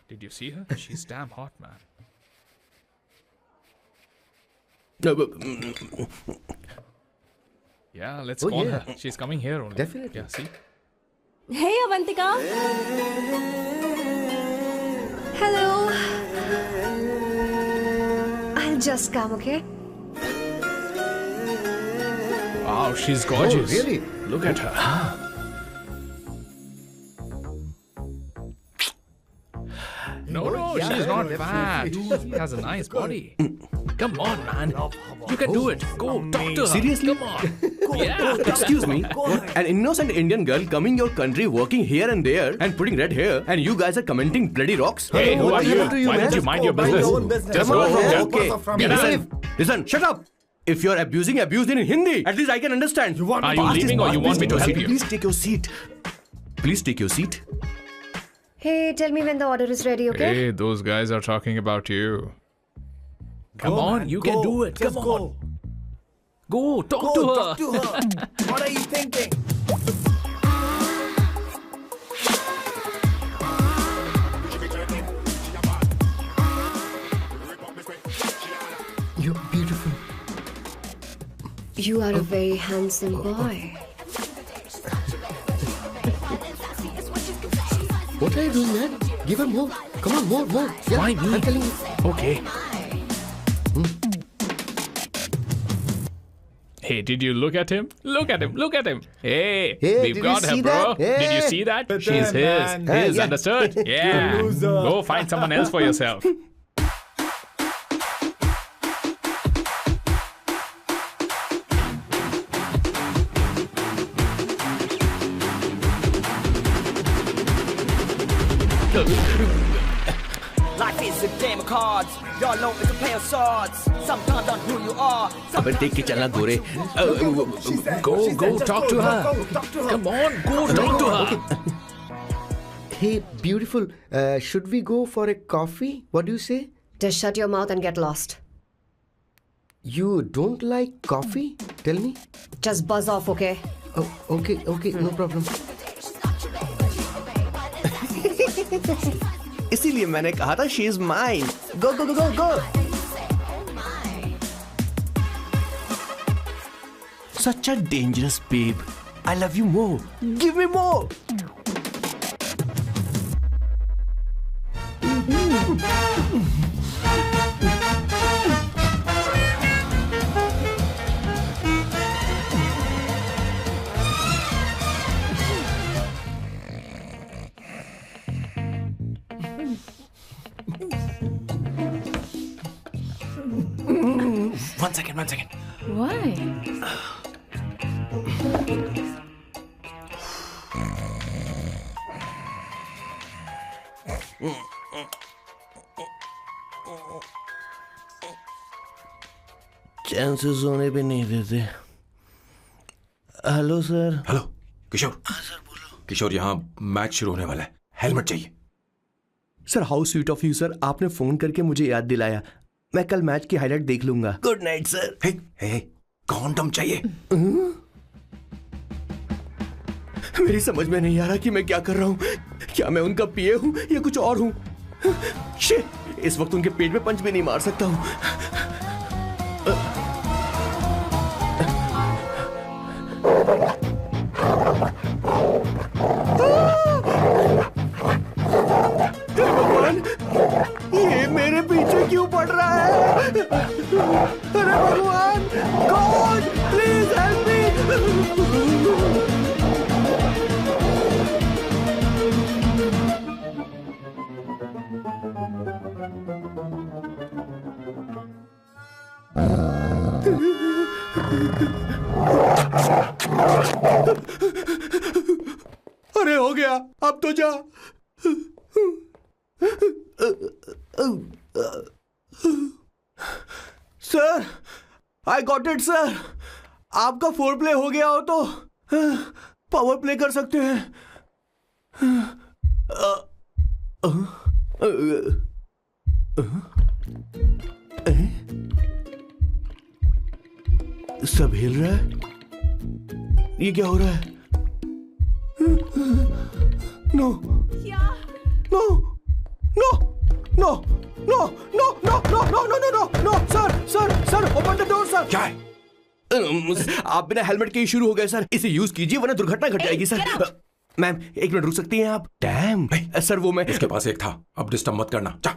Did you see her? She's damn hot, man. Yeah, let's call her. She's coming here only. Definitely. Yeah, see? Hey, Avantika. Hello. I'll just come, okay? Wow, she's gorgeous. Oh, really? Look at her. No, she's not fat. She has a nice body. Come on, man. You can do it. Go, talk to her. Seriously? Come on. Yeah. Excuse me, an innocent Indian girl coming your country, working here and there, and putting red hair, and you guys are commenting bloody rocks? Hey, who are you? to you, Why man? don't you mind your business? Just Come on, go. Yeah. okay. Get out. Listen, shut up. If you're abuse it in Hindi. At least I can understand. Are you leaving or you want me to help you? Please take your seat. Please take your seat. Hey, tell me when the order is ready, okay? Hey, those guys are talking about you. Come on, you can do it. Come on. Go, talk to her. What are you thinking? You're beautiful. You are a very handsome boy. What are you doing, man? Give her more. Come on, more. Yeah, Why me? I'm telling you. Okay. Hey, did you look at him? Look at him. Hey, Hey, we've did got you her, see bro. that? Hey. Did you see that? But She's then, man. his, Yeah. understood? Yeah. loser. Go find someone else for yourself. Life is a game of cards. Y'all know it's a play of swords. Sometimes on who you are. अबे देख के चलना गोरे. Go, talk to her. Come on, go talk to her. Hey, beautiful. Should we go for a coffee? What do you say? Just shut your mouth and get lost. You don't like coffee? Tell me. Just buzz off, okay? Oh, okay, no problem. इसीलिए मैंने कहा था she is mine. Go. Such a dangerous babe. I love you more. Give me more. One second. Why? चैन से सोने भी नहीं देते. Hello sir. Hello किशोर. किशोर, यहाँ मैच शुरू होने वाला है. हेलमेट चाहिए. Sir how sweet of you sir. आपने फोन करके मुझे याद दिलाया. मैं कल मैच की हाईलाइट देख लूंगा. Good night sir. Hey, condom चाहिए. मेरी समझ में नहीं आ रहा कि मैं क्या कर रहा हूँ. क्या मैं उनका पीए हूँ या कुछ और हूँ. शिट, इस वक्त उनके पेट में पंच भी नहीं मार सकता हूँ. भगवान, ये मेरे पीछे क्यों पड़ रहा है. अरे भगवान, गॉड प्लीज हेल्प मी. अरे हो गया, अब तो जा. Sir, I got it sir. आपका फोर प्ले हो गया हो तो पावर प्ले कर सकते हैं. सब हिल रहा है. ये क्या हो रहा है. No no no no no no no no no no no no sir open the door sir. क्या है? आप बिना हेलमेट के ही शुरू हो गए सर। इसे यूज कीजिए वरना दुर्घटना घट जाएगी सर। मैम 1 मिनट रुक सकती हैं आप? डैम सर वो मैं उसके पास एक था, अब डिस्टर्ब मत करना। जा।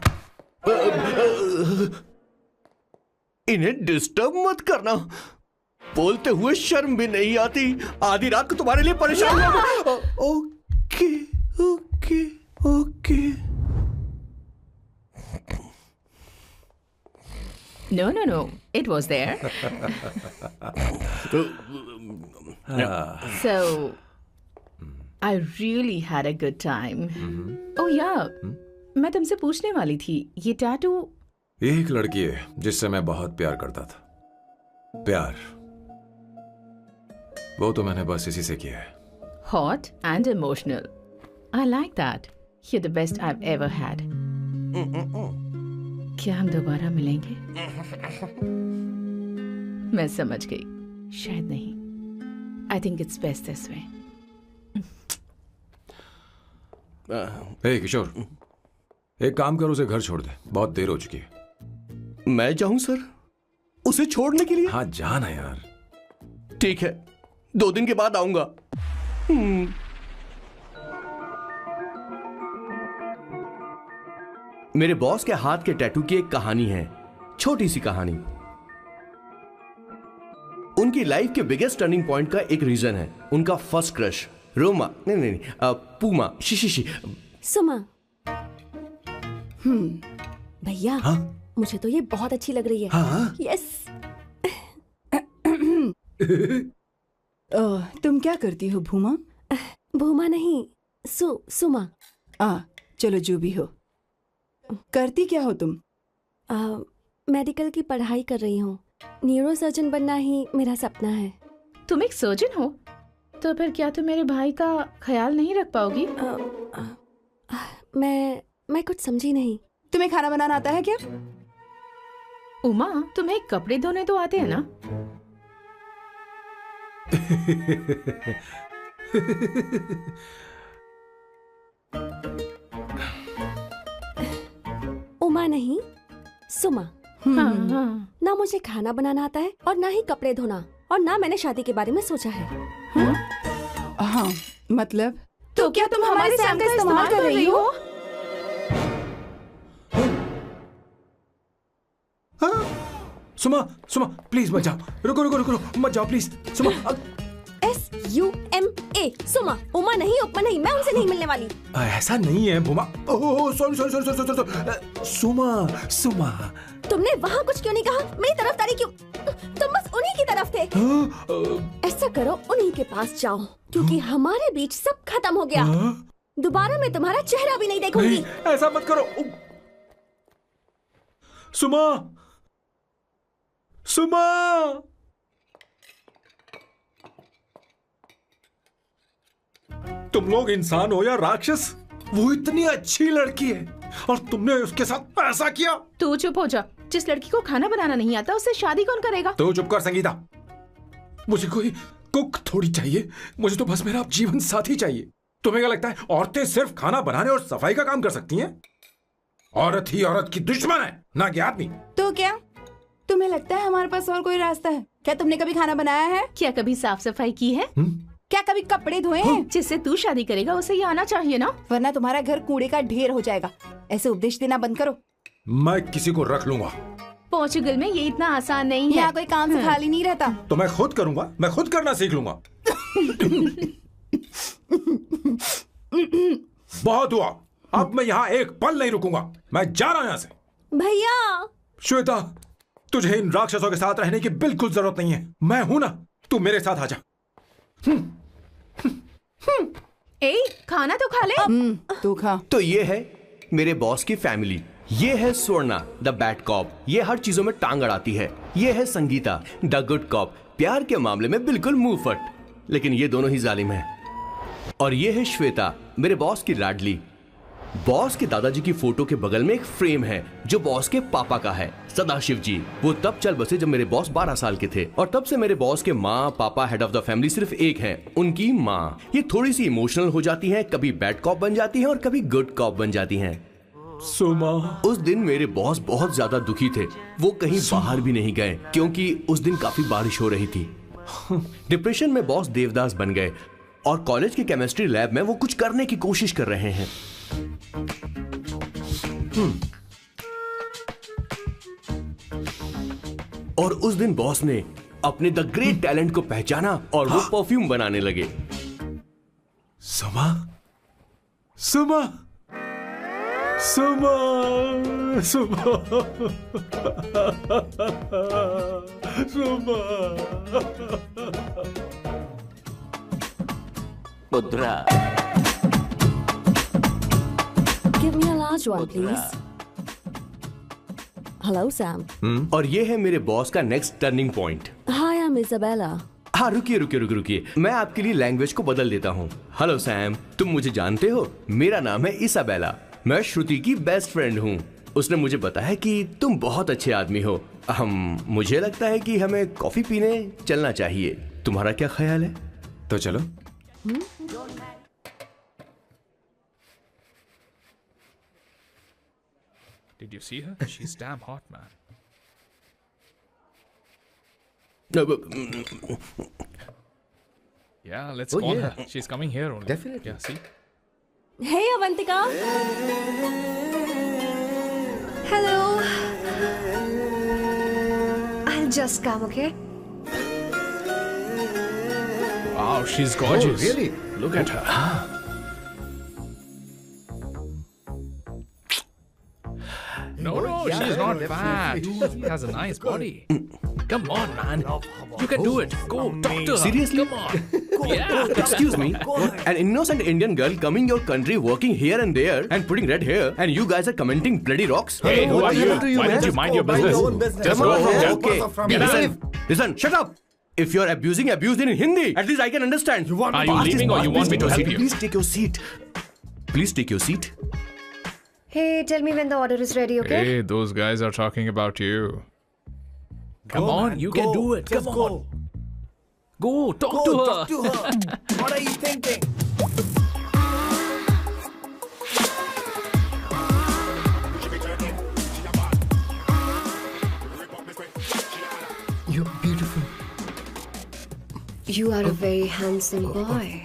इन्हें डिस्टर्ब मत करना। बोलते हुए शर्म भी नहीं आती। आधी रात को तुम्हारे लिए परेशान हो। Okay okay okay. No. It was there. So, I really had a good time. Oh yeah, मैं तुमसे पूछने वाली थी, ये टैटू। एक लड़की है जिससे मैं बहुत प्यार करता था। प्यार वो तो मैंने बस इसी से किया है। Hot and emotional. I like that. You're the best I've ever had. क्या हम दोबारा मिलेंगे? मैं समझ गई, शायद नहीं। I think it's best this way. हे किशोर, एक काम कर, उसे घर छोड़ दे, बहुत देर हो चुकी है। मैं जाऊं सर उसे छोड़ने के लिए? हाँ जाना यार। ठीक है, 2 दिन के बाद आऊंगा। मेरे बॉस के हाथ के टैटू की एक कहानी है, छोटी सी कहानी। उनकी लाइफ के बिगेस्ट टर्निंग पॉइंट का एक रीजन है उनका फर्स्ट क्रश रोमा नहीं पूमा शी सुमा। भैया हाँ? मुझे तो ये बहुत अच्छी लग रही है। हाँ? यस। तुम क्या करती हो भूमा? भूमा नहीं, सुमा। चलो जो भी हो। करती क्या हो तुम? मेडिकल की पढ़ाई कर रही हूँ। न्यूरो सर्जन बनना ही मेरा सपना है। तुम एक सर्जन हो तो फिर क्या तुम मेरे भाई का ख्याल नहीं रख पाओगी? मैं कुछ समझी नहीं। तुम्हें खाना बनाना आता है क्या? उमा, तुम्हें कपड़े धोने तो आते हैं ना? उमा नहीं, सुमा। ना मुझे खाना बनाना आता है और ना ही कपड़े धोना, और ना मैंने शादी के बारे में सोचा है। हाँ, मतलब तो क्या तुम हमारे सैम का इस्तेमाल कर रही हो? सुमा प्लीज मत जाओ। रुको मत जाओ प्लीज। सुमा SUMA सुमा। उमा नहीं, उपमा नहीं, मैं उनसे नहीं मिलने वाली। ऐसा नहीं है भूमा। सॉरी। सुमा तुमने वहाँ कुछ क्यों नहीं कहा? मेरी तरफदारी क्यों? तुम बस उन्हीं की तरफ थे। ऐसा करो, उन्हीं के पास जाओ, क्योंकि हमारे बीच सब खत्म हो गया। दोबारा मैं तुम्हारा चेहरा भी नहीं देखूंगी। नहीं, ऐसा मत करो। सुमा तुम लोग इंसान हो या राक्षस? वो इतनी अच्छी लड़की है और तुमने उसके साथ ऐसा किया। तू चुप हो जा। जिस लड़की को खाना बनाना नहीं आता उससे शादी कौन करेगा? तो चुप कर संगीता। मुझे कोई कुक थोड़ी चाहिए, मुझे तो बस मेरा जीवन साथी चाहिए। तुम्हें क्या लगता है औरतें सिर्फ खाना बनाने और सफाई का काम कर सकती हैं? औरत ही औरत की दुश्मन है, ना कि आदमी। तो क्या तुम्हें लगता है हमारे पास और कोई रास्ता है? क्या तुमने कभी खाना बनाया है? क्या कभी साफ सफाई की है? क्या कभी कपड़े धोए हैं? जिससे तू शादी करेगा उसे ये आना चाहिए ना, वरना तुम्हारा घर कूड़े का ढेर हो जाएगा। ऐसे उपदेश देना बंद करो। मैं किसी को रख लूंगा। पोर्चुगल में ये इतना आसान नहीं है। यहाँ कोई काम से खाली नहीं रहता। तो मैं खुद करूंगा, मैं खुद करना सीख लूंगा। बहुत हुआ, अब मैं यहाँ एक पल नहीं रुकूंगा। मैं जा रहा हूँ यहाँ से। भैया श्वेता, तुझे इन राक्षसों के साथ रहने की बिल्कुल जरूरत नहीं है। मैं हूं ना, तू मेरे साथ आ जा। ए, खाना तो खा ले। तू खा। तो ये है मेरे बॉस की फैमिली। ये है स्वर्णा द बैड कॉप, ये हर चीजों में टांग अड़ाती है। ये है संगीता द गुड कॉप, प्यार के मामले में बिल्कुल मुंह फट, लेकिन ये दोनों ही जालिम है। और ये है श्वेता, मेरे बॉस की लाडली। बॉस के दादाजी की फोटो के बगल में एक फ्रेम है जो बॉस के पापा का है, सदाशिव जी। वो तब चल बसे जब मेरे बॉस 12 साल के थे, और तब से मेरे बॉस के माँ पापा हेड ऑफ द फैमिली सिर्फ एक है, उनकी माँ। ये थोड़ी सी इमोशनल हो जाती हैं, कभी बैड कॉप बन जाती हैं और कभी गुड कॉप बन जाती हैं। सुमा। उस दिन मेरे बॉस बहुत ज्यादा दुखी थे। वो कहीं बाहर भी नहीं गए क्योंकि उस दिन काफी बारिश हो रही थी। डिप्रेशन में बॉस देवदास बन गए और कॉलेज की केमिस्ट्री लैब में वो कुछ करने की कोशिश कर रहे हैं। और उस दिन बॉस ने अपने द ग्रेट टैलेंट को पहचाना और वो परफ्यूम बनाने लगे। सुमा, सुमा, सुमा, सुमा, सुमा। Mudra. Give me a large one, please. Hello, Sam. और ये है मेरे बॉस का next turning point. Hi, I'm Isabella. हाँ, रुकिए, मैं आपके लिए लैंग्वेज को बदल देता हूँ। हेलो सैम, तुम मुझे जानते हो? मेरा नाम है इसाबेला। मैं श्रुति की बेस्ट फ्रेंड हूँ। उसने मुझे बताया कि तुम बहुत अच्छे आदमी हो। मुझे लगता है कि हमें कॉफी पीने चलना चाहिए। तुम्हारा क्या ख्याल है? तो चलो। Did you see her? She's damn hot, man. Yeah, let's call her. She's coming here only. Definitely. Yeah, see? Hey, Avantika. Hello. I'll just come, okay? Wow, she's gorgeous. Oh, really? Look at her. No, she's not fat. She has a nice body. Come on, man. You can do it. Go, talk to her. Seriously? Come on. Yeah. Excuse me, an innocent Indian girl coming your country, working here and there, and putting red hair, and you guys are commenting bloody rocks? Hey, who are you? happened to you, Why don't man? you mind your business? Just go. Okay. Listen, shut up. If you're abused in Hindi, at least I can understand. Are you leaving or you want me to help you? Please take your seat. Please take your seat. Hey, tell me when the order is ready, okay? Hey, those guys are talking about you. Come on, you can do it. Come on. Go, talk to her. Talk to her. What are you thinking? You're beautiful. You are a very handsome boy.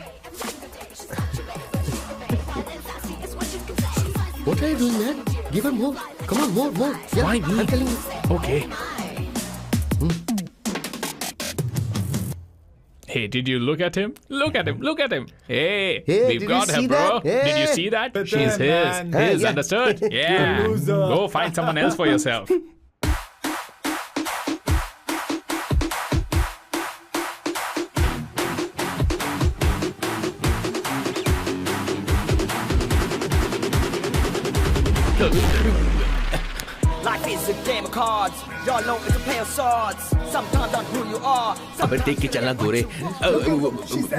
What are you doing, man? Give her more. Come on, more. Yeah, Why me? I'm telling you. Okay. Hey, did you look at him? Look at him. Hey, Hey, we've did got you her, see bro. that? Hey. Did you see that? But She's then, his. man. His, Yeah. understood? Yeah. loser. Go find someone else for yourself. Life is a game of cards. Y'all know it's a play of swords. Sometimes on who you are. अबे देख के चलना गोरे।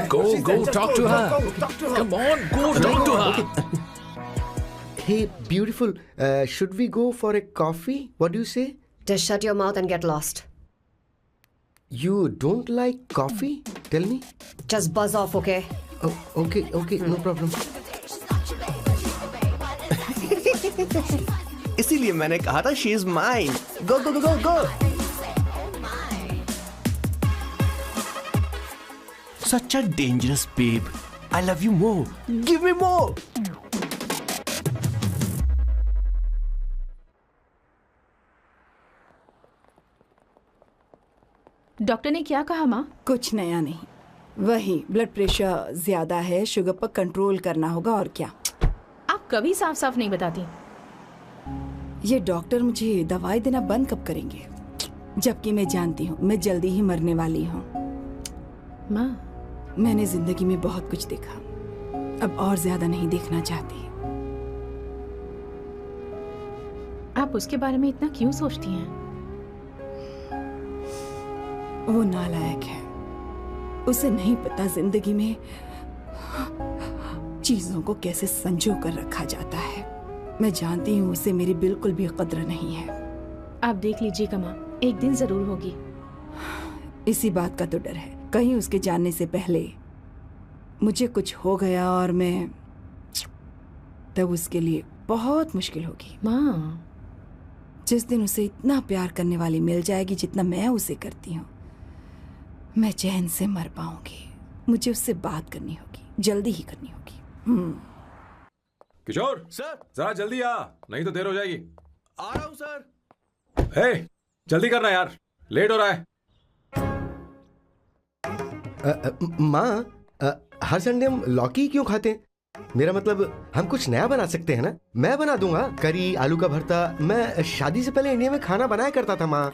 Go, talk to her. Come on, go, talk to her. Hey, beautiful. Should we go for a coffee? What do you say? Just shut your mouth and get lost. You don't like coffee? Tell me. Just buzz off, okay? Oh, okay, no problem. इसीलिए मैंने कहा था she is mine. Go. Such a dangerous babe. I love you more. Give me more. Doctor ने क्या कहा माँ? कुछ नया नहीं, वही ब्लड प्रेशर ज्यादा है, शुगर पर कंट्रोल करना होगा और क्या। आप कभी साफ साफ नहीं बताती। ये डॉक्टर मुझे दवाई देना बंद कब करेंगे, जबकि मैं जानती हूँ मैं जल्दी ही मरने वाली हूँ। माँ, मैंने जिंदगी में बहुत कुछ देखा, अब और ज्यादा नहीं देखना चाहती। आप उसके बारे में इतना क्यों सोचती हैं? वो नालायक है, उसे नहीं पता जिंदगी में चीजों को कैसे संजो कर रखा जाता है। मैं जानती हूँ उसे मेरी बिल्कुल भी कद्र नहीं है। आप देख लीजिएगा माँ, एक दिन जरूर होगी। इसी बात का तो डर है, कहीं उसके जानने से पहले मुझे कुछ हो गया और मैं तब उसके लिए बहुत मुश्किल होगी। माँ, जिस दिन उसे इतना प्यार करने वाली मिल जाएगी जितना मैं उसे करती हूँ, मैं चैन से मर पाऊंगी। मुझे उससे बात करनी होगी, जल्दी ही करनी होगी। किशोर सर, जरा जल्दी आ, नहीं तो देर हो जाएगी। आ रहा हूं सर। हे, जल्दी करना यार, लेट हो रहा है। माँ, हर संडे हम लौकी क्यों खाते हैं? मेरा मतलब हम कुछ नया बना सकते हैं ना? मैं बना दूंगा करी, आलू का भरता। मैं शादी से पहले इंडिया में खाना बनाया करता था माँ।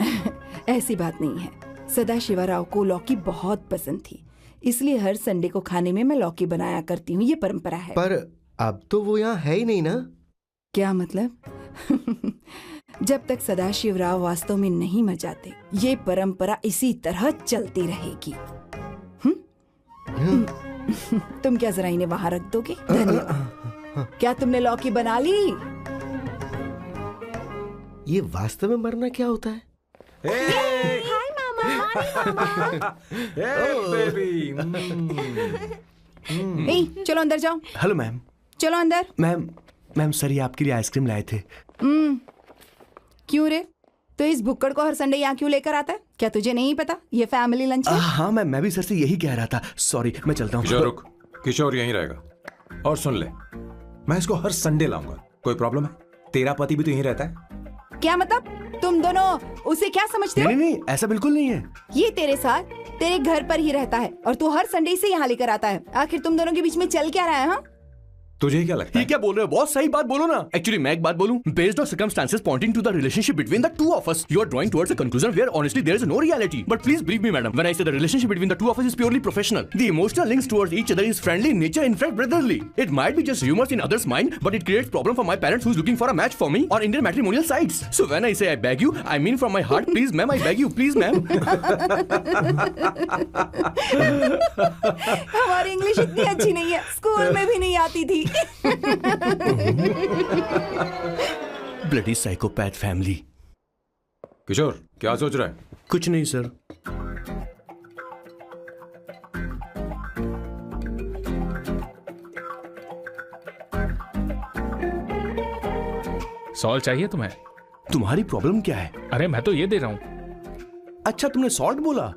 ऐसी बात नहीं है। सदाशिवराव को लौकी बहुत पसंद थी, इसलिए हर संडे को खाने में मैं लौकी बनाया करती हूँ। ये परंपरा है। पर अब तो वो यहाँ है ही नहीं ना। क्या मतलब? जब तक सदाशिवराव वास्तव में नहीं मर जाते, ये परंपरा इसी तरह चलती रहेगी। तुम क्या जरा इन्हें वहां रख दोगे? धन्यवाद। क्या तुमने लौकी बना ली? ये वास्तव में मरना क्या होता है? हाय मामा। बेबी। चलो अंदर जाओ। Hello ma'am. चलो अंदर। मैम सर, ये आपके लिए आइसक्रीम लाए थे। क्यों रे? तो इस भुक्कड़ को हर संडे यहाँ क्यों लेकर आता है? क्या तुझे नहीं पता ये फैमिली लंच है? हाँ मैम, मैं भी सर से यही कह रहा था। सॉरी, मैं चलता हूँ। किशोर रुक, किशोर यहीं रहेगा। और सुन ले, मैं इसको हर संडे लाऊंगा। कोई प्रॉब्लम है? तेरा पति भी तो यहीं रहता है। क्या मतलब? तुम दोनों उसे क्या समझते हो? नहीं, ऐसा बिल्कुल नहीं है। ये तेरे साथ तेरे घर पर ही रहता है और तू हर संडे से यहाँ लेकर आता है। आखिर तुम दोनों के बीच में चल क्या रहा है? हाँ, तुझे क्या लगता है? ये क्या बोल रहे हो बॉस? सही बात बोलो ना। एक्चुअली मैं एक बात बोलूं, based on circumstances pointing to the relationship between the two of us, you are drawing towards a conclusion where honestly there is no reality. But please believe me madam, when I say the relationship between the two of us is purely professional. The emotional links towards each other is friendly in nature, in fact brotherly. It might be just humours in others mind, but it creates problem for my parents who is looking for a match for me on Indian matrimonial sites. So when I say I beg you, I mean from my heart, please ma'am, I beg you, please ma'am. हमारी English इतनी अच्छी नहीं है, school में भी नहीं आती थी। Bloody psychopath family. किशोर क्या सोच रहा है? कुछ नहीं सर। सॉल्ट चाहिए तुम्हें? तुम्हारी प्रॉब्लम क्या है? अरे मैं तो ये दे रहा हूं। अच्छा, तुमने सॉल्ट बोला।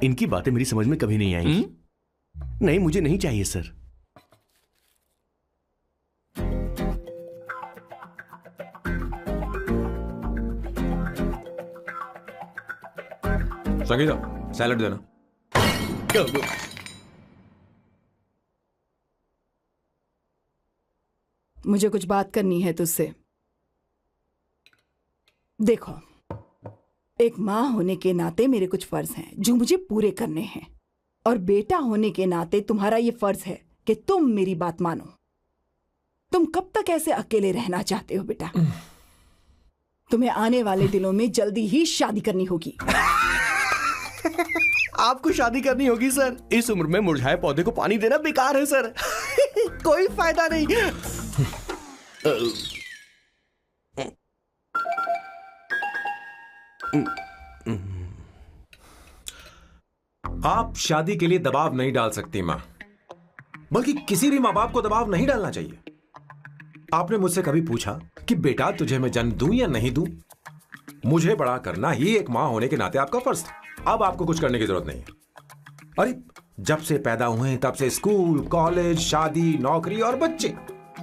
इनकी बातें मेरी समझ में कभी नहीं आएंगी। नहीं, मुझे नहीं चाहिए सर। संगीता, सैलड देना। मुझे कुछ बात करनी है तुझसे। देखो, एक माँ होने के नाते मेरे कुछ फर्ज हैं जो मुझे पूरे करने हैं, और बेटा होने के नाते तुम्हारा ये फर्ज है कि तुम मेरी बात मानो। तुम कब तक ऐसे अकेले रहना चाहते हो बेटा? तुम्हें आने वाले दिनों में जल्दी ही शादी करनी होगी। आपको शादी करनी होगी सर? इस उम्र में मुरझाए पौधे को पानी देना बेकार है सर। कोई फायदा नहीं। आप शादी के लिए दबाव नहीं डाल सकती माँ, बल्कि किसी भी माँ बाप को दबाव नहीं डालना चाहिए। आपने मुझसे कभी पूछा कि बेटा तुझे मैं जन्म दूं या नहीं दूं? मुझे बड़ा करना ही एक माँ होने के नाते आपका फर्ज था। अब आपको कुछ करने की जरूरत नहीं है। अरे जब से पैदा हुए तब से स्कूल, कॉलेज, शादी, नौकरी और बच्चे।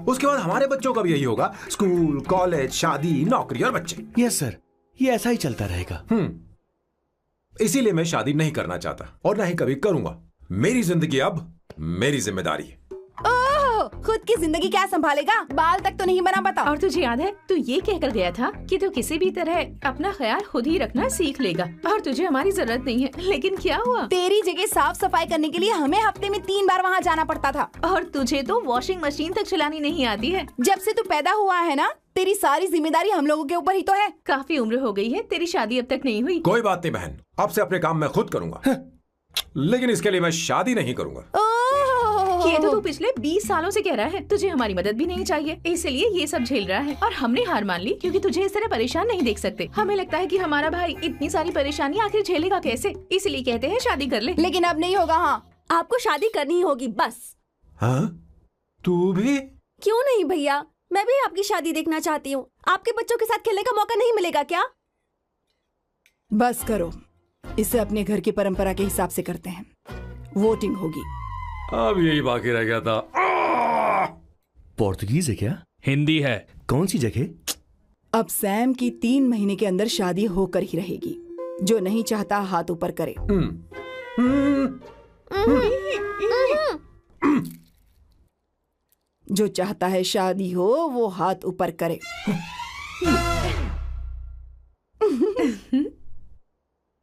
उसके बाद हमारे बच्चों का भी यही होगा, स्कूल, कॉलेज, शादी, नौकरी और बच्चे। यस सर, ये ऐसा ही चलता रहेगा। इसीलिए मैं शादी नहीं करना चाहता और ना ही कभी करूंगा। मेरी जिंदगी अब मेरी जिम्मेदारी है। खुद की जिंदगी क्या संभालेगा? बाल तक तो नहीं बना पता। और तुझे याद है तू ये कहकर गया था कि तू किसी भी तरह अपना ख्याल खुद ही रखना सीख लेगा और तुझे हमारी जरूरत नहीं है। लेकिन क्या हुआ? तेरी जगह साफ सफाई करने के लिए हमें हफ्ते में 3 बार वहाँ जाना पड़ता था। और तुझे तो वॉशिंग मशीन तक चलानी नहीं आती है। जब से तू पैदा हुआ है ना, तेरी सारी जिम्मेदारी हम लोगों के ऊपर ही तो है। काफी उम्र हो गई है, तेरी शादी अब तक नहीं हुई। कोई बात नहीं बहन, अब से अपने काम मैं खुद करूंगा। लेकिन इसके लिए मैं शादी नहीं करूंगा। ये तो तू पिछले 20 सालों से कह रहा है। तुझे हमारी मदद भी नहीं चाहिए, इसलिए ये सब झेल रहा है। और हमने हार मान ली क्योंकि तुझे इस तरह परेशान नहीं देख सकते। हमें लगता है कि हमारा भाई इतनी सारी परेशानी आखिर झेलेगा कैसे, इसलिए कहते हैं शादी कर ले। लेकिन अब नहीं होगा। हाँ, आपको शादी करनी होगी बस। हाँ? तू भी? क्यों नहीं भैया, मैं भी आपकी शादी देखना चाहती हूँ। आपके बच्चों के साथ खेलने का मौका नहीं मिलेगा क्या? बस करो, इसे अपने घर की परंपरा के हिसाब से करते हैं। वोटिंग होगी। अब यही बाकी रह गया था। पोर्तुगीज है क्या? हिंदी है। कौन सी जगह? अब सैम की 3 महीने के अंदर शादी होकर ही रहेगी। जो नहीं चाहता हाथ ऊपर करे। जो चाहता है शादी हो वो हाथ ऊपर करे।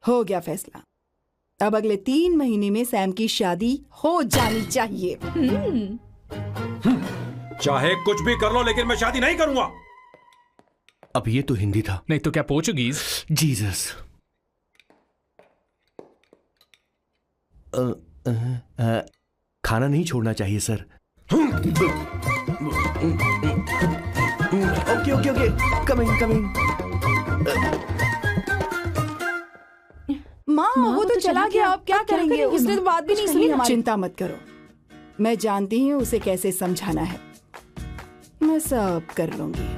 हो गया फैसला। अब अगले 3 महीने में सैम की शादी हो जानी चाहिए। चाहे कुछ भी कर लो, लेकिन मैं शादी नहीं करूंगा। अब ये तो हिंदी था। नहीं तो क्या पोर्चुगीज? जीसस। खाना नहीं छोड़ना चाहिए sir. Okay okay okay, coming coming. माँ वो तो चला गया, अब क्या करेंगे? उसने तो बात भी नहीं सुनी हमारी। चिंता मत करो, मैं जानती हूँ उसे कैसे समझाना है। मैं सब कर लूंगी।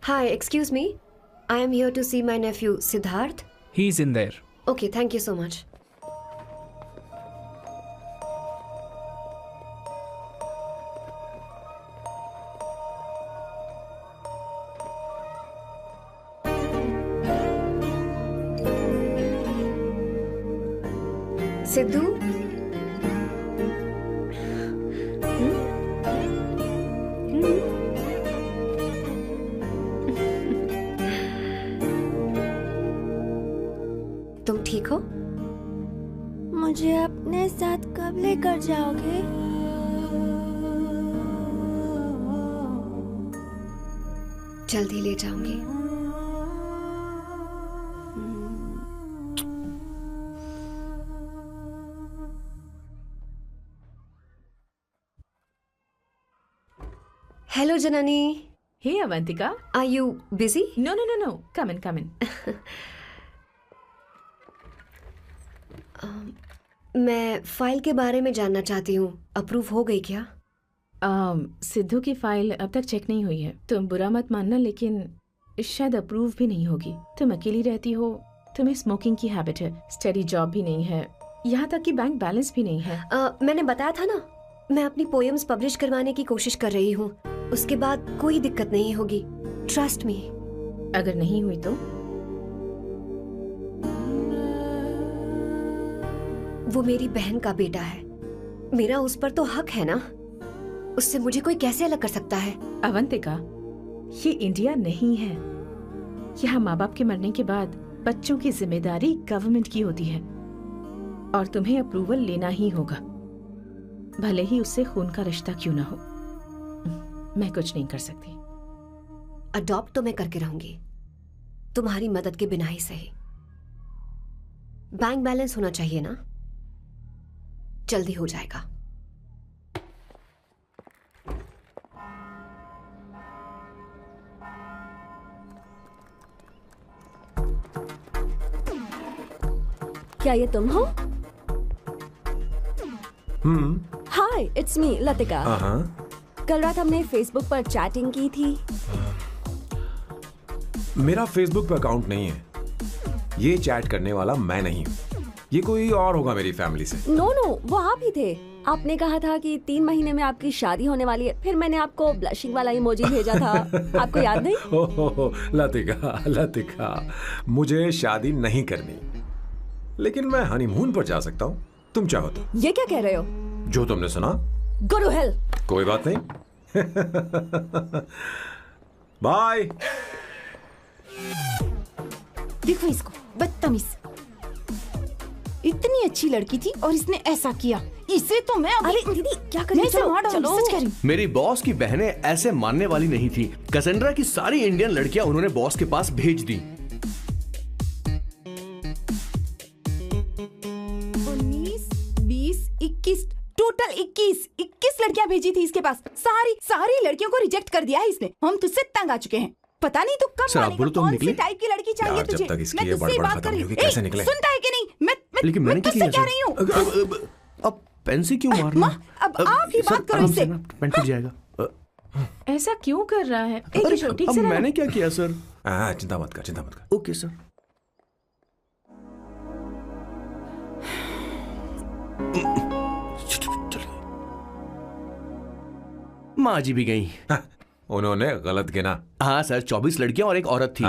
Hi, excuse me. I am here to see my nephew Siddharth. He's in there. Okay, thank you so much. Sidhu? तुम ठीक हो? मुझे अपने साथ कब लेकर जाओगे? जल्दी ले जाऊंगी। Hello, Janani. Hey, Avantika. Are you busy? No, no, no, no. Come in, come in. मैं फाइल के बारे में जानना चाहती हूँ। अप्रूव हो गई क्या? सिद्धू की फाइल अब तक चेक नहीं हुई है। तुम बुरा मत मानना, लेकिन शायद अप्रूव भी नहीं होगी। तुम अकेली रहती हो, तुम्हें स्मोकिंग की हैबिट है, स्टडी जॉब भी नहीं है, यहाँ तक कि बैंक बैलेंस भी नहीं है। मैंने बताया था ना, मैं अपनी पोएम्स पब्लिश करवाने की कोशिश कर रही हूँ। उसके बाद कोई दिक्कत नहीं होगी, ट्रस्ट मी। अगर नहीं हुई तो? वो मेरी बहन का बेटा है, मेरा उस पर तो हक है ना। उससे मुझे कोई कैसे अलग कर सकता है? अवंतिका, ये इंडिया नहीं है। यहाँ माँ बाप के मरने के बाद बच्चों की जिम्मेदारी गवर्नमेंट की होती है और तुम्हें अप्रूवल लेना ही होगा, भले ही उससे खून का रिश्ता क्यों ना हो। मैं कुछ नहीं कर सकती। अडॉप्ट तो मैं करके रहूंगी, तुम्हारी मदद के बिना ही सही। बैंक बैलेंस होना चाहिए ना, जल्दी हो जाएगा। क्या ये तुम हो? हाय, इट्स मी लतिका। कल रात हमने फेसबुक पर चैटिंग की थी। मेरा फेसबुक पे अकाउंट नहीं है। ये चैट करने वाला मैं नहीं हूँ, ये कोई और होगा मेरी फैमिली से। नो नो, वो आप ही थे। आपने कहा था कि 3 महीने में आपकी शादी होने वाली है, फिर मैंने आपको ब्लशिंग वाला इमोजी भेजा था। आपको याद नहीं? ओहो लतिका, मुझे शादी नहीं करनी, लेकिन मैं हनीमून पर जा सकता हूँ, तुम चाहो तो। ये क्या कह रहे हो? जो तुमने सुना। Go to hell. कोई बात नहीं। बाय। देखो इसको, बदतमीज। इतनी अच्छी लड़की थी और इसने ऐसा किया। इसे तो मैं अभी... अरे दीदी क्या कर रही हो? चलो, सच कह रही हूं। मेरी बॉस की बहनें ऐसे मानने वाली नहीं थी। कैसेंड्रा की सारी इंडियन लड़कियां उन्होंने बॉस के पास भेज दी। 19, 20, 21, टोटल 21 लड़कियां भेजी थी इसके पास। सारी लड़कियों को रिजेक्ट कर दिया है इसने। हम तुझसे तंग आ चुके हैं। पता नहीं तू कब मानेगा, कौन सी टाइप की लड़की चाहिए तुझे? मैं तुझसे बात कर रही हूँ। सुनता है कि नहीं? मैं तुझसे कह रही हूँ। पेन से क्यों मारना? अब आप ही बात करो इससे। पेन टूट जाएगा। ऐसा क्यों कर रहा है? किशोर ठीक अब से रहना। मैंने क्या किया सर? चिंता मत कर, चिंता मत कर। Okay sir. माँ जी भी गई। उन्होंने गलत गिना। हाँ सर, 24 लड़कियां और एक औरत थी।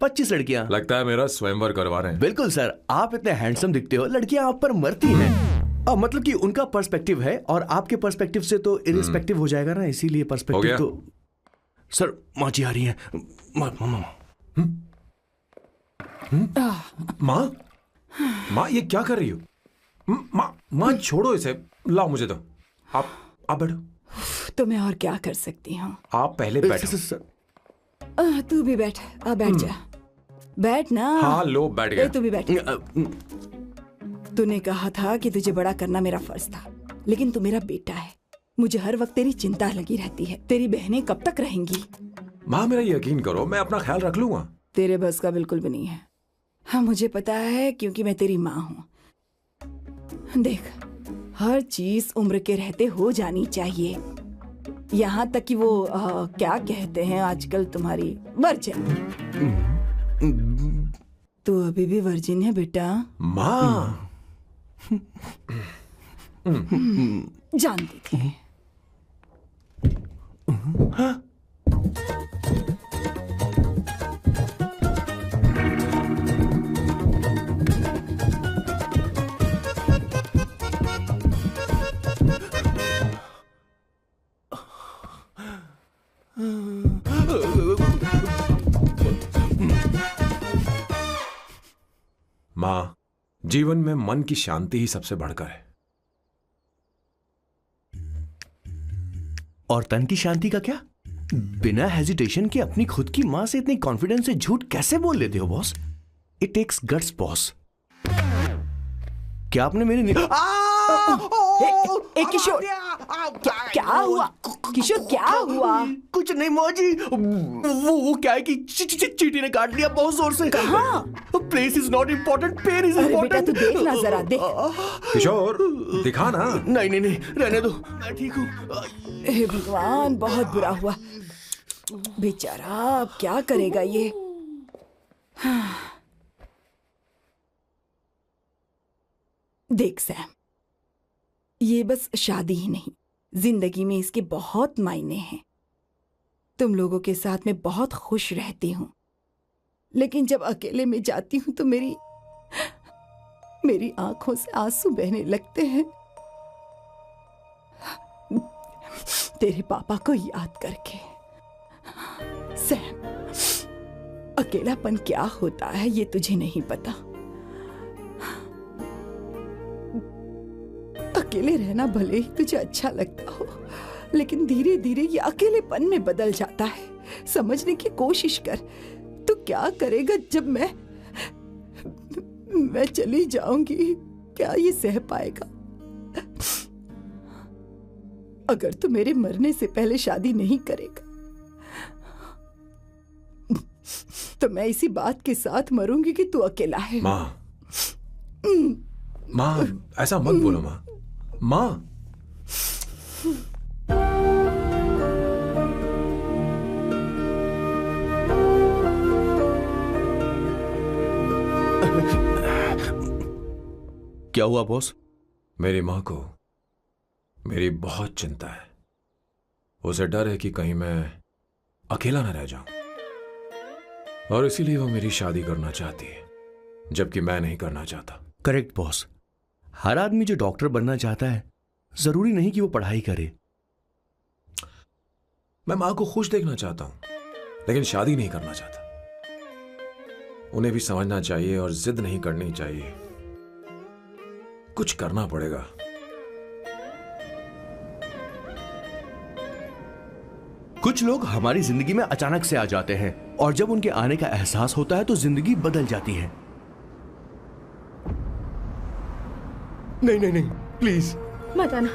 25 लड़कियां। लगता है मेरा स्वयंवर करवा रहे हैं। बिल्कुल सर, आप इतने हैंडसम दिखते हो, लड़कियां आप पर मरती हैं। मतलब कि उनका पर्सपेक्टिव है और आपके पर्सपेक्टिव से तो इरिस्पेक्टिव हो जाएगा ना, इसीलिए पर्सपेक्टिव तो। सर माँ जी आ रही हैं। माँ, माँ ये क्या कर रही हो? माँ छोड़ो इसे, लाओ मुझे दो। आप बैठो। तो मैं और क्या कर सकती हूँ? आप पहले बैठो। तू भी बैठ, बैठ जा, बैठ ना। हाँ लो, बैठ गया। तू भी बैठ। तूने कहा था कि तुझे बड़ा करना मेरा फर्ज था, लेकिन तू मेरा बेटा है। मुझे हर वक्त तेरी चिंता लगी रहती है। तेरी बहनें कब तक रहेंगी? माँ मेरा यकीन करो, मैं अपना ख्याल रख लूंगा। तेरे बस का बिल्कुल भी नहीं है। हाँ मुझे पता है, क्योंकि मैं तेरी माँ हूँ। देख, हर चीज उम्र के रहते हो जानी चाहिए, यहाँ तक कि वो क्या कहते हैं आजकल तुम्हारी वर्जिन। तू अभी भी वर्जिन है बेटा? माँ जानती थी। माँ, जीवन में मन की शांति ही सबसे बढ़कर है। और तन की शांति का क्या? बिना हेजिटेशन के अपनी खुद की मां से इतनी कॉन्फिडेंस से झूठ कैसे बोल लेते हो boss? It takes guts boss. क्या आपने मेरी किशोर, क्या हुआ? किशोर क्या हुआ? कुछ नहीं माँ जी, वो क्या है कि चींटी ने काट लिया बहुत जोर से। कहाँ? Place is not important, pain is important. तू देख ना जरा, देख। किशोर दिखा ना। नहीं, रहने दो, मैं ठीक हूँ। हे भगवान, बहुत बुरा हुआ बेचारा। अब क्या करेगा ये? देख सैम, ये बस शादी ही नहीं, जिंदगी में इसके बहुत मायने हैं। तुम लोगों के साथ मैं बहुत खुश रहती हूँ, लेकिन जब अकेले में जाती हूँ तो मेरी आंखों से आंसू बहने लगते हैं, तेरे पापा को याद करके। सैम, अकेलापन क्या होता है ये तुझे नहीं पता। अकेले रहना भले ही तुझे अच्छा लगता हो, लेकिन धीरे धीरे ये अकेलेपन में बदल जाता है। समझने की कोशिश कर। तू क्या करेगा जब मैं चली जाऊंगी? क्या ये सह पाएगा? अगर तू मेरे मरने से पहले शादी नहीं करेगा तो मैं इसी बात के साथ मरूंगी कि तू अकेला है। माँ ऐसा मत बोलो माँ। माँ, क्या हुआ बॉस? मेरी माँ को मेरी बहुत चिंता है। उसे डर है कि कहीं मैं अकेला न रह जाऊं, और इसीलिए वो मेरी शादी करना चाहती है, जबकि मैं नहीं करना चाहता। Correct boss. हर आदमी जो डॉक्टर बनना चाहता है, जरूरी नहीं कि वो पढ़ाई करे। मैं मां को खुश देखना चाहता हूं, लेकिन शादी नहीं करना चाहता। उन्हें भी समझना चाहिए और जिद नहीं करनी चाहिए। कुछ करना पड़ेगा। कुछ लोग हमारी जिंदगी में अचानक से आ जाते हैं, और जब उनके आने का एहसास होता है तो जिंदगी बदल जाती है। नहीं, प्लीज मत आना,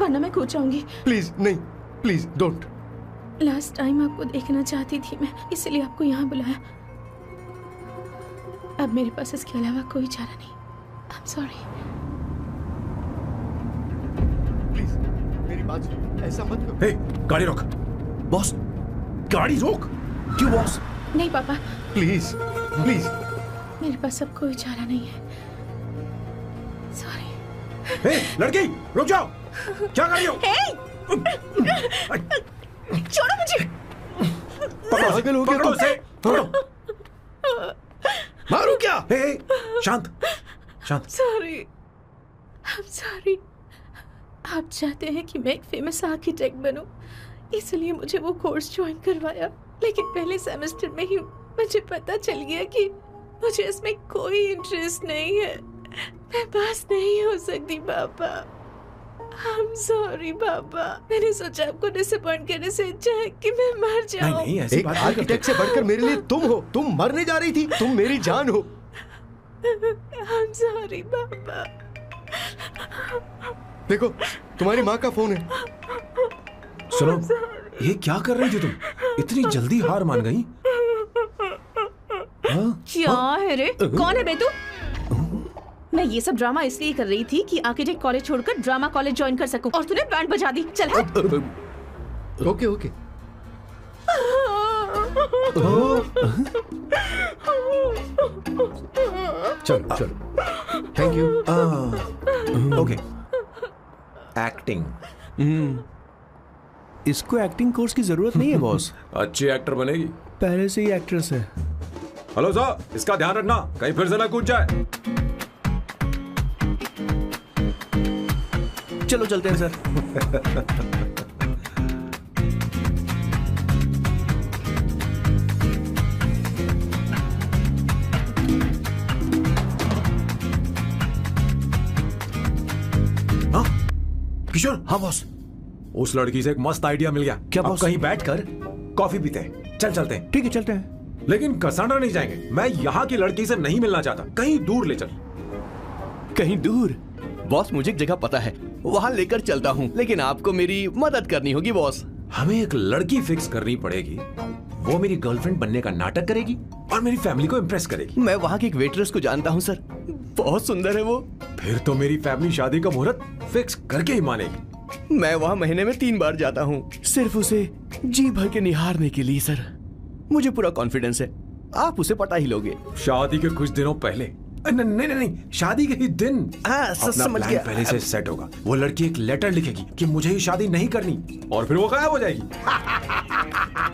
वरना मैं खो जाऊंगी। प्लीज नहीं, प्लीज डोंट। लास्ट टाइम आपको देखना चाहती थी मैं, इसलिए आपको यहाँ बुलाया। अब मेरे पास इसके अलावा कोई चारा नहीं। I'm sorry. बाजी, ऐसा मत करो। हे, गाड़ी रोक। बॉस, गाड़ी रोक। क्यों बॉस? नहीं पापा, प्लीज प्लीज। मेरे पास अब कोई चारा नहीं है। सॉरी। हे, लड़की, रुक जाओ। क्या कर रही हो? छोड़ो मुझे। पकड़ो उसे, पकड़ो। मारू क्या? हे, शांत, शांत। Sorry, I'm sorry। आप चाहते हैं कि मैं एक फेमस आर्किटेक्ट बनूं, इसलिए मुझे वो कोर्स ज्वाइन करवाया, लेकिन पहले सेमेस्टर में ही मुझे पता चल गया कि मुझे इसमें कोई इंटरेस्ट नहीं है। मैं पास नहीं हो सकती पापा। I'm sorry पापा। मैंने सोचा आपको डिसअपॉइंट करने से अच्छा है कि मैं मर जाऊं। नहीं, ऐसी एक बात आर्किटेक्ट से बढ़कर मेरे लिए तुम हो। तुम मरने जा रही थी, तुम मेरी जान हो। I'm sorry पापा। देखो, तुम्हारी माँ का फोन है। सुनो, ये क्या कर रही थी तुम? इतनी जल्दी हार मान गई? क्या है रे? कौन है बे तू? मैं ये सब ड्रामा इसलिए कर रही थी कि आर्किटेक्ट कॉलेज छोड़कर ड्रामा कॉलेज ज्वाइन कर सकूं, और तूने बैंड बजा दी। चल हट। Okay okay. चलो चलो, थैंक यू। ओके। एक्टिंग। इसको एक्टिंग कोर्स की जरूरत नहीं है बॉस। अच्छी एक्टर बनेगी। पहले से ही एक्ट्रेस है। हेलो सर, इसका ध्यान रखना, कहीं फिर से ना कूद जाए। चलो चलते हैं सर। किशोर। हाँ बॉस। उस लड़की से एक मस्त आइडिया मिल गया। क्या अब बॉस? कहीं बैठकर कॉफी पीते हैं। चल चलते हैं। ठीक है, चलते हैं। लेकिन कसांड्रा नहीं जाएंगे। मैं यहाँ की लड़की से नहीं मिलना चाहता। कहीं दूर ले चल। कहीं दूर? बॉस, मुझे एक जगह पता है, वहां लेकर चलता हूँ, लेकिन आपको मेरी मदद करनी होगी बॉस। हमें एक लड़की फिक्स करनी पड़ेगी। वो मेरी गर्लफ्रेंड बनने का नाटक करेगी और मेरी फैमिली को इम्प्रेस करेगी। मैं वहाँ की एक वेट्रेस को जानता हूँ सर, बहुत सुंदर है वो। फिर तो मेरी फैमिली शादी का मुहूर्त फिक्स करके ही मानेगी। मैं वहाँ महीने में 3 बार जाता हूँ, सिर्फ उसे जी भर के निहारने के लिए सर। मुझे पूरा कॉन्फिडेंस है आप उसे पटा ही लोगे। शादी के कुछ दिनों पहले। नहीं, शादी के ही दिन। अपना समझ प्लान गया। पहले से सेट होगा। वो लड़की एक लेटर लिखेगी कि मुझे ही शादी नहीं करनी, और फिर वो गायब हो जाएगी।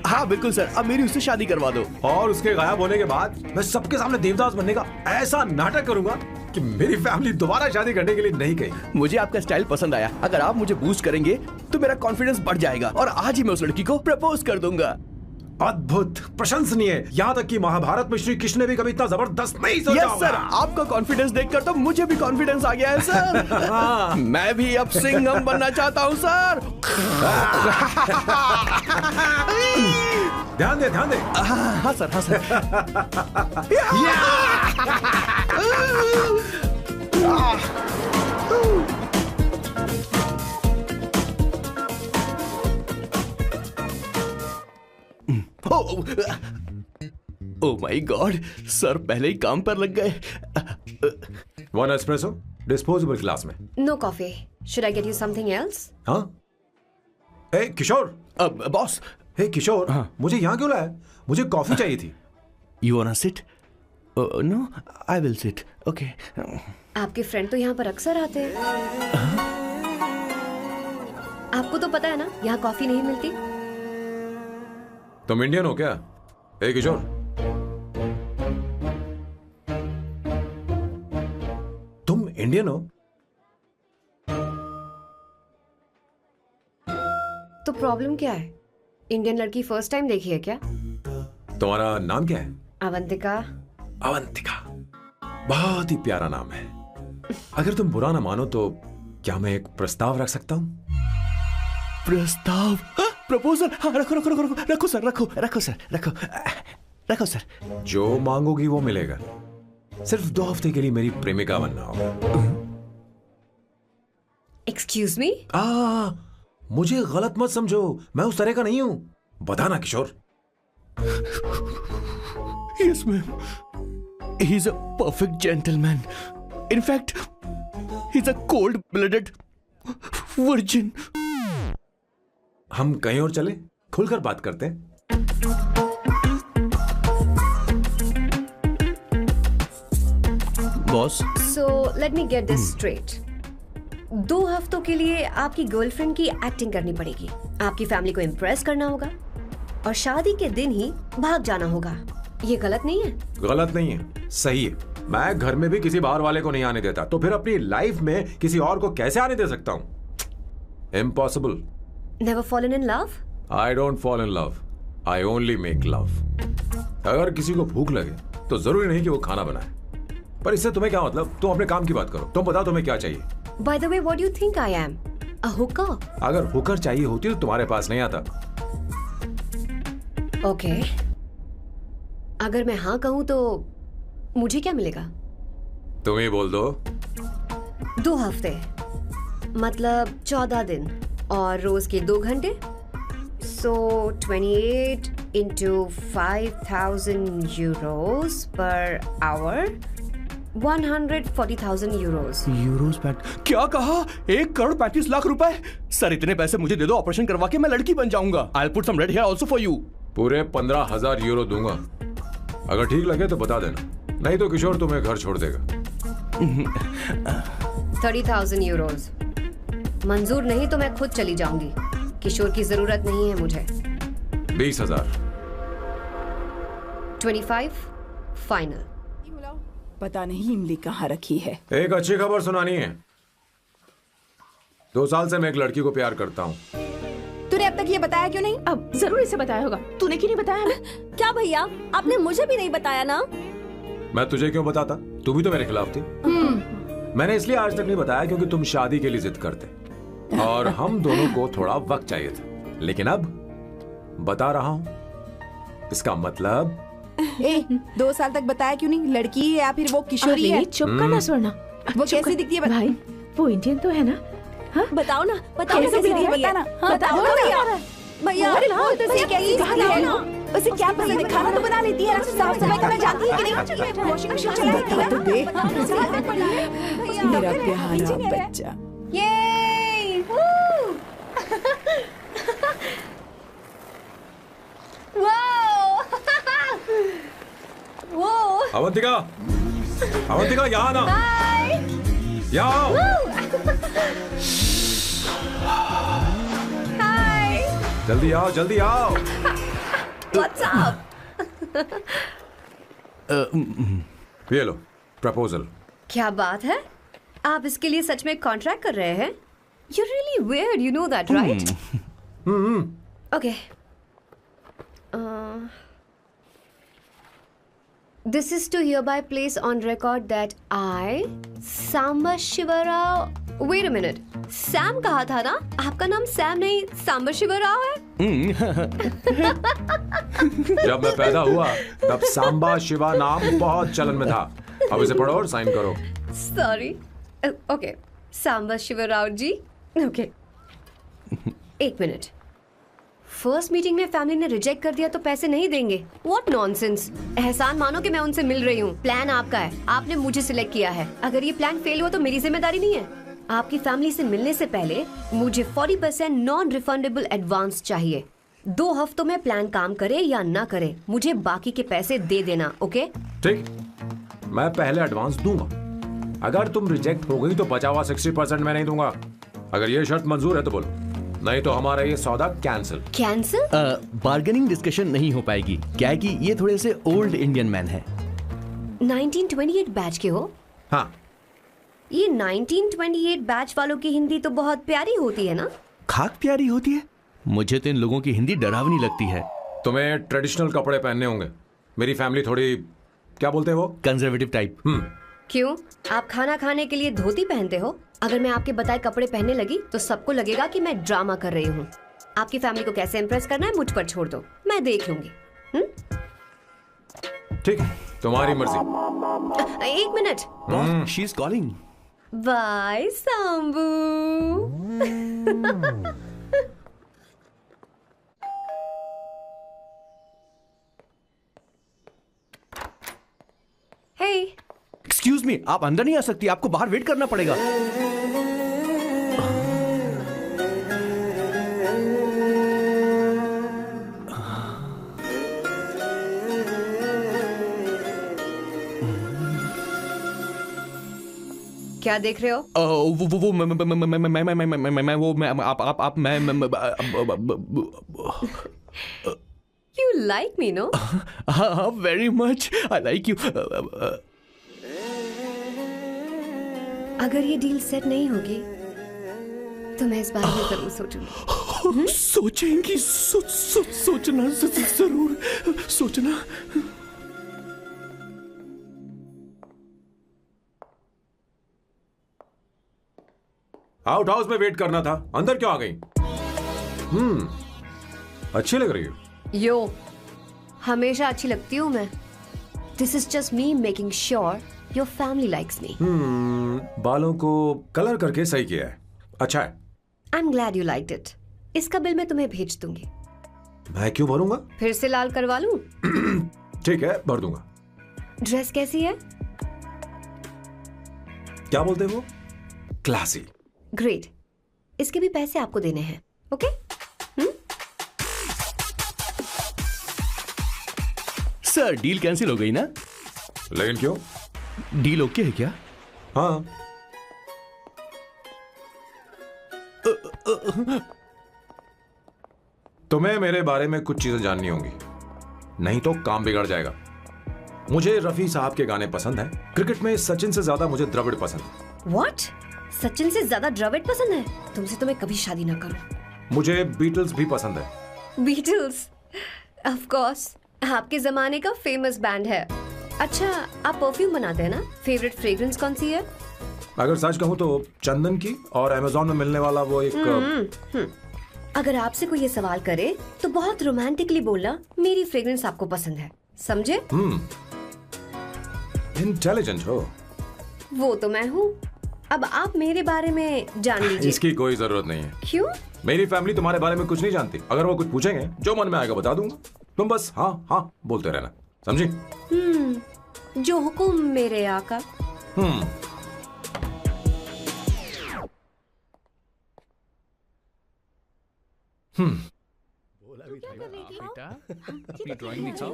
हाँ बिल्कुल सर, अब मेरी उससे शादी करवा दो। और उसके गायब होने के बाद मैं सबके सामने देवदास बनने का ऐसा नाटक करूंगा कि मेरी फैमिली दोबारा शादी करने के लिए नहीं कही। मुझे आपका स्टाइल पसंद आया। अगर आप मुझे बूस्ट करेंगे तो मेरा कॉन्फिडेंस बढ़ जाएगा और आज ही मैं उस लड़की को प्रपोज कर दूंगा। अद्भुत, प्रशंसनीय। यहाँ तक कि महाभारत में श्री कृष्ण ने भी कभी इतना जबरदस्त नहीं सोचा यस सर, आपका कॉन्फिडेंस देखकर तो मुझे भी कॉन्फिडेंस आ गया है सर। मैं भी अब सिंघम बनना चाहता हूँ सर। ध्यान दे, ध्यान दे। हाँ सर, हाँ sir. Oh my god, sir पहले ही काम पर लग गए। 1 एस्प्रेसो डिस्पोजेबल ग्लास में। No coffee. Should I get you something else? हाँ। ए किशोर। बॉस। हे किशोर, मुझे यहाँ क्यों लाया? मुझे कॉफी चाहिए थी। You wanna sit? No, I will sit. Okay. आपके फ्रेंड तो यहाँ पर अक्सर आते हैं। आपको तो पता है ना, यहाँ कॉफी नहीं मिलती। तुम इंडियन हो क्या? ए किशोर, तुम इंडियन हो? तो प्रॉब्लम क्या है? इंडियन लड़की फर्स्ट टाइम देखी है क्या? तुम्हारा नाम क्या है? अवंतिका। अवंतिका, बहुत ही प्यारा नाम है। अगर तुम बुरा ना मानो तो क्या मैं एक प्रस्ताव रख सकता हूँ? प्रस्ताव? प्रपोजल? हाँ, रखो रखो रखो रखो रखो सर, रखो रखो सर, रखो रखो सर। जो मांगोगी वो मिलेगा। सिर्फ 2 हफ्ते के लिए मेरी प्रेमिका बनना होगा। Excuse me? मुझे गलत मत समझो, मैं उस तरह का नहीं हूं। बताना किशोर। Yes, ma'am. He's a perfect gentleman. In fact, he's a cold-blooded virgin. हम कहीं और चले, खुलकर बात करते हैं। Boss, so let me get this straight. 2 हफ्तों के लिए आपकी गर्लफ्रेंड की एक्टिंग करनी पड़ेगी, आपकी फैमिली को इम्प्रेस करना होगा और शादी के दिन ही भाग जाना होगा। ये गलत नहीं है? गलत नहीं है, सही है। मैं घर में भी किसी बाहर वाले को नहीं आने देता, तो फिर अपनी लाइफ में किसी और को कैसे आने दे सकता हूँ? Impossible. Never fallen in love? I don't fall in love, I only make love. अगर किसी को भूख लगे तो जरूरी नहीं कि वो खाना बनाए, पर इससे तुम्हें क्या मतलब? तुम अपने काम की बात करो। तुम बताओ तुम्हें क्या चाहिए? By the way, what do you think I am? A hooker? अगर हुकर चाहिए होती तो तुम्हारे पास नहीं आता। Okay. अगर मैं हाँ कहूँ तो मुझे क्या मिलेगा? तुम ही बोल दो। 2 हफ्ते मतलब 14 दिन और रोज के 2 घंटे। So 28 into 5,000 euros per hour, 140,000 euros. Euros PAT क्या कहा? 1,35,00,000 रुपए? सर इतने पैसे मुझे दे दो, ऑपरेशन करवा के मैं लड़की बन जाऊंगा। I'll put some red hair also for you. पूरे 15,000 यूरो दूंगा। अगर ठीक लगे तो बता देना, नहीं तो किशोर तुम्हें घर छोड़ देगा। 30,000 euros। मंजूर नहीं तो मैं खुद चली जाऊंगी, किशोर की जरूरत नहीं है मुझे। 20,000। 25 फाइनल। पता नहीं इमली कहाँ रखी है। एक अच्छी खबर सुनानी है। 2 साल से मैं एक लड़की को प्यार करता हूँ। तूने अब तक ये बताया क्यों नहीं? अब जरूर इसे बताया होगा। तूने क्यों नहीं बताया हमें? क्या भैया, आपने मुझे भी नहीं बताया ना? मैं तुझे क्यों बताता? तू भी तो मेरे खिलाफ थी। मैंने इसलिए आज तक नहीं बताया क्योंकि तुम शादी के लिए जिद करते और हम दोनों को थोड़ा वक्त चाहिए था, लेकिन अब बता रहा हूँ। इसका मतलब 2 साल तक बताया क्यों नहीं? लड़की है या फिर वो किशोरी है? चुप करना स्वर्णा। वो कैसी दिखती है? भाई वो इंडियन तो है ना? हाँ? बताओ ना, बताओ कैसे कैसी दिखती है? दिखती है? बताना। बताओ ना भैया। भैया उसे कैसी दिखती है ना? उसे क्या पसंद है? खाना तो बना लेती है, साफ सफाई करना जानती है कि नहीं? वॉशिंग मशीन चला लेती है? तो देख मेरा प्यारा बच्चा। ये वो अवंतिका, अवंतिका यहाँ ना, यहाँ आओ। जल्दी आओ, जल्दी आओ। What's up? ये लो प्रपोजल। क्या बात है? आप इसके लिए सच में कॉन्ट्रैक्ट कर रहे हैं? You're really weird, you know that, right? Okay. This is to hereby place on record that I, Samba Shivarao. Wait a minute. Sam कहा था ना? आपका नाम सैम नहीं सांबा शिवराव है? जब मैं पैदा हुआ तब सांबा शिवा नाम बहुत चलन में था। अब इसे पढ़ो और साइन करो। Sorry. Okay. सांबा शिवराव जी. Okay. 1 मिनट। फर्स्ट मीटिंग में फैमिली ने रिजेक्ट कर दिया तो पैसे नहीं देंगे? What nonsense! एहसान मानो कि मैं उनसे मिल रही हूँ। प्लान आपका है, आपने मुझे सिलेक्ट किया है। अगर ये प्लान फेल हुआ तो मेरी जिम्मेदारी नहीं है। आपकी फैमिली से मिलने से पहले मुझे 40% नॉन रिफंडेबल एडवांस चाहिए। 2 हफ्तों में प्लान काम करे या ना करे, मुझे बाकी के पैसे दे देना। ओके? ठीक, मैं पहले एडवांस दूंगा। अगर तुम रिजेक्ट हो गई तो बचा हुआ 60% मैं नहीं दूंगा। अगर ये शर्त मंजूर है तो बोलो, नहीं तो हमारा ये सौदा कैंसिल। कैंसिल? बार्गेनिंग डिस्कशन नहीं हो पाएगी। क्या है कि ये थोड़े से ओल्ड इंडियन मैन है। 1928 बैच के हो? हाँ। ये 1928 बैच वालों की हिंदी तो बहुत प्यारी होती है ना? खाक प्यारी होती है? मुझे तो इन लोगों की हिंदी डरावनी लगती है। तुम्हें ट्रेडिशनल कपड़े पहनने होंगे। मेरी फैमिली थोड़ी, क्या बोलते हैं वो, कंजर्वेटिव टाइप। क्यों? आप खाना खाने के लिए धोती पहनते हो? अगर मैं आपके बताए कपड़े पहनने लगी तो सबको लगेगा कि मैं ड्रामा कर रही हूँ। आपकी फैमिली को कैसे इम्प्रेस करना है मुझ पर छोड़ दो, मैं देख लूंगी। ठीक, तुम्हारी मर्जी। 1 मिनट। She is calling. Bye Sambu. Hey, excuse me, आप अंदर नहीं आ सकती, आपको बाहर वेट करना पड़ेगा। क्या देख रहे हो? वो मैं आप मैं You like me, no? हाँ, very much. I like you. अगर ये डील सेट नहीं होगी तो मैं इस बारे में जरूर सोचूंगी। सोचेंगी, सोचना जरूर सोचना। आउट हाउस में वेट करना था, अंदर क्यों आ गई? अच्छी लग रही हो। यो, हमेशा अच्छी लगती हूँ मैं। This is just me making sure your family likes me. बालों को कलर करके सही किया है, अच्छा है। I am glad you liked it. इसका बिल मैं तुम्हें भेज दूंगी। मैं क्यों भरूंगा? फिर से लाल करवा लूं? ठीक है, भर दूंगा। ड्रेस कैसी है? क्या बोलते हो? क्लासी। ग्रेट। इसके भी पैसे आपको देने हैं, ओके? सर, डील कैंसिल हो गई ना? लेकिन क्यों? डील ओके है क्या? हाँ। तुम्हें मेरे बारे में कुछ चीजें जाननी होंगी, नहीं तो काम बिगड़ जाएगा। मुझे रफी साहब के गाने पसंद हैं। क्रिकेट में सचिन से ज्यादा मुझे द्रविड़ पसंद है। What? सचिन से ज्यादा द्रविड़ पसंद है? तुमसे तो मैं कभी शादी ना करूं। मुझे बीटल्स भी पसंद है। बीटल्स? ऑफ कोर्स, आपके जमाने का फेमस बैंड है। अच्छा, आप परफ्यूम बनाते हैं ना? फेवरेट फ्रेग्रेंस कौन सी है? अगर सच कहूं तो चंदन की, और अमेज़न में मिलने वाला वो एक अगर आपसे कोई ये सवाल करे तो बहुत रोमांटिकली बोलना मेरी फ्रेग्रेंस आपको पसंद है, समझे? इंटेलिजेंट हो। वो तो मैं हूँ। अब आप मेरे बारे में जान लीजिए। इसकी कोई जरूरत नहीं है। क्यों? मेरी फैमिली तुम्हारे बारे में कुछ नहीं जानती। अगर वो कुछ पूछेंगे, जो मन में आएगा बता दूंगा। तुम बस हाँ हाँ बोलते रहना, समझी? जो हुकुम मेरे आका। बेटा, अपनी ड्राइंग दिखाओ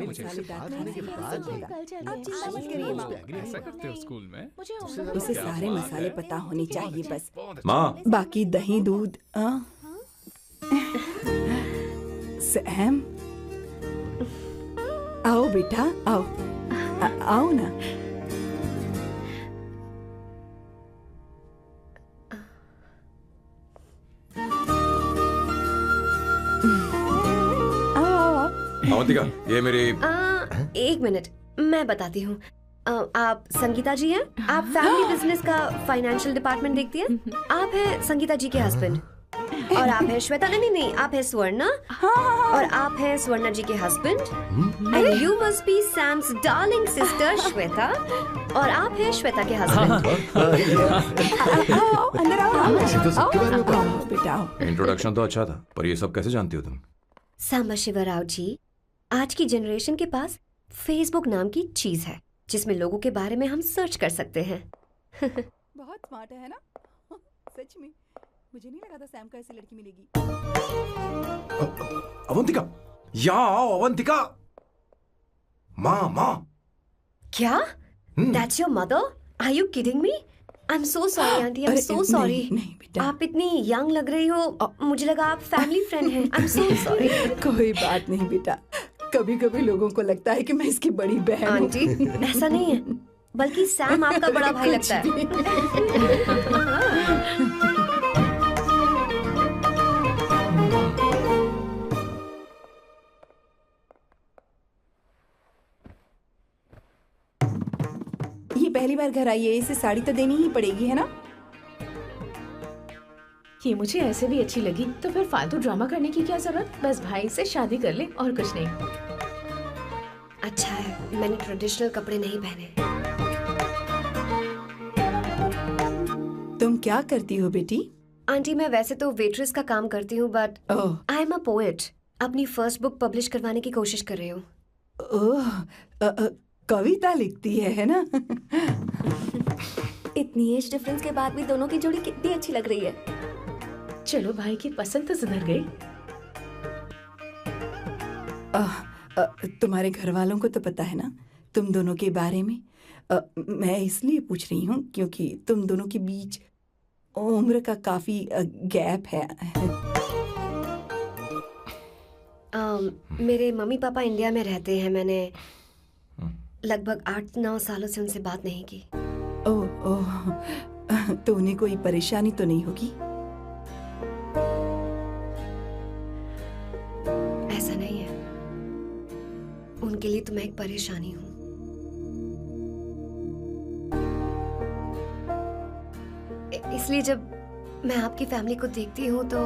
मुझे। ऐसा करते हो स्कूल में? उसे सारे मसाले पता होने चाहिए बस। माँ, बाकी दही दूध। सैम, आओ बेटा, आओ। आओ ना। अवंतिका, ये मेरी। एक मिनट, मैं बताती हूँ। आप संगीता जी हैं? आप फैमिली बिजनेस का फाइनेंशियल डिपार्टमेंट देखती हैं? आप हैं संगीता जी के हस्बैंड। और आप हैं श्वेता। नहीं, आप हैं स्वर्णा। और आप हैं स्वर्णा जी के husband. And you must be Sam's darling sister Shweta. और आप हैं श्वेता के हस्बैंड। अंदर आओ बेटा। इंट्रोडक्शन तो अच्छा था, पर ये सब कैसे जानती हो तुम? सांबा शिवराव जी, आज की जनरेशन के पास फेसबुक नाम की चीज है जिसमें लोगों के बारे में हम सर्च कर सकते हैं। बहुत स्मार्ट है ना? सच में मुझे नहीं लगा था सैम को ऐसी लड़की मिलेगी। अवंतिका, यहाँ आओ। अवंतिका, माँ। क्या? That's your mother? Are you kidding me? I'm so sorry, auntie. I'm so sorry. नहीं बेटा, आप इतनी यंग लग रही हो। मुझे लगा आप फैमिली फ्रेंड हैं। I'm so sorry. कोई बात नहीं बेटा। कभी कभी लोगों को लगता है कि मैं इसकी बड़ी बहन हूँ। आंटी, ऐसा नहीं है, बल्कि सैम आपका बड़ा भाई लगता है। ये पहली बार घर आई है, इसे साड़ी तो देनी ही पड़ेगी, है ना? ये मुझे ऐसे भी अच्छी लगी, तो फिर फालतू ड्रामा करने की क्या जरूरत? बस भाई से शादी कर ले और कुछ नहीं। अच्छा है, मैंने ट्रेडिशनल कपड़े नहीं पहने। तुम क्या करती हो बेटी? आंटी, मैं वैसे तो वेट्रेस का काम करती हूँ, but I am a poet. अपनी फर्स्ट बुक पब्लिश करवाने की कोशिश कर रही हूँ। कविता लिखती है ना? इतनी एज डिफरेंस के बाद भी दोनों की जोड़ी कितनी अच्छी लग रही है। चलो, भाई की पसंद तो सुधर गई। तुम्हारे घर वालों को तो पता है ना तुम दोनों के बारे में? मैं इसलिए पूछ रही हूँ क्योंकि तुम दोनों के बीच उम्र का काफी गैप है। मेरे मम्मी पापा इंडिया में रहते हैं। मैंने लगभग 8-9 सालों से उनसे बात नहीं की। ओह, तो उन्हें कोई परेशानी तो नहीं होगी? ऐसा नहीं है, उनके लिए तो मैं एक परेशानी हूँ। इसलिए जब मैं आपकी फैमिली को देखती हूँ तो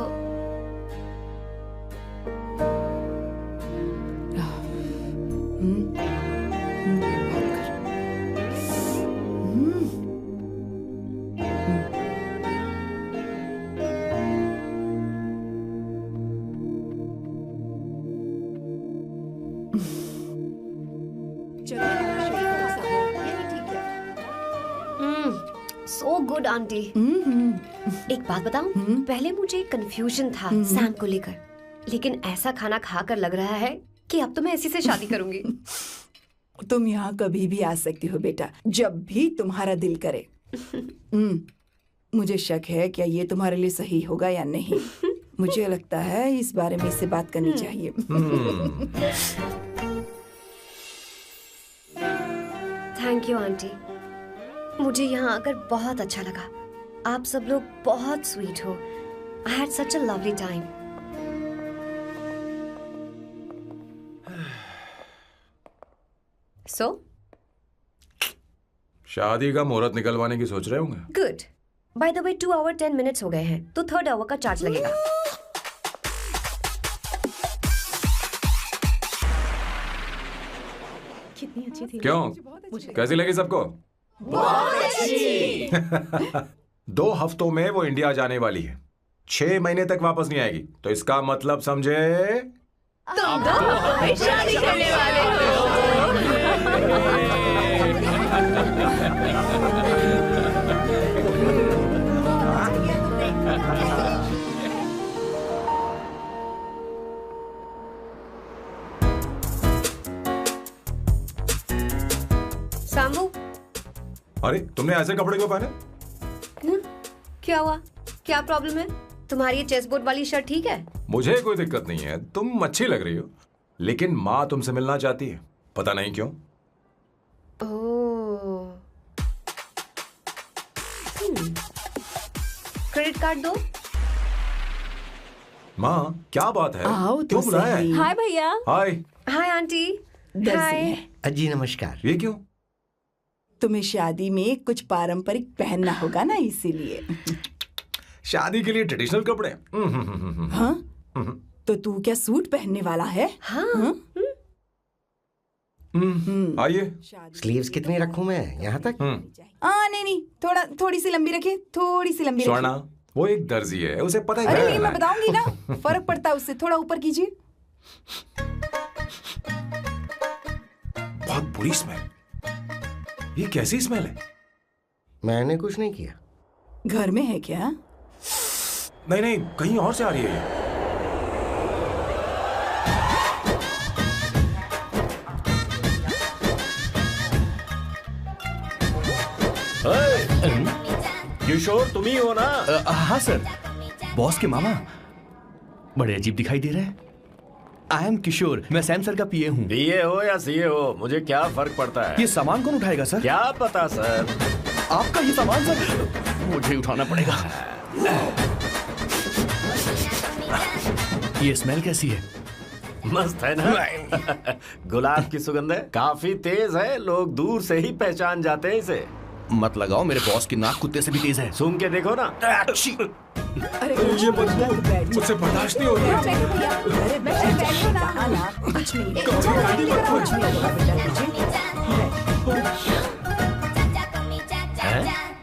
सो गुड आंटी। एक बात बताऊं, पहले मुझे कंफ्यूजन था सैम को लेकर, लेकिन ऐसा खाना खाकर लग रहा है कि अब तो मैं इसी से शादी करूंगी। तुम यहाँ कभी भी आ सकती हो बेटा, जब भी तुम्हारा दिल करे। मुझे शक है क्या ये तुम्हारे लिए सही होगा या नहीं। मुझे लगता है इस बारे में इससे बात करनी चाहिए। थैंक यू आंटी, मुझे यहाँ आकर बहुत अच्छा लगा। आप सब लोग बहुत स्वीट हो। I had such a lovely time. So शादी का मुहूर्त निकलवाने की सोच रहे होंगे। Good. By the way 2 hour 10 minutes हो गए हैं, तो 3rd आवर का चार्ज लगेगा। कितनी अच्छी थी। क्यों, कैसी लगी सबको? बहुत अच्छी। 2 हफ्तों में वो इंडिया जाने वाली है, 6 महीने तक वापस नहीं आएगी। तो इसका मतलब समझे, तुम तो शादी करने वाले हो। सामू, अरे तुमने ऐसे कपड़े क्यों पहने? क्या हुआ? क्या प्रॉब्लम है? तुम्हारी ये चेस्ट बोर्ड वाली शर्ट ठीक है? मुझे कोई दिक्कत नहीं है, तुम अच्छी लग रही हो, लेकिन माँ तुमसे मिलना चाहती है, पता नहीं क्यों। ओह, क्रेडिट कार्ड दो। माँ क्या बात है, आओ तो क्यों बुलाया है? हाय भैया। हाय। Hi aunty. दर्जी हाय। है। जी नमस्कार। ये क्यों? तुम्हें शादी में कुछ पारंपरिक पहनना होगा ना, इसीलिए। शादी के लिए ट्रेडिशनल कपड़े? हाँ? तो तू क्या सूट पहनने वाला है? हाँ। आइए। स्लीव्स कितनी रखूं मैं, यहाँ तक? नहीं, थोड़ी सी लंबी रखे, थोड़ी सी लंबी स्वर्णा, वो एक दर्जी है, उसे पता है। अरे नहीं, मैं बताऊंगी ना, फर्क पड़ता है उससे। थोड़ा ऊपर कीजिए। बहुत बुरी स्मेल। ये कैसी स्मेल है? मैंने कुछ नहीं किया। घर में है क्या? नहीं, कहीं और से आ रही है ये। किशोर तुम ही हो ना? हाँ सर, बॉस के मामा। बड़े अजीब दिखाई दे रहे हैं। आई एम किशोर, मैं सैम सर का पीए हूँ। पीए हो या सीए हो, मुझे क्या फर्क पड़ता है? ये सामान कौन उठाएगा सर? क्या पता सर। आपका ये सामान सर, मुझे उठाना पड़ेगा। ये स्मेल कैसी है? मस्त है ना? गुलाब की सुगंध है, काफी तेज है, लोग दूर से ही पहचान जाते हैं इसे। मत लगाओ, मेरे बॉस की नाक कुत्ते से भी तेज है। सूंघ के देखो ना। अरे ये मुझसे बर्दाश्त नहीं हो रही। अरे बैठो ना, कुछ नहीं।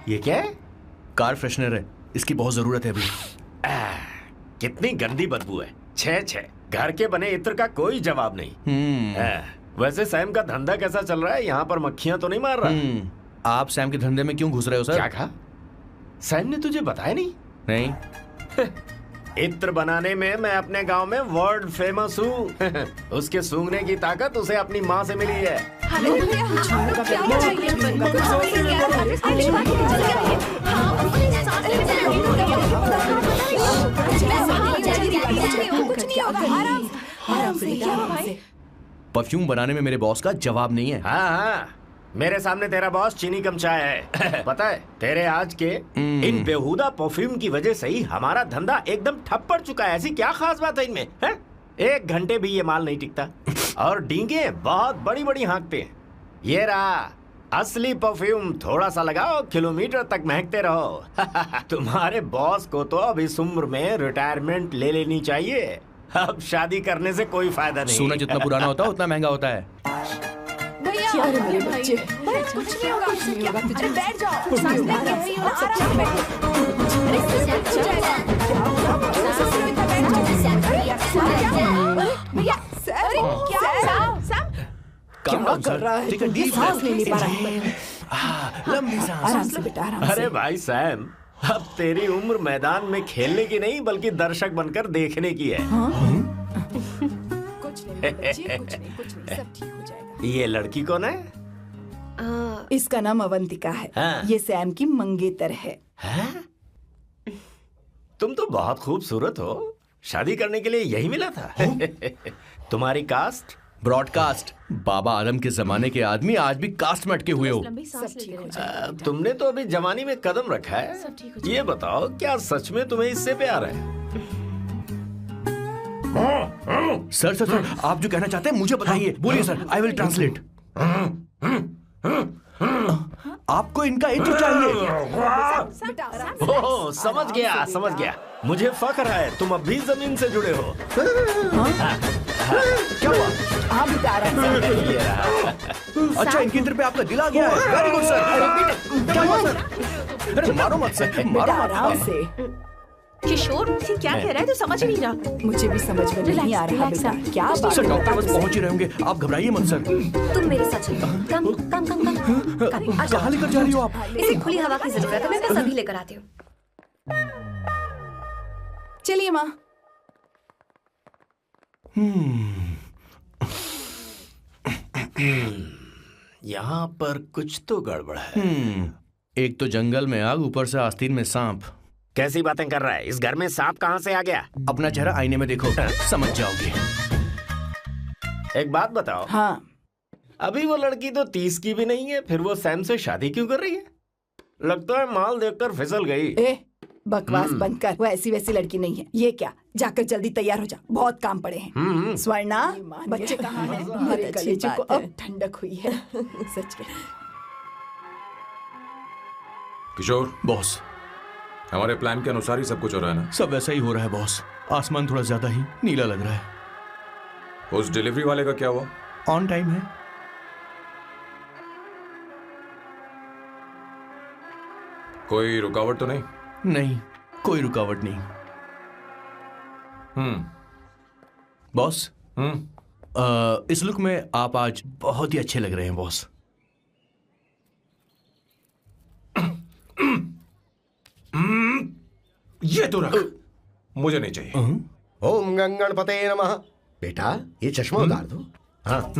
ये क्या है? कार फ्रेशनर है, इसकी बहुत जरूरत है अभी। कितनी गंदी बदबू है। छे घर के बने इत्र का कोई जवाब नहीं। वैसे सैम का धंधा कैसा चल रहा है? यहाँ पर मक्खियां तो नहीं मार रहा? आप सैम के धंधे में क्यों घुस रहे हो सर? क्या कहा? सैम ने तुझे बताया नहीं? नहीं। इत्र बनाने में मैं अपने गांव में वर्ल्ड फेमस हूँ। उसके सूंघने की ताकत उसे अपनी माँ से मिली है। परफ्यूम बनाने में मेरे बॉस का जवाब नहीं है। हाँ हाँ, मेरे सामने तेरा बॉस चीनी कम चाय है। पता है तेरे आज के इन बेहुदा परफ्यूम की वजह से ही हमारा धंधा एकदम ठप पड़ चुका है। ऐसी क्या खास बात है इनमें है? 1 घंटे भी ये माल नहीं टिकता और डींगे बहुत बड़ी बड़ी हाँकते हैं। ये रहा असली परफ्यूम, थोड़ा सा लगाओ किलोमीटर तक महकते रहो। तुम्हारे बॉस को तो अब इस उम्र में रिटायरमेंट ले लेनी चाहिए। अब शादी करने से कोई फायदा नहीं। सोना जितना पुराना होता है उतना महंगा होता है। क्या रे मेरे बच्चे, कुछ नहीं होगा, कुछ नहीं होगा, तुझे बैठ जाओ, कुछ नहीं होगा, आराम से भैया सर क्या कर रहा है? ये सांस नहीं ले पा रहा है। लंबी सांस। आराम से बेटा, आराम से। अरे भाई सैम, अब तेरी उम्र मैदान में खेलने की नहीं बल्कि दर्शक बनकर देखने की है। कुछ नहीं बच्चे, कुछ नहीं, सब ठीक हो जाएगा। ये लड़की कौन है? इसका नाम अवंतिका है। हाँ। ये सैम की मंगेतर है। तुम तो बहुत खूबसूरत हो, शादी करने के लिए यही मिला था। तुम्हारी कास्ट? ब्रॉडकास्ट। बाबा आदम के जमाने के आदमी आज भी कास्ट में अटके हुए हो। तुमने तो अभी जवानी में कदम रखा है। ये बताओ क्या सच में तुम्हें इससे प्यार है? सर सर सर, आप जो कहना चाहते हैं मुझे बताइए, बोलिए सर, आई विल ट्रांसलेट। आपको इनका इंट्रो चाहिए। ओह, समझ गया समझ गया। मुझे फख्र है तुम अब भी जमीन से जुड़े हो। क्या हुआ? हाँ बेटा, आराम से। अच्छा, इनकी इंटर पे आपका दिल आ गया है। Very good sir. क्या हुआ सर? अरे मारो मत सर, मारो मत। आराम से। किशोर क्या कह रहा है? तो समझ नहीं रहा। मुझे भी समझ में नहीं आ रहा बेटा, क्या बात सर डॉक्टर बस पहुंच ही रहे होंगे, आप घबराइए मत सर। तुम मेरे साथ चलो। कम कम कम कम। कहाँ लेकर जा रही हो आप? इसे खुली हवा की जरूरत है, मैं बस अभी लेकर आती हूँ। चलिए माँ। यहाँ पर कुछ तो गड़बड़ है। एक तो जंगल में आग, ऊपर से आस्तीन में सांप। कैसी बातें कर रहा है? इस घर में सांप कहाँ से आ गया? अपना चेहरा आईने में देखो, समझ जाओगे। एक बात बताओ। हाँ। अभी वो लड़की तो 30 की भी नहीं है, फिर वो सैम से शादी क्यों कर रही है? लगता है माल देखकर फिसल गई। ए, बकवास बंद कर, वो ऐसी वैसी लड़की नहीं है। ये क्या, जाकर जल्दी तैयार हो जा, बहुत काम पड़े हैं। स्वर्णा, बच्चे कहाँ हैं? मेरे कलेजे को अब ठंडक हुई है। सच में। किशोर बॉस, हमारे प्लान के अनुसार ही सब कुछ हो रहा है ना? सब वैसा ही हो रहा है बॉस। आसमान थोड़ा ज्यादा ही नीला लग रहा है। उस डिलीवरी वाले का क्या हुआ? ऑन टाइम है। कोई रुकावट तो नहीं? नहीं, कोई रुकावट नहीं। बॉस, इस लुक में आप आज बहुत ही अच्छे लग रहे हैं बॉस। ये तो रख, मुझे नहीं चाहिए। ओम गंगणपते नमः। बेटा ये चश्मा उतार दो। हाँ,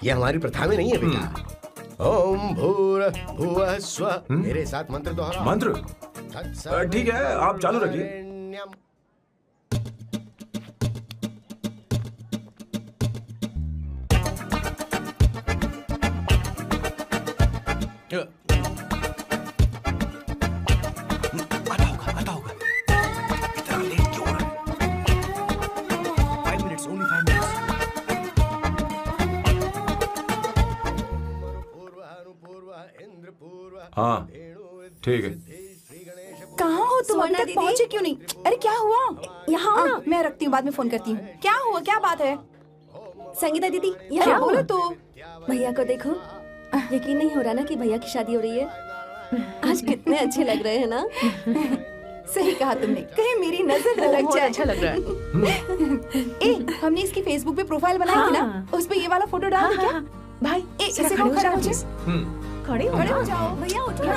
ये हमारी प्रथा में नहीं है बेटा। ओम भूर्भुवः स्वः। मेरे साथ मंत्र दोहराओ। मंत्र? ठीक है, आप चालू रखिए। हाँ ठीक है। कहाँ हो तुम? अभी तक पहुँचे क्यों नहीं? अरे क्या हुआ? यहाँ आओ ना, मैं रखती हूँ, बाद में फोन करती हूँ। क्या हुआ, क्या बात है? संगीता दीदी, क्या बोलो तो? भैया को देखो, यकीन नहीं हो रहा ना कि भैया की शादी हो रही है। आज कितने अच्छे लग रहे हैं ना। सही कहा तुमने, कहीं मेरी नजर न लग जाए। अच्छा लग रहा है। ए, हमने इसकी फेसबुक पे प्रोफाइल बनाई थी ना, उस पे ये वाला फोटो डाल दे क्या? भाई इसे खड़े हो जाओ। खड़े हो जाओ भैया, उठो ना।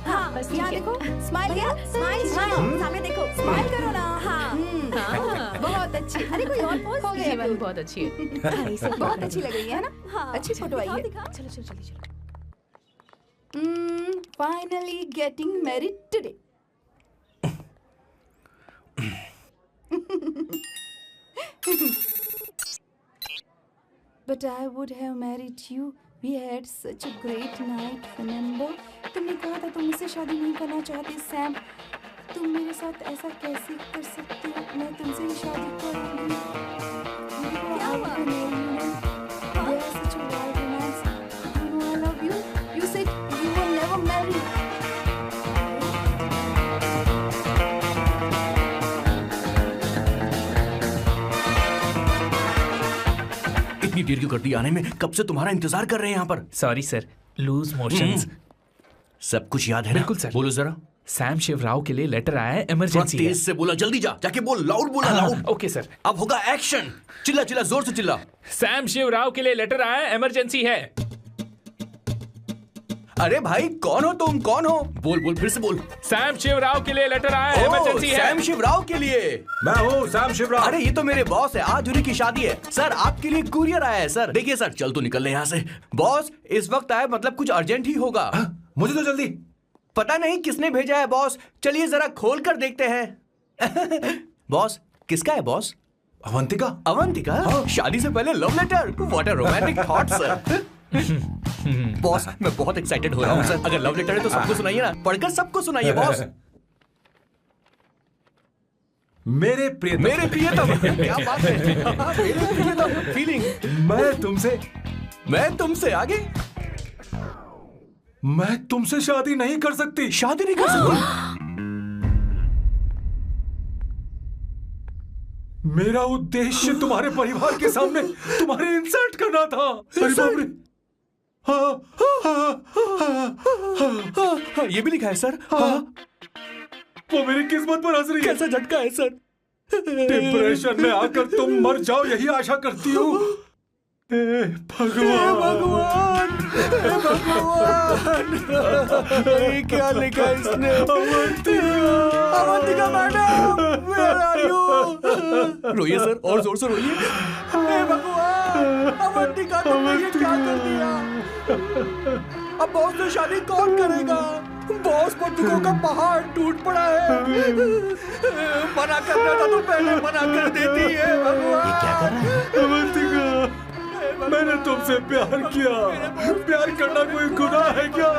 हाँ, बस यहाँ देखो, स्माइल किया, स्माइल, सामने देखो, स्माइल करो ना। हाँ। बहुत अच्छी। अरे कोई और पोज हो ये वाली बहुत अच्छी है। बहुत अच्छी लग रही है ना? हाँ, अच्छी फोटो आई है। चलो चलो चलो चलो। Finally getting married today. But I would have married you. We had such a great night, remember? तुमने कहा था तुम मुझसे शादी नहीं करना चाहती, सैम। तुम मेरे साथ ऐसा कैसे कर सकती हो? मैं तुमसे ही शादी करूंगी। क्या हुआ? There is such a wild romance. You know I love you. You said you will never marry. इतनी देर क्यों कर दी आने में? कब से तुम्हारा इंतजार कर रहे हैं यहाँ पर। Sorry sir, loose motions. सब कुछ याद है ना? बिल्कुल सर। बोलो जरा। सैम शिवराव के लिए लेटर आया है, इमरजेंसी है। तेज से बोला, जल्दी जा, जाके बोल, लाउड बोला, लाउड। Okay sir. अब होगा एक्शन। चिल्ला चिल्ला, जोर से चिल्ला। सैम शिवराव के लिए लेटर आया है, इमरजेंसी है। अरे भाई कौन हो तुम? कौन हो? बोल बोल, फिर से बोल। सैम शिवराव के लिए लेटर आया है, इमरजेंसी है। सैम शिवराव के लिए? मैं हूँ सैम शिवराव। अरे ये तो मेरे बॉस है, आज उन्हीं की शादी है। सर आपके लिए कुरियर आया है सर। देखिए सर, चल तो निकल ले यहाँ से। बॉस इस वक्त आए, मतलब कुछ अर्जेंट ही होगा। मुझे तो जल्दी। पता नहीं किसने भेजा है बॉस, चलिए जरा खोल कर देखते हैं। बॉस किसका है बॉस? अवंतिका। अवंतिका? शादी से पहले love letter? What a romantic thought sir. Boss मैं बहुत एक्साइटेड हो रहा हूँ सर। अगर लव लेटर है तो सबको सुनाइए ना, पढ़कर सबको सुनाइए बॉस। मेरे प्रियतम। मेरे प्रियतम, क्या बात है। मेरे प्रियतम फीलिंग। मैं तुमसे आगे। मैं तुमसे शादी नहीं कर सकती। शादी नहीं कर सकती? मेरा उद्देश्य तुम्हारे परिवार के सामने तुम्हारे इंसल्ट करना था। अरे बाप रे। हाँ, ये भी लिखा है सर। वो मेरी किस्मत पर हंस रही है। कैसा झटका है सर। डिप्रेशन में आकर तुम मर जाओ यही आशा करती हूँ। भगवान, ये क्या लिखा है इसने? Avantika madam, where are you? रोइए सर, और जोर से रोइए। हे भगवान, अवंतिका तुमने ये क्या कर दिया? अब बॉस से शादी कौन करेगा? बॉस पर दुखों का पहाड़ टूट पड़ा है। मना करना था तो पहले मना कर देती है। भगवान, ये क्या कर रहा है? अवंतिका, मैंने तुमसे प्यार किया। प्यार करना कोई गुनाह है क्या?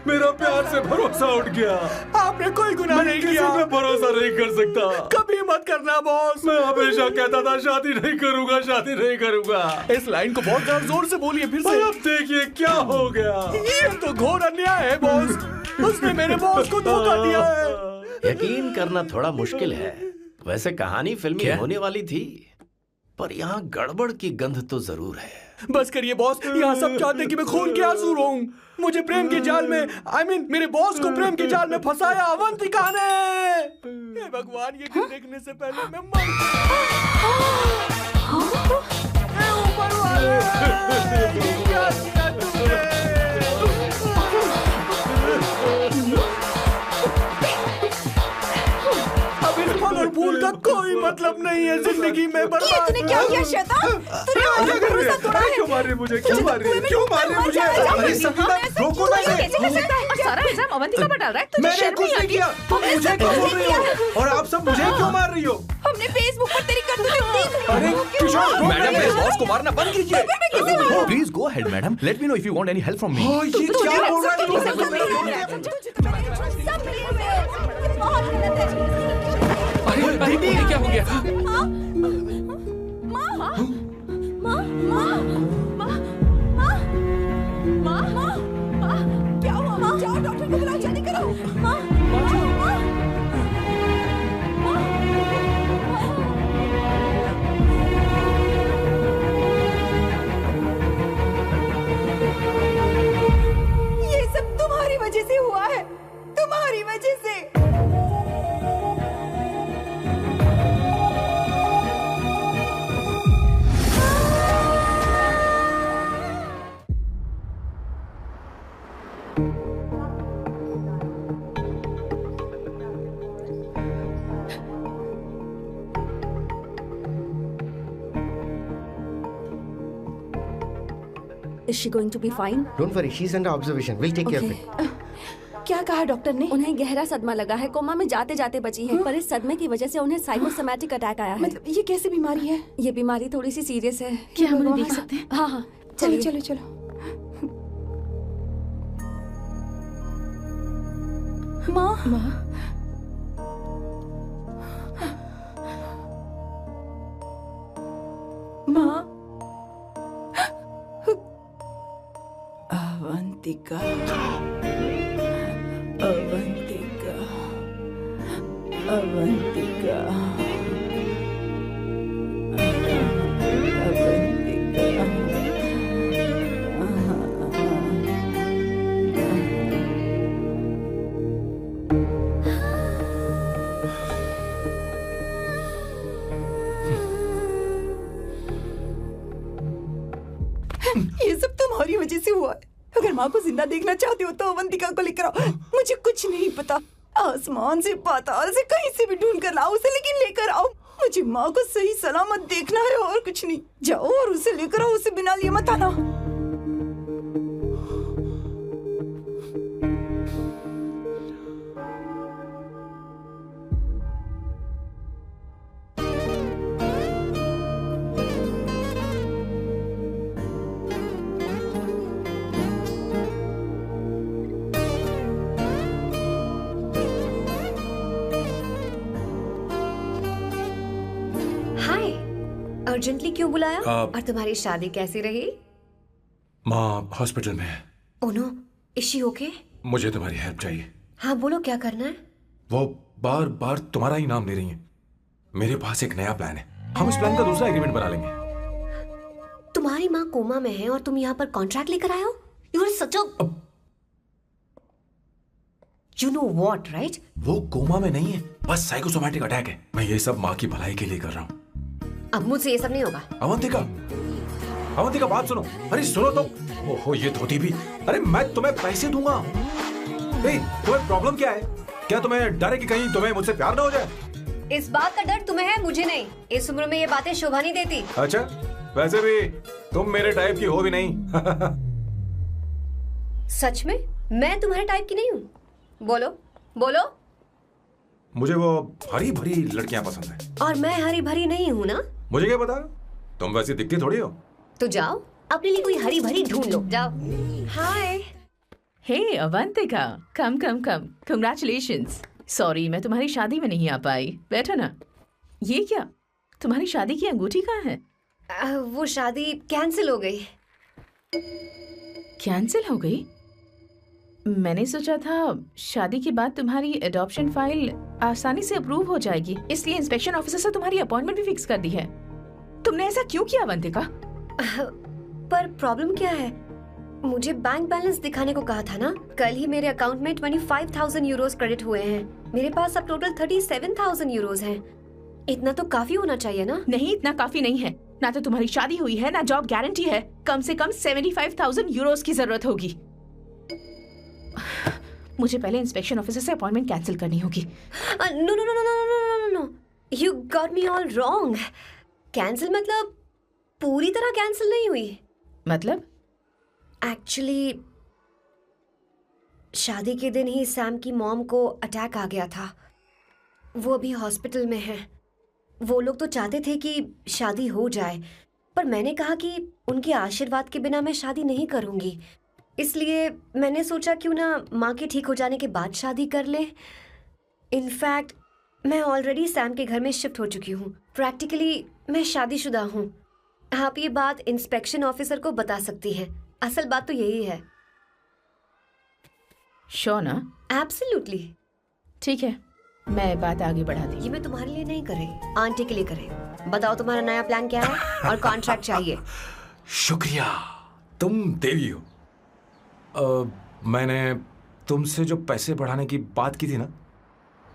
मेरा प्यार से भरोसा उठ गया। आपने कोई गुनाह नहीं किया। किसी पे भरोसा नहीं कर सकता। कभी मत करना बॉस। मैं हमेशा कहता था शादी नहीं करूंगा, शादी नहीं करूंगा। इस लाइन को बहुत ज्यादा जोर से बोलिए फिर से। अब देखिए क्या हो गया। ये तो घोर अन्याय है बॉस। उसने मेरे बॉस को धोखा दिया है। यकीन करना थोड़ा मुश्किल है। वैसे कहानी फिल्मी होने वाली थी, पर यहाँ गड़बड़ की गंध तो जरूर है। बस करिए बॉस, यहाँ सब चाहते कि मैं खून के आंसू रोऊं। मुझे प्रेम के जाल में, मेरे बॉस को प्रेम के जाल में फंसाया अवंतिका ने। हे भगवान, ये दिन देखने से पहले मैं मर। ऊपर वाले, क्या किया तुमने? और भूल का कोई मतलब नहीं है जिंदगी में। बर्बाद। तूने क्या किया शैतान? तूने हमारा भरोसा तोड़ा है। क्यों मार रही मुझे? क्यों मार रही? क्यों मार रही मुझे? अरे संगीता, रोको ना इसे। और सारा इल्जाम अवंतिका पर डाल रहा है। तुझे मैंने शर्म कुछ नहीं नहीं आती? किया। तुम मुझे क्यों बोल रही हो? और आप सब मुझे क्यों मार रही हो? हमने फेसबुक पर तेरी करतूतें देख ली। अरे किशोर, मैडम मेरे बॉस को मारना बंद कीजिए। Please go ahead madam, let me know if you want any help from me. ये क्या बोल रहा है तू? दीदी ये क्या हो गया? क्या हुआ? जाओ डॉक्टर को बुलाओ, जल्दी करो। ये सब तुम्हारी वजह से हुआ है, तुम्हारी वजह Is she going to be fine? Don't worry, she's under observation. We'll take care of it. क्या कहा डॉक्टर ने? उन्हें गहरा सदमा लगा है, कोमा में जाते जाते बची है, पर इस सदमे की वजह से उन्हें साइकोसोमैटिक अटैक आया है। मतलब ये कैसी बीमारी है? ये बीमारी थोड़ी सी सीरियस है। क्या हम उन्हें देख सकते हैं? हाँ हाँ, चलो चलो चलो। माँ माँ अवंतिका अवंतिका अवंतिका ये सब तुम्हारी वजह से हुआ है। अगर माँ को जिंदा देखना चाहते हो तो अवंतिका को लेकर आओ। मुझे कुछ नहीं पता, आसमान से पाताल से कहीं से भी ढूंढ कर लाओ उसे, लेकिन लेकर आओ। मुझे माँ को सही सलामत देखना है और कुछ नहीं। जाओ और उसे लेकर आओ, उसे बिना लिए मत आना। अर्जेंटली क्यों बुलाया? और तुम्हारी शादी कैसी रही? माँ हॉस्पिटल में है। Oh no, is she okay? मुझे तुम्हारी हेल्प चाहिए। हाँ बोलो, क्या करना है? वो बार बार तुम्हारा ही नाम ले रही है। मेरे पास एक नया प्लान है, हम इस प्लान का दूसरा एग्रीमेंट बना लेंगे। तुम्हारी माँ कोमा में है और तुम यहाँ पर कॉन्ट्रैक्ट लेकर आए हो? You are such a you know what, right? वो कोमा में नहीं है, बस साइकोसोमैटिक अटैक है। मैं ये सब माँ की भलाई के लिए कर रहा हूँ। अब मुझसे ये सब नहीं होगा। अवंतिका, अवंतिका बात सुनो। अरे सुनो तो। ओहो ये धोती भी। अरे मैं तुम्हें पैसे दूंगा। तुम्हें प्रॉब्लम क्या है? क्या तुम्हें डर है कि कहीं तुम्हें मुझसे प्यार ना हो जाए? इस बात का डर तुम्हें है, मुझे नहीं। इस उम्र में ये बातें शोभा नहीं देती। अच्छा, वैसे भी तुम मेरे टाइप की हो भी नहीं। सच में मैं तुम्हारे टाइप की नहीं हूँ? बोलो बोलो। मुझे वो हरी भरी लड़कियां पसंद है। और मैं हरी भरी नहीं हूँ ना? मुझे क्या पता, तुम वैसे दिखती थोड़ी हो। तो जाओ अपने लिए कोई हरी भरी ढूंढ लो, जाओ। हाय। हे अवंतिका, कम कम कम, कंग्रेचुलेशंस। सॉरी मैं तुम्हारी शादी में नहीं आ पाई। बैठो ना। ये क्या, तुम्हारी शादी की अंगूठी कहाँ है? वो शादी कैंसिल हो गई। कैंसिल हो गई? मैंने सोचा था शादी के बाद तुम्हारी एडॉप्शन फाइल आसानी से अप्रूव हो जाएगी, इसलिए इंस्पेक्शन ऑफिसर से तुम्हारी अपॉइंटमेंट भी फिक्स कर दी है। तुमने ऐसा क्यों किया अवंतिका? पर प्रॉब्लम क्या है? मुझे बैंक बैलेंस दिखाने को कहा था ना। कल ही मेरे अकाउंट में 25,000 यूरोस क्रेडिट हुए हैं। मेरे पास अब टोटल 37,000 यूरोस हैं। इतना तो काफी होना चाहिए ना? नहीं, इतना काफी नहीं है। ना तो तुम्हारी शादी हुई है, ना जॉब गारंटी है। कम से कम 75,000 यूरोस की जरूरत होगी। मुझे पहले इंस्पेक्शन ऑफिसर से अपॉइंटमेंट कैंसिल करनी होगी। No no no no no no no, you got me all wrong. Cancel मतलब पूरी तरह कैंसिल नहीं हुई। मतलब? एक्चुअली शादी के दिन ही सैम की मॉम को अटैक आ गया था। वो अभी हॉस्पिटल में है। वो लोग तो चाहते थे कि शादी हो जाए, पर मैंने कहा कि उनके आशीर्वाद के बिना मैं शादी नहीं करूंगी। इसलिए मैंने सोचा क्यों ना माँ के ठीक हो जाने के बाद शादी कर ले। इनफैक्ट मैं ऑलरेडी सैम के घर में शिफ्ट हो चुकी हूँ। प्रैक्टिकली मैं शादीशुदा हूँ। आप ये बात इंस्पेक्शन ऑफिसर को बता सकती हैं। असल बात तो यही है। श्योर ना? एब्सोल्युटली। ठीक है, मैं बात आगे बढ़ा दी। ये मैं तुम्हारे लिए नहीं कर रही, आंटी के लिए कर रही। बताओ तुम्हारा नया प्लान क्या है और कॉन्ट्रैक्ट चाहिए। शुक्रिया, तुम देवी हो। मैंने तुमसे जो पैसे बढ़ाने की बात की थी ना,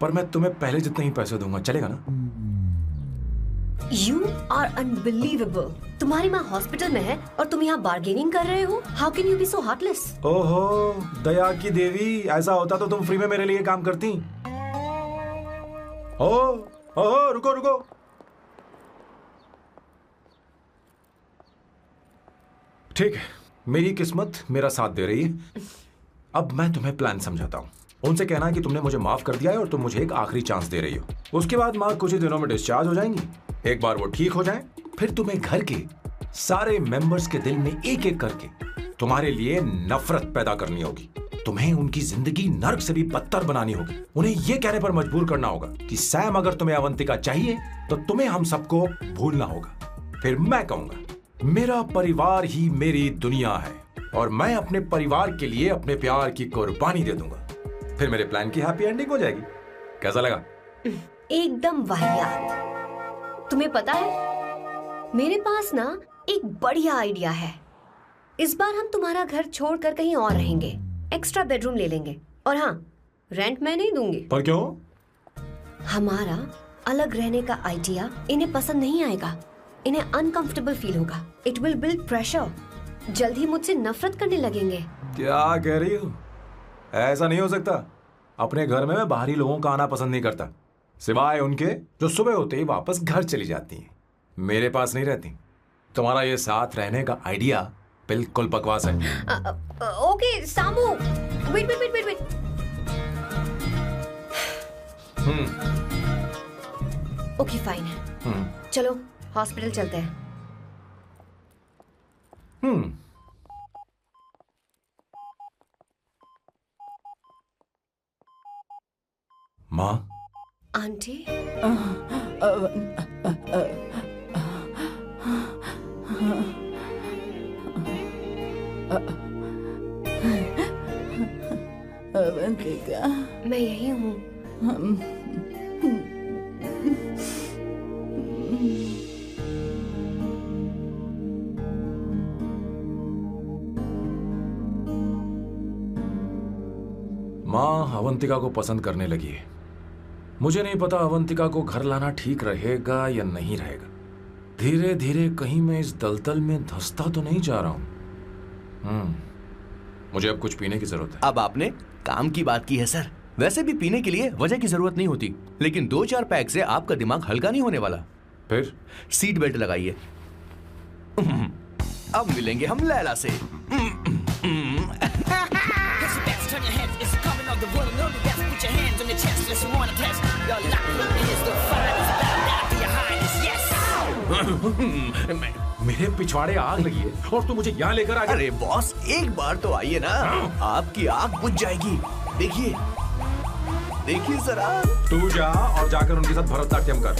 पर मैं तुम्हें पहले जितने ही पैसे दूंगा, चलेगा ना? You are unbelievable. तुम्हारी माँ हॉस्पिटल में है और तुम यहाँ बार्गेनिंग कर रहे हो? How can you be so heartless? ओहो दया की देवी, ऐसा होता तो तुम फ्री में मेरे लिए काम करती। ओहो रुको रुको। ठीक है, मेरी किस्मत मेरा साथ दे रही है। अब मैं तुम्हें प्लान समझाता हूँ। उनसे कहना है कि तुमने मुझे माफ कर दिया है और तुम मुझे एक आखिरी चांस दे रही हो। उसके बाद माँ कुछ ही दिनों में डिस्चार्ज हो जाएंगी। एक बार वो ठीक हो जाए, फिर तुम्हें घर के सारे मेंबर्स के दिल में एक एक करके तुम्हारे लिए नफरत पैदा करनी होगी। तुम्हें उनकी जिंदगी नर्क से भी बदतर बनानी होगी। उन्हें यह कहने पर मजबूर करना होगा कि सैम, अगर तुम्हें अवंतिका चाहिए तो तुम्हें हम सबको भूलना होगा। फिर मैं कहूंगा मेरा परिवार ही मेरी दुनिया है और मैं अपने परिवार के लिए अपने प्यार की कुर्बानी दे दूंगा। फिर मेरे प्लान की हैप्पी एंडिंग हो जाएगी। कैसा लगा? एकदम वाहियात। तुम्हें पता है, मेरे पास ना एक बढ़िया आइडिया है। इस बार हम तुम्हारा घर छोड़कर कहीं और रहेंगे, एक्स्ट्रा बेडरूम ले लेंगे। और हाँ, रेंट मैं नहीं दूंगी। पर क्यों? हमारा अलग रहने का आइडिया इन्हें पसंद नहीं आएगा। इन्हें अनकंफर्टेबल फील होगा। It will build pressure. जल्द ही मुझसे नफरत करने लगेंगे। क्या कह रही हो? ऐसा नहीं हो सकता। अपने घर में मैं बाहरी लोगों का आना पसंद नहीं करता, सिवाय उनके जो सुबह होते ही वापस घर चली जाती हैं। मेरे पास नहीं रहती। तुम्हारा ये साथ रहने का आइडिया बिल्कुल बकवास है। Okay Samu, wait wait wait wait. Okay fine. चलो हॉस्पिटल चलते हैं। माँ, आंटी, अवंतिका, मैं यही हूँ। माँ अवंतिका को पसंद करने लगी है। मुझे नहीं पता अवंतिका को घर लाना ठीक रहेगा या नहीं रहेगा। धीरे धीरे कहीं मैं इस दलदल में धंसता तो नहीं जा रहा हूं। मुझे अब कुछ पीने की जरूरत है। अब आपने काम की बात की है सर। वैसे भी पीने के लिए वजह की जरूरत नहीं होती, लेकिन 2-4 पैक से आपका दिमाग हल्का नहीं होने वाला। फिर सीट बेल्ट लगाइए। अब मिलेंगे हम लैला से। मेरे पिछवाड़े आग लगी है और तू मुझे यहाँ लेकर आ गया। अरे बॉस, एक बार तो आइए ना, आपकी आग बुझ जाएगी। देखिए देखिए जरा। तू जा और जाकर उनके साथ भरतनाट्यम कर।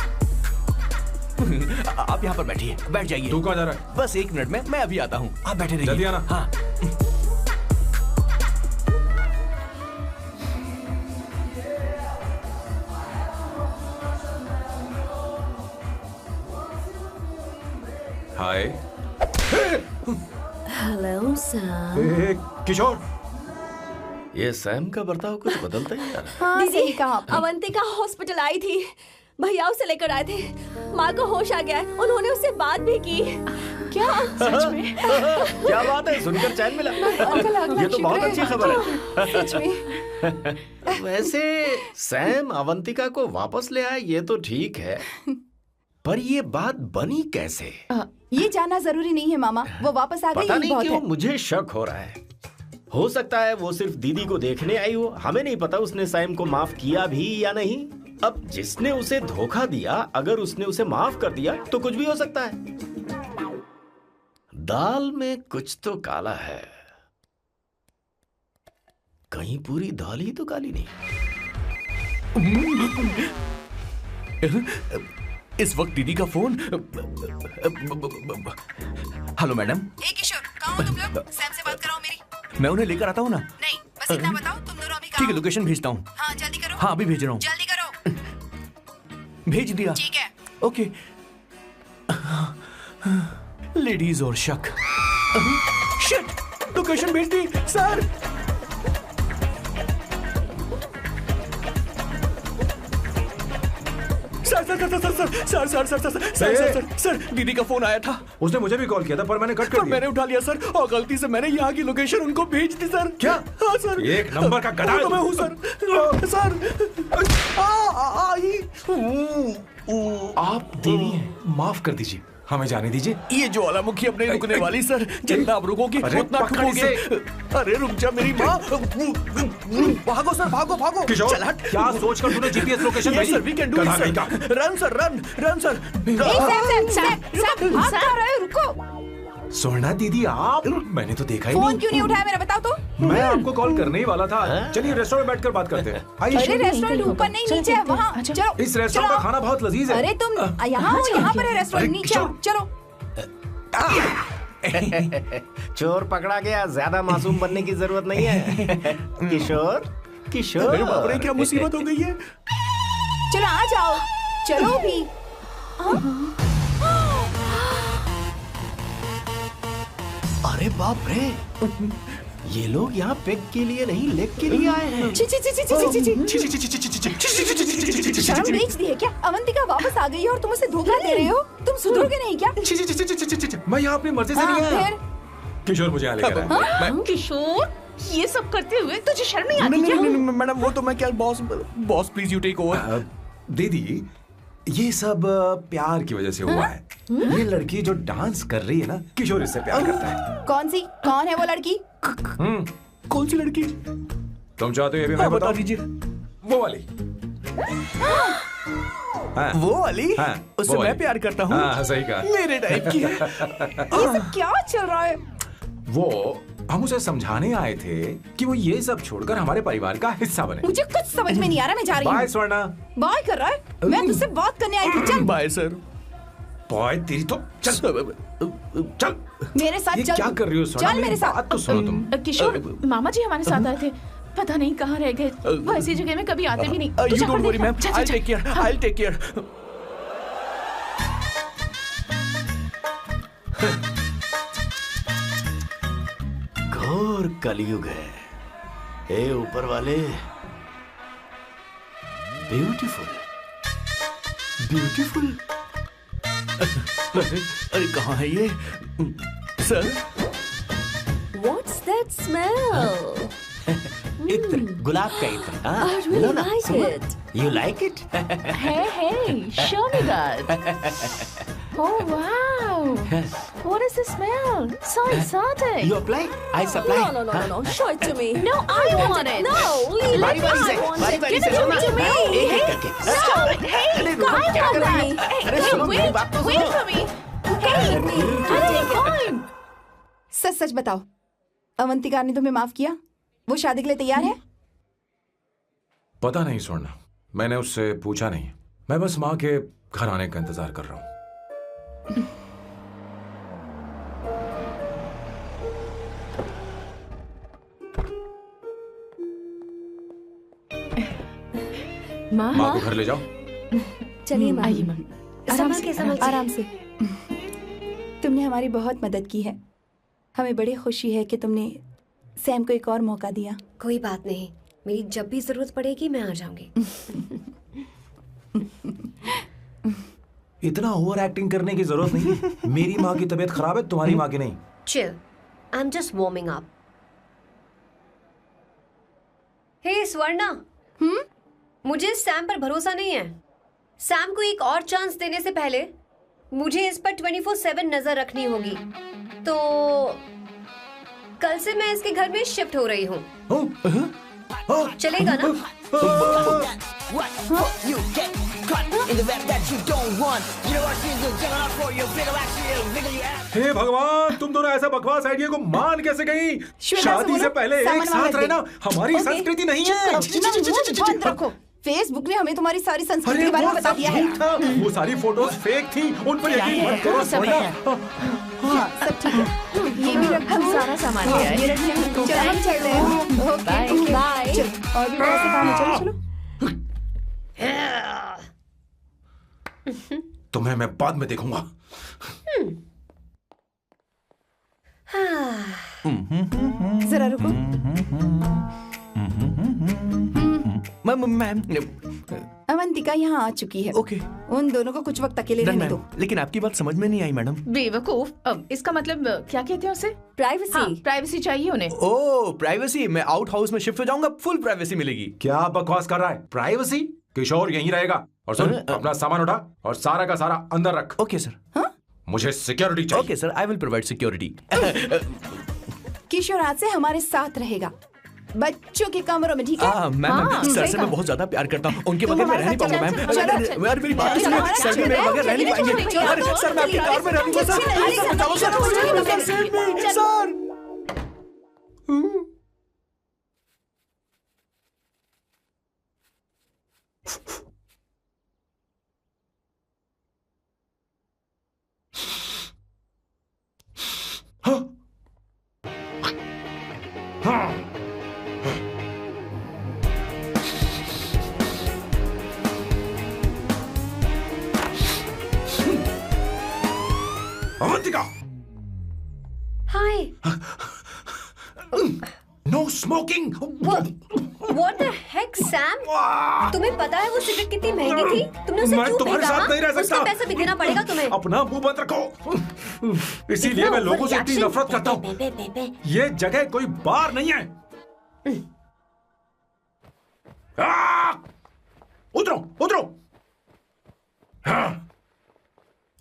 आप यहाँ पर बैठिए, बैठ जाइए। तू कहाँ जा रहा है? बस 1 मिनट में मैं अभी आता हूँ, आप बैठे रहिए। जल्दी आना। हाँ। हाय। Hello Sam. किशोर, ये सैम का बर्ताव कुछ बदलता ही जा रहा है। हाँ, सही कहा। अवंतिका हॉस्पिटल आई थी, भैया उसे लेकर आए थे। माँ को होश आ गया है, उन्होंने उससे बात भी की। क्या सच में? क्या बात है, सुनकर चैन मिला। ये तो बहुत अच्छी खबर है। सच में। वैसे सैम अवंतिका को वापस ले आए ये तो ठीक है, पर ये बात बनी कैसे? ये जानना जरूरी नहीं है मामा, वो वापस आ गई। पता नहीं क्यों है। मुझे शक हो रहा है। हो सकता है वो सिर्फ दीदी को देखने आई हो। हमें नहीं पता उसने सैम को माफ किया भी या नहीं। अब जिसने उसे धोखा दिया, अगर उसने उसे माफ कर दिया तो कुछ भी हो सकता है। दाल में कुछ तो काला है। कहीं पूरी दाल ही तो काली नहीं। इस वक्त दीदी का फोन। Hello madam. किशोर, कहाँ हो तुम लोग? सैम से बात कराओ मेरी। मैं उन्हें लेकर आता हूँ ना। नहीं, बस इतना बताओ तुम दोनों अभी ठीक है, लोकेशन भेजता हूँ। हाँ जल्दी करो। हाँ अभी भेज रहा हूँ। जल्दी करो। भेज दिया। ठीक है। ओके। लेडीज और शक। शिट, लोकेशन भेज दी सर। सर दीदी का फोन आया था। उसने मुझे भी कॉल किया था पर मैंने कट कर दिया। मैंने उठा लिया सर, और गलती से मैंने यहाँ की लोकेशन उनको भेज दी सर। क्या? हाँ सर। एक नंबर का गधा तो मैं हूँ सर। सर आप देवी हैं, माफ कर दीजिए। हमें जाने दीजिए। ये ज्वालामुखी अपने रुकने वाली सर, जितना आप रुकोगे उतना ठुकोगे। अरे रुक जा मेरी माँ। भागो सर, भागो भागो। किशोर, चल हट। क्या सोचकर तूने जीपीएस लोकेशन भेजी? Sir we can do it sir. Run sir, run sir. भाग कहाँ रहे हो? रुको। स्वर्णा दीदी आप, मैंने तो देखा ही फोन नहीं। क्यों नहीं उठाया मेरा, बताओ तो। मैं आपको कॉल करने ही वाला था। चलिए रेस्टोरेंट बैठकर बात करते हैं। अरे रेस्टोरेंट ऊपर नहीं, नीचे है, वहाँ चलो। इस रेस्टोरेंट का खाना बहुत लजीज है। अरे तुम यहाँ हो, यहाँ पर है रेस्टोरेंट, नीचे आओ, चलो। चोर पकड़ा गया, ज्यादा मासूम बनने की जरूरत नहीं है। किशोर, किशोर। मेरे बाप रे, क्या मुसीबत हो गई है। चलो आ जाओ, चलो भी। अरे बाप रे, ये लोग यहाँ पेग के लिए नहीं लेग के लिए आए हैं। शर्म बेच दी है क्या? अवंतिका वापस आ गई है और तुम उसे धोखा दे रहे हो। तुम सुधरोगे नहीं क्या? मैं यहाँ अपनी मर्जी से नहीं आया। किशोर मुझे यहाँ लेकर आया। किशोर, ये सब करते हुए तुझे शर्म नहीं आती क्या? मैडम वो तो मैं क्या, boss please you take over. दीदी, ये सब प्यार की वजह से हुआ है। ये लड़की जो डांस कर रही है ना, किशोर इससे प्यार करता है। कौन है वो लड़की? कौन सी लड़की? तुम चाहते हो ये भी मैं बता दीजिए। वो वाली। हाँ, वो वाली? हाँ, उससे मैं प्यार करता हूँ। हाँ, सही कहा। मेरे टाइप की है। ये सब क्या चल रहा है? वो हम उसे समझाने आए थे कि वो ये सब छोड़कर हमारे परिवार का हिस्सा बने। मुझे कुछ समझ में नहीं आ रहा, मैं जा रही हूँ। बाय स्वर्णा। बाय कर रहा है? मैं तुझसे बात करने आई थी, चल। Bye sir. बाय तेरी तो। चल चल मेरे साथ ये चल। क्या कर रही हो स्वर्णा? चल मेरे साथ। बात तो सुनो तुम। किशोर, मामा जी हमारे साथ आए थे, पता नहीं कहाँ रह गए। वो ऐसी जगह में कभी आते भी नहीं। You don't worry ma'am, I'll take care, I'll take care। घोर कलयुग है। ए ऊपर वाले, ब्यूटीफुल, ब्यूटीफुल। अरे कहाँ है ये सर? What's that smell? इत्र, गुलाब का इत्र। I really like it. You like it? Hey, show me that. Oh wow! What is the smell? So exotic. You apply? I supply. No. Show it to me. No, I want it. No, leave बारी it. बारी I से, want बारी it. बारी Give से it सुना। to me. एक एक करके। Stop it. Hey, अरे रुको, I क्या want कर रही that. है? Hey, अरे no, सुनो, मेरी बात तो wait सुनो। for me. Hey, I'll take it. सच सच बताओ, अवंतिका ने तुम्हें माफ किया? वो शादी के लिए तैयार है? पता नहीं स्वर्णा, मैंने उससे पूछा नहीं। मैं बस माँ के घर आने का इंतजार कर रहा हूँ। माँ को घर ले जाओ। चलिए माँ। आइए माँ। आराम से। तुमने हमारी बहुत मदद की है। हमें बड़ी खुशी है कि तुमने सैम को एक और मौका दिया। कोई बात नहीं, मेरी जब भी जरूरत पड़ेगी मैं आ जाऊंगी। इतना ओवर एक्टिंग करने की जरूरत नहीं है। मेरी माँ की तबीयत खराब है, तुम्हारी माँ की नहीं। Chill, I am just warming up. Hey Swarna, मुझे सैम पर भरोसा नहीं है। सैम को एक और चांस देने से पहले मुझे इस पर 24/7 नजर रखनी होगी। तो कल से मैं इसके घर में शिफ्ट हो रही हूँ। चलेगा ना? हे भगवान, तुम दोनों ऐसा बकवास आइडिया को मान कैसे गई? शादी से पहले एक साथ रहना हमारी संस्कृति नहीं है। बंद रखो। फेसबुक ने हमें तुम्हारी सारी संस्कृति के बारे में बता दिया है। वो सारी फोटोज फेक थी, उन पर यकीन मत करो स्वर्णा। हाँ, सब ठीक है। ये भी रख, हम सारा सामान ले आए। ये रखिए। चलो हम चल रहे हैं। Okay bye. और भी बहुत से काम है, चलो। तुम्हें मैं बाद में देखूंगा। जरा रुको। मैम अवंतिका यहाँ आ चुकी है। ओके। उन दोनों को कुछ वक्त अकेले रहने दो। लेकिन आपकी बात समझ में नहीं आई मैडम। बेवकूफ। अब इसका मतलब क्या कहते हैं उसे? प्राइवेसी। हाँ, प्राइवेसी चाहिए उन्हें। ओह प्राइवेसी, मैं आउट हाउस में शिफ्ट हो जाऊंगा, फुल प्राइवेसी मिलेगी। क्या बकवास कर रहा है? प्राइवेसी? किशोर यहीं रहेगा। और सुन, अपना सामान उठा और सारा का सारा अंदर रख। Okay sir. मुझे सिक्योरिटी चाहिए। Okay sir, I will provide security. Kishore आज से हमारे साथ रहेगा, बच्चों के कमरों में, ठीक है? मैम, सर से मैं बहुत ज्यादा प्यार करता हूँ, उनके बगैर मैं रह नहीं पाऊंगा मैम। अरे मेरी बात सुनिए, सर भी मेरे बगैर रह नहीं पाएंगे। अरे सर, मैं आपकी कार में रहूंगा sir. Avantika, hi. No smoking. What the heck, Sam? तुम्हें पता है वो सिगरेट कितनी महंगी थी? तुमने उसे मैं क्यों तुम्हारे फेंका? साथ नहीं रह सकता। उसका पैसा भी देना पड़ेगा तुम्हें। अपना मुंह बंद रखो। इसीलिए मैं लोगों से इतनी नफरत करता हूँ। ये जगह कोई बार नहीं है। उतरो, उतरो।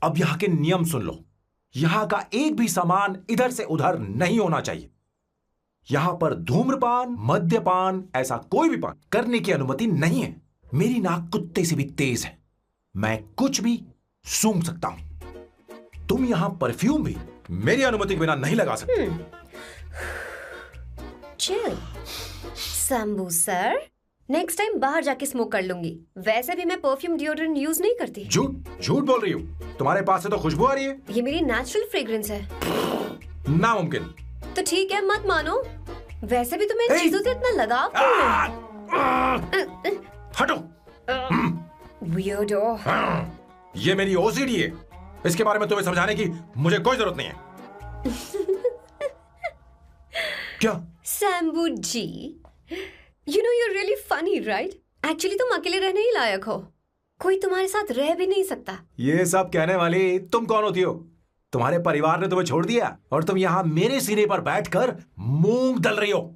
अब यहाँ के नियम सुन लो। यहाँ का एक भी सामान इधर से उधर नहीं होना चाहिए। यहां पर धूम्रपान, मद्यपान, ऐसा कोई भी पान करने की अनुमति नहीं है। मेरी नाक कुत्ते से भी तेज है, मैं कुछ भी सूंघ सकता हूं। तुम यहां परफ्यूम भी मेरी अनुमति के बिना नहीं लगा सकते। Chill Shambhu sir, next time बाहर जाके स्मोक कर लूंगी। वैसे भी मैं परफ्यूम डिओड्रेंट यूज नहीं करती। झूठ झूठ बोल रही हो। तुम्हारे पास से तो खुशबू आ रही है। ये मेरी नेचुरल फ्रेग्रेंस है। नामुमकिन। तो ठीक है, मत मानो। वैसे भी तुम्हें इन चीजों से इतना लगाव क्यों है? हटो। Weirdo। ये मेरी ओसीडी है, इसके बारे में तुम्हें समझाने की मुझे कोई जरूरत नहीं है। क्या? शंभू जी, you know you're really funny, right? Actually तुम अकेले रहने ही लायक हो। कोई तुम्हारे साथ रह भी नहीं सकता। ये सब कहने वाली तुम कौन होती हो? तुम्हारे परिवार ने तुम्हें छोड़ दिया और तुम यहां मेरे सीने पर बैठकर मूंग दल रही हो।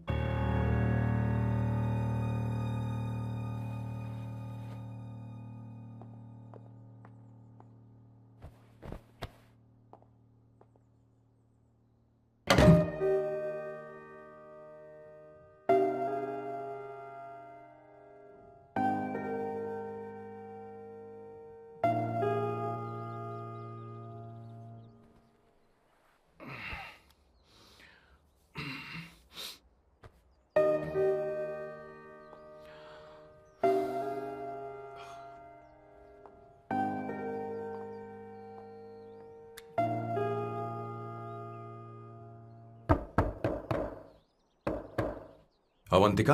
Avantika,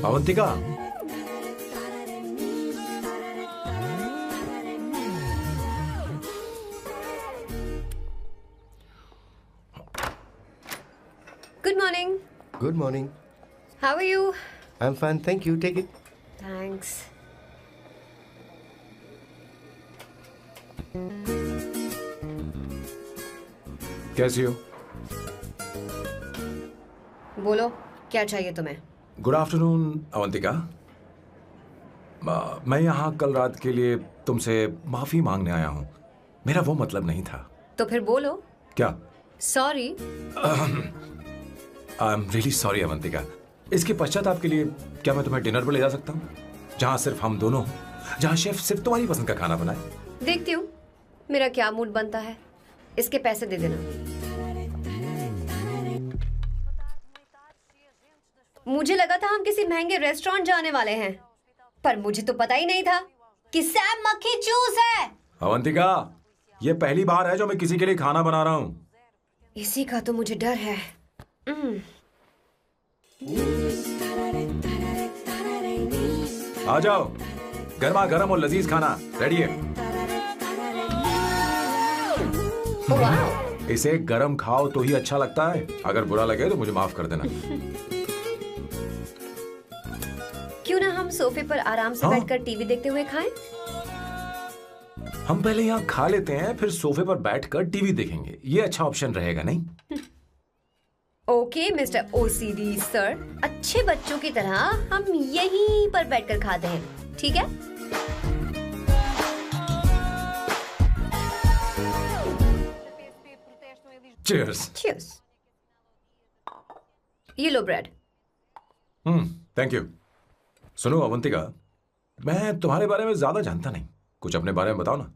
Avantika, Good morning. Good morning. How are you? I'm fine, thank you. Take it. Thanks. कैसी हो? बोलो, क्या चाहिए तुम्हें? Good afternoon Avantika. मैं यहाँ कल रात के लिए तुमसे माफी मांगने आया हूँ। मेरा वो मतलब नहीं था। तो फिर बोलो। क्या? Sorry. I am really sorry Avantika. इसके पश्चाताप के लिए क्या मैं तुम्हें डिनर पर ले जा सकता हूँ, जहाँ सिर्फ हम दोनों हों, जहाँ शेफ सिर्फ तुम्हारी पसंद का खाना बनाए? देखती हूँ मेरा क्या मूड बनता है। इसके पैसे दे देना। मुझे लगा था हम किसी महंगे रेस्टोरेंट जाने वाले हैं, पर मुझे तो पता ही नहीं था कि सैम मक्खी चूस है। अवंतिका, ये पहली बार है जो मैं किसी के लिए खाना बना रहा हूँ। इसी का तो मुझे डर है। आ जाओ, गर्मा गर्म और लजीज खाना रेडी है। इसे गरम खाओ तो ही अच्छा लगता है। अगर बुरा लगे तो मुझे माफ कर देना। क्यों ना हम सोफे पर आराम से बैठकर टीवी देखते हुए खाएं? हम पहले यहाँ खा लेते हैं, फिर सोफे पर बैठकर टीवी देखेंगे। ये अच्छा ऑप्शन रहेगा, नहीं? ओके मिस्टर ओसीडी सर, अच्छे बच्चों की तरह हम यहीं पर बैठकर खाते हैं, ठीक है? Cheers. Cheers. ये लो ब्रेड। Thank you. सुनो अवंतिका, मैं तुम्हारे बारे में ज्यादा जानता नहीं, कुछ अपने बारे में बताओ ना।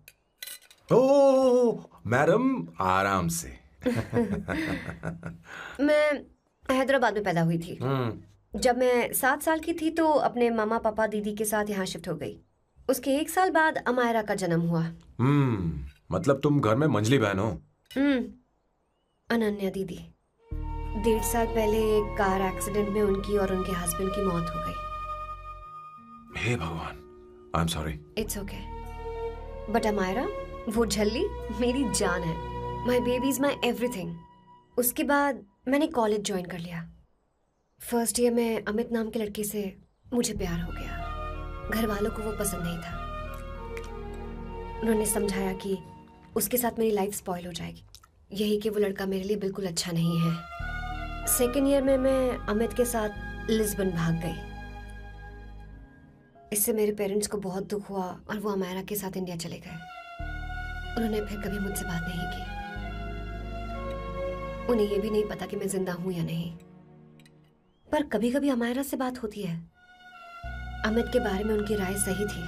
ओह मैडम, आराम से। मैं हैदराबाद में पैदा हुई थी। जब मैं 7 साल की थी तो अपने मामा पापा दीदी के साथ यहाँ शिफ्ट हो गई। उसके 1 साल बाद अमायरा का जन्म हुआ। मतलब तुम घर में मंझली बहन हो? अनन्या दीदी। 1.5 साल पहले एक कार एक्सीडेंट में उनकी और उनके हस्बैंड की मौत हो गई। हे भगवान, I am sorry. It's okay. But Amaira, वो झल्ली मेरी जान है। My baby is my everything. उसके बाद मैंने कॉलेज ज्वाइन कर लिया। फर्स्ट ईयर में अमित नाम के लड़के से मुझे प्यार हो गया। घर वालों को वो पसंद नहीं था। उन्होंने समझाया कि उसके साथ मेरी लाइफ स्पॉइल हो जाएगी, यही कि वो लड़का मेरे लिए बिल्कुल अच्छा नहीं है। सेकेंड ईयर में मैं अमित के साथ लिस्बन भाग गई। इससे मेरे पेरेंट्स को बहुत दुख हुआ और वो अमायरा के साथ इंडिया चले गए। उन्होंने फिर कभी मुझसे बात नहीं की। उन्हें ये भी नहीं पता कि मैं जिंदा हूं या नहीं। पर कभी कभी अमायरा से बात होती है। अमित के बारे में उनकी राय सही थी।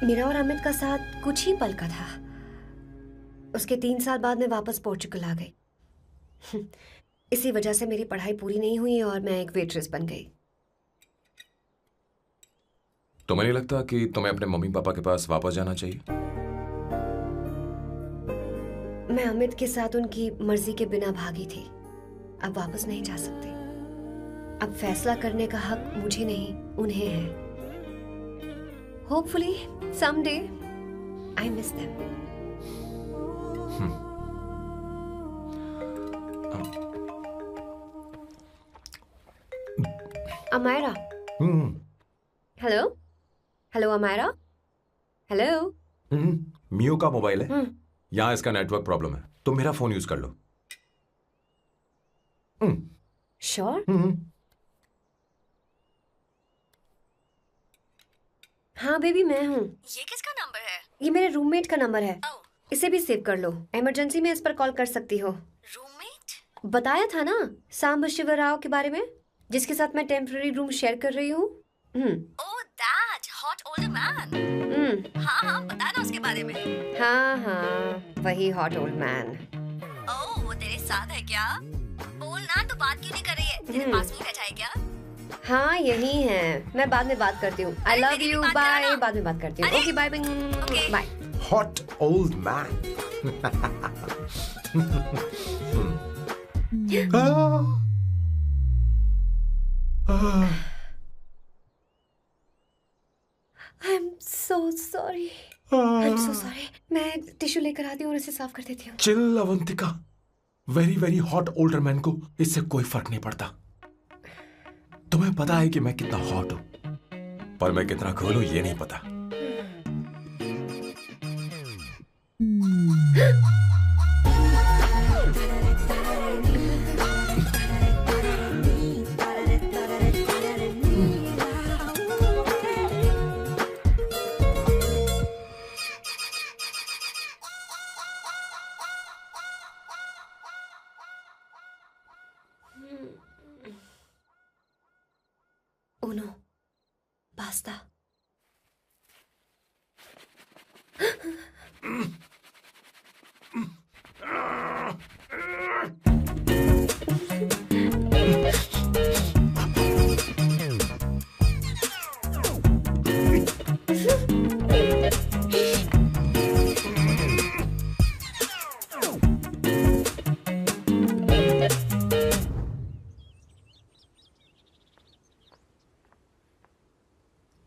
मेरा और अमित का साथ कुछ ही पल का था। उसके 3 साल बाद मैं वापस पोर्चुगल आ गई। इसी वजह से मेरी पढ़ाई पूरी नहीं हुई और मैं एक वेट्रेस बन गई। तुम्हें नहीं लगता कि तुम्हें अपने मम्मी पापा के पास वापस जाना चाहिए? मैं अमित के साथ उनकी मर्जी के बिना भागी थी। अब वापस नहीं जा सकती। अब फैसला करने का हक मुझे नहीं, उन्हें है। Hopefully someday I miss them. Amaira. Hello hello Amaira. Hello. मियो का मोबाइल है। यहाँ इसका नेटवर्क प्रॉब्लम है, तुम मेरा फोन यूज कर लो। श्योर? हाँ बेबी, मैं हूँ। ये किसका नंबर है? ये मेरे रूममेट का नंबर है। इसे भी सेव कर लो। इमरजेंसी में इस पर कॉल कर सकती हो। रूममेट? बताया था ना सांब शिवराव के बारे में, जिसके साथ मैं टेम्पररी रूम शेयर कर रही हूँ। Oh that hot old man. हाँ, बता ना उसके बारे में। हाँ, वही हॉट ओल्ड मैन। ओह, वो तेरे साथ है क्या? बोल ना, तो बात क्यों नहीं कर रही है? तेरे पास में बैठा है क्या? हाँ, यही है। मैं बाद में बात करती हूँ। I love you, bye. बाद में बात करती हूँ। Okay, bye bye bye. Hot old man. I'm so sorry. I'm so sorry. मैं टिश्यू लेकर आती हूँ और इसे साफ कर देती हूँ। Chill Avantika, very very hot older man को इससे कोई फर्क नहीं पड़ता। तुम्हें पता है कि मैं कितना हॉट हूं, पर मैं कितना कूल हूं ये नहीं पता। Uno, basta.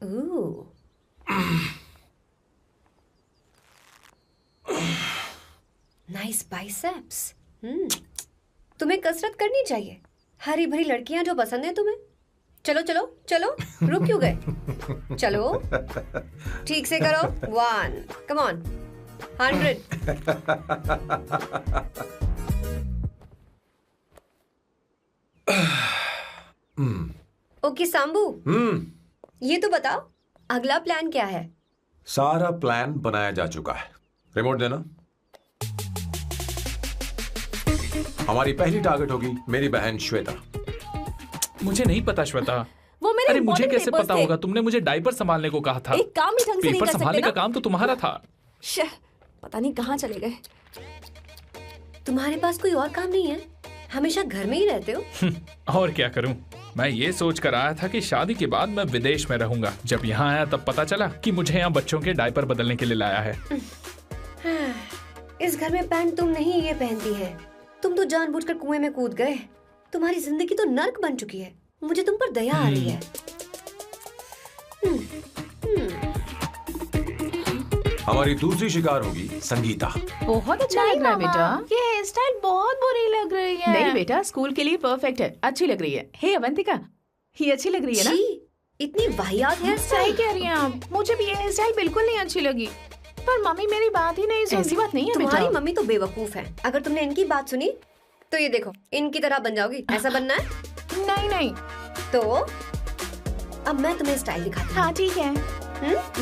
Ooh. Nice biceps. तुम्हें कसरत करनी चाहिए। हरी भरी लड़कियां जो पसंद है तुम्हें। चलो चलो चलो, रुक क्यों गए? चलो, ठीक से करो। 1, come on, 100. ओके सांबू, ये तो बताओ अगला प्लान क्या है? सारा प्लान बनाया जा चुका है। रिमोट देना। हमारी पहली टारगेट होगी मेरी बहन श्वेता। मुझे नहीं पता श्वेता। वो मेरे अरे मुझे important कैसे papers पता थे। होगा? तुमने मुझे डायपर संभालने को कहा था। एक काम ही ढंग से नहीं पेपर कर सकते संभालने ना? का काम तो तुम्हारा था। पता नहीं कहाँ चले गए। तुम्हारे पास कोई और काम नहीं है? हमेशा घर में ही रहते हो? और क्या करूं? मैं ये सोच कर आया था कि शादी के बाद मैं विदेश में रहूंगा। जब यहाँ आया तब पता चला कि मुझे यहाँ बच्चों के डायपर बदलने के लिए लाया है। इस घर में पैंट तुम नहीं ये पहनती है। तुम तो जानबूझकर कुएं में कूद गए। तुम्हारी जिंदगी तो नर्क बन चुकी है। मुझे तुम पर दया आ रही है। हमारी दूसरी शिकार होगी संगीता। बहुत अच्छा लग रहा है बेटा। ये हेयर स्टाइल बहुत बुरी लग रही है। नहीं बेटा, स्कूल के लिए परफेक्ट है, अच्छी लग रही है। हे अवंतिका, ये अच्छी लग रही है ना? इतनी वाहियात हेयर सही कह रही हैं आप। मुझे भी ये हेयर स्टाइल बिल्कुल नहीं अच्छी लगी। पर मम्मी मेरी बात ही नहीं सुनती। ऐसी बात नहीं है बेटा। तुम्हारी मम्मी तो बेवकूफ है। अगर तुमने इनकी बात सुनी तो ये देखो इनकी तरह बन जाओगी। ऐसा बनना है? नहीं नहीं। तो अब मैं तुम्हें स्टाइल दिखाती हूँ। हाँ ठीक है।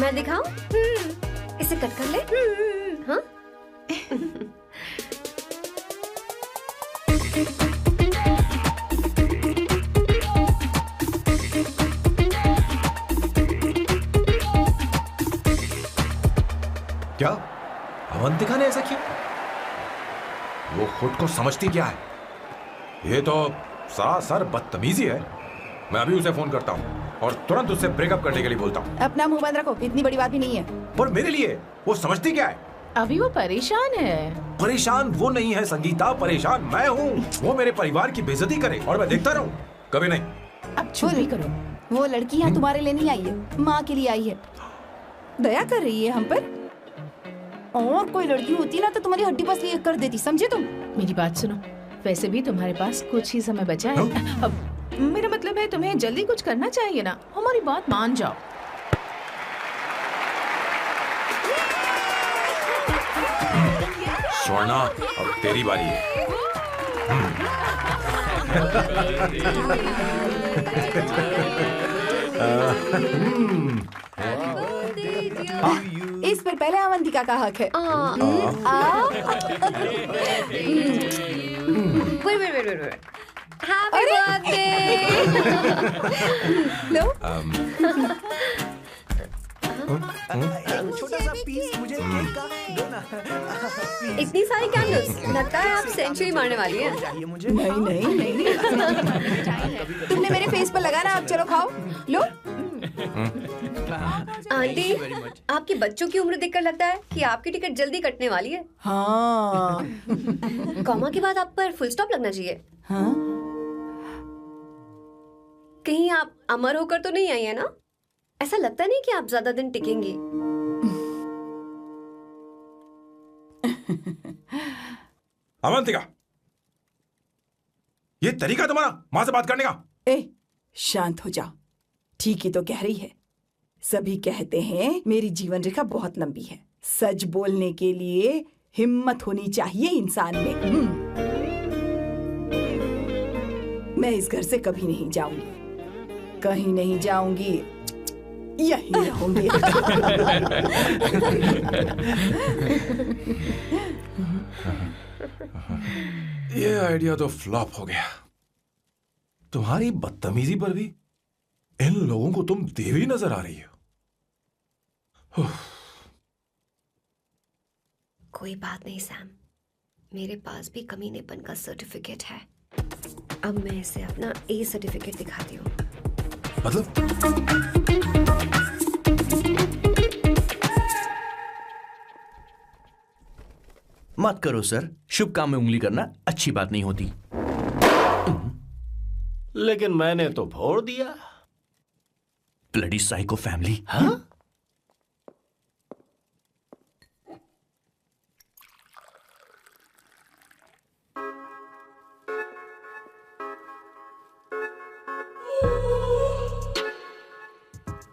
मैं दिखाऊं? इसे कट कर ले। हाँ? क्या अवंतिका ने ऐसा किया? वो खुद को समझती क्या है? ये तो सरासर बदतमीजी है। मैं अभी उसे फोन करता हूँ और तुरंत उससे ब्रेकअप करने के लिए बोलता हूँ। अपना मुंह बंद रखो, इतनी बड़ी बात भी नहीं है। पर मेरे लिए वो समझती क्या है? अभी वो परेशान है। परेशान वो नहीं है संगीता, परेशान मैं हूँ। वो मेरे परिवार की बेइज्जती करे और मैं देखता रहूँ? कभी नहीं। अब चुप ही करो। वो लड़की यहाँ तुम्हारे लिए नहीं आई है, माँ के लिए आई है। दया कर रही है हम पर। और कोई लड़की होती ना तो तुम्हारी हड्डी बस ये कर देती, समझे तुम? मेरी बात सुनो, वैसे भी तुम्हारे पास कुछ ही समय बचा है। अब मेरा मतलब है तुम्हें जल्दी कुछ करना चाहिए ना। हमारी बात मान जाओ। स्वर्णा, अब तेरी बारी है। इस पर पहले अवंतिका का हक है। Wait. Happy birthday! लो। छोटा सा पीस मुझे केक का दो ना। इतनी सारी कैंडल्स, लगता है आप सेंचुरी मारने वाली हैं। नहीं। तुमने मेरे फेस पर लगाना, आप चलो खाओ। लो। आंटी, आपके बच्चों की उम्र देखकर लगता है कि आपकी टिकट जल्दी कटने वाली है। हाँ। कॉमा के बाद आप पर फुल स्टॉप लगना चाहिए। हाँ? कहीं आप अमर होकर तो नहीं आई है ना? ऐसा लगता नहीं कि आप ज्यादा दिन टिकेंगी। अवंतिका, ये तरीका तुम्हारा माँ से बात करने का? शांत हो जाओ। ठीक ही तो कह रही है। सभी कहते हैं मेरी जीवन रेखा बहुत लंबी है। सच बोलने के लिए हिम्मत होनी चाहिए इंसान में। मैं इस घर से कभी नहीं जाऊंगी, कहीं नहीं जाऊंगी, यहीं रहूंगी। ये आइडिया तो फ्लॉप हो गया। तुम्हारी बदतमीजी पर भी इन लोगों को तुम देवी नजर आ रही हो। कोई बात नहीं सैम, मेरे पास भी कमीनेपन का सर्टिफिकेट है। अब मैं इसे अपना ए सर्टिफिकेट दिखाती हूँ। मतलब? मत करो सर, शुभ काम में उंगली करना अच्छी बात नहीं होती। लेकिन मैंने तो फोड़ दिया। Bloody psycho family. हाँ?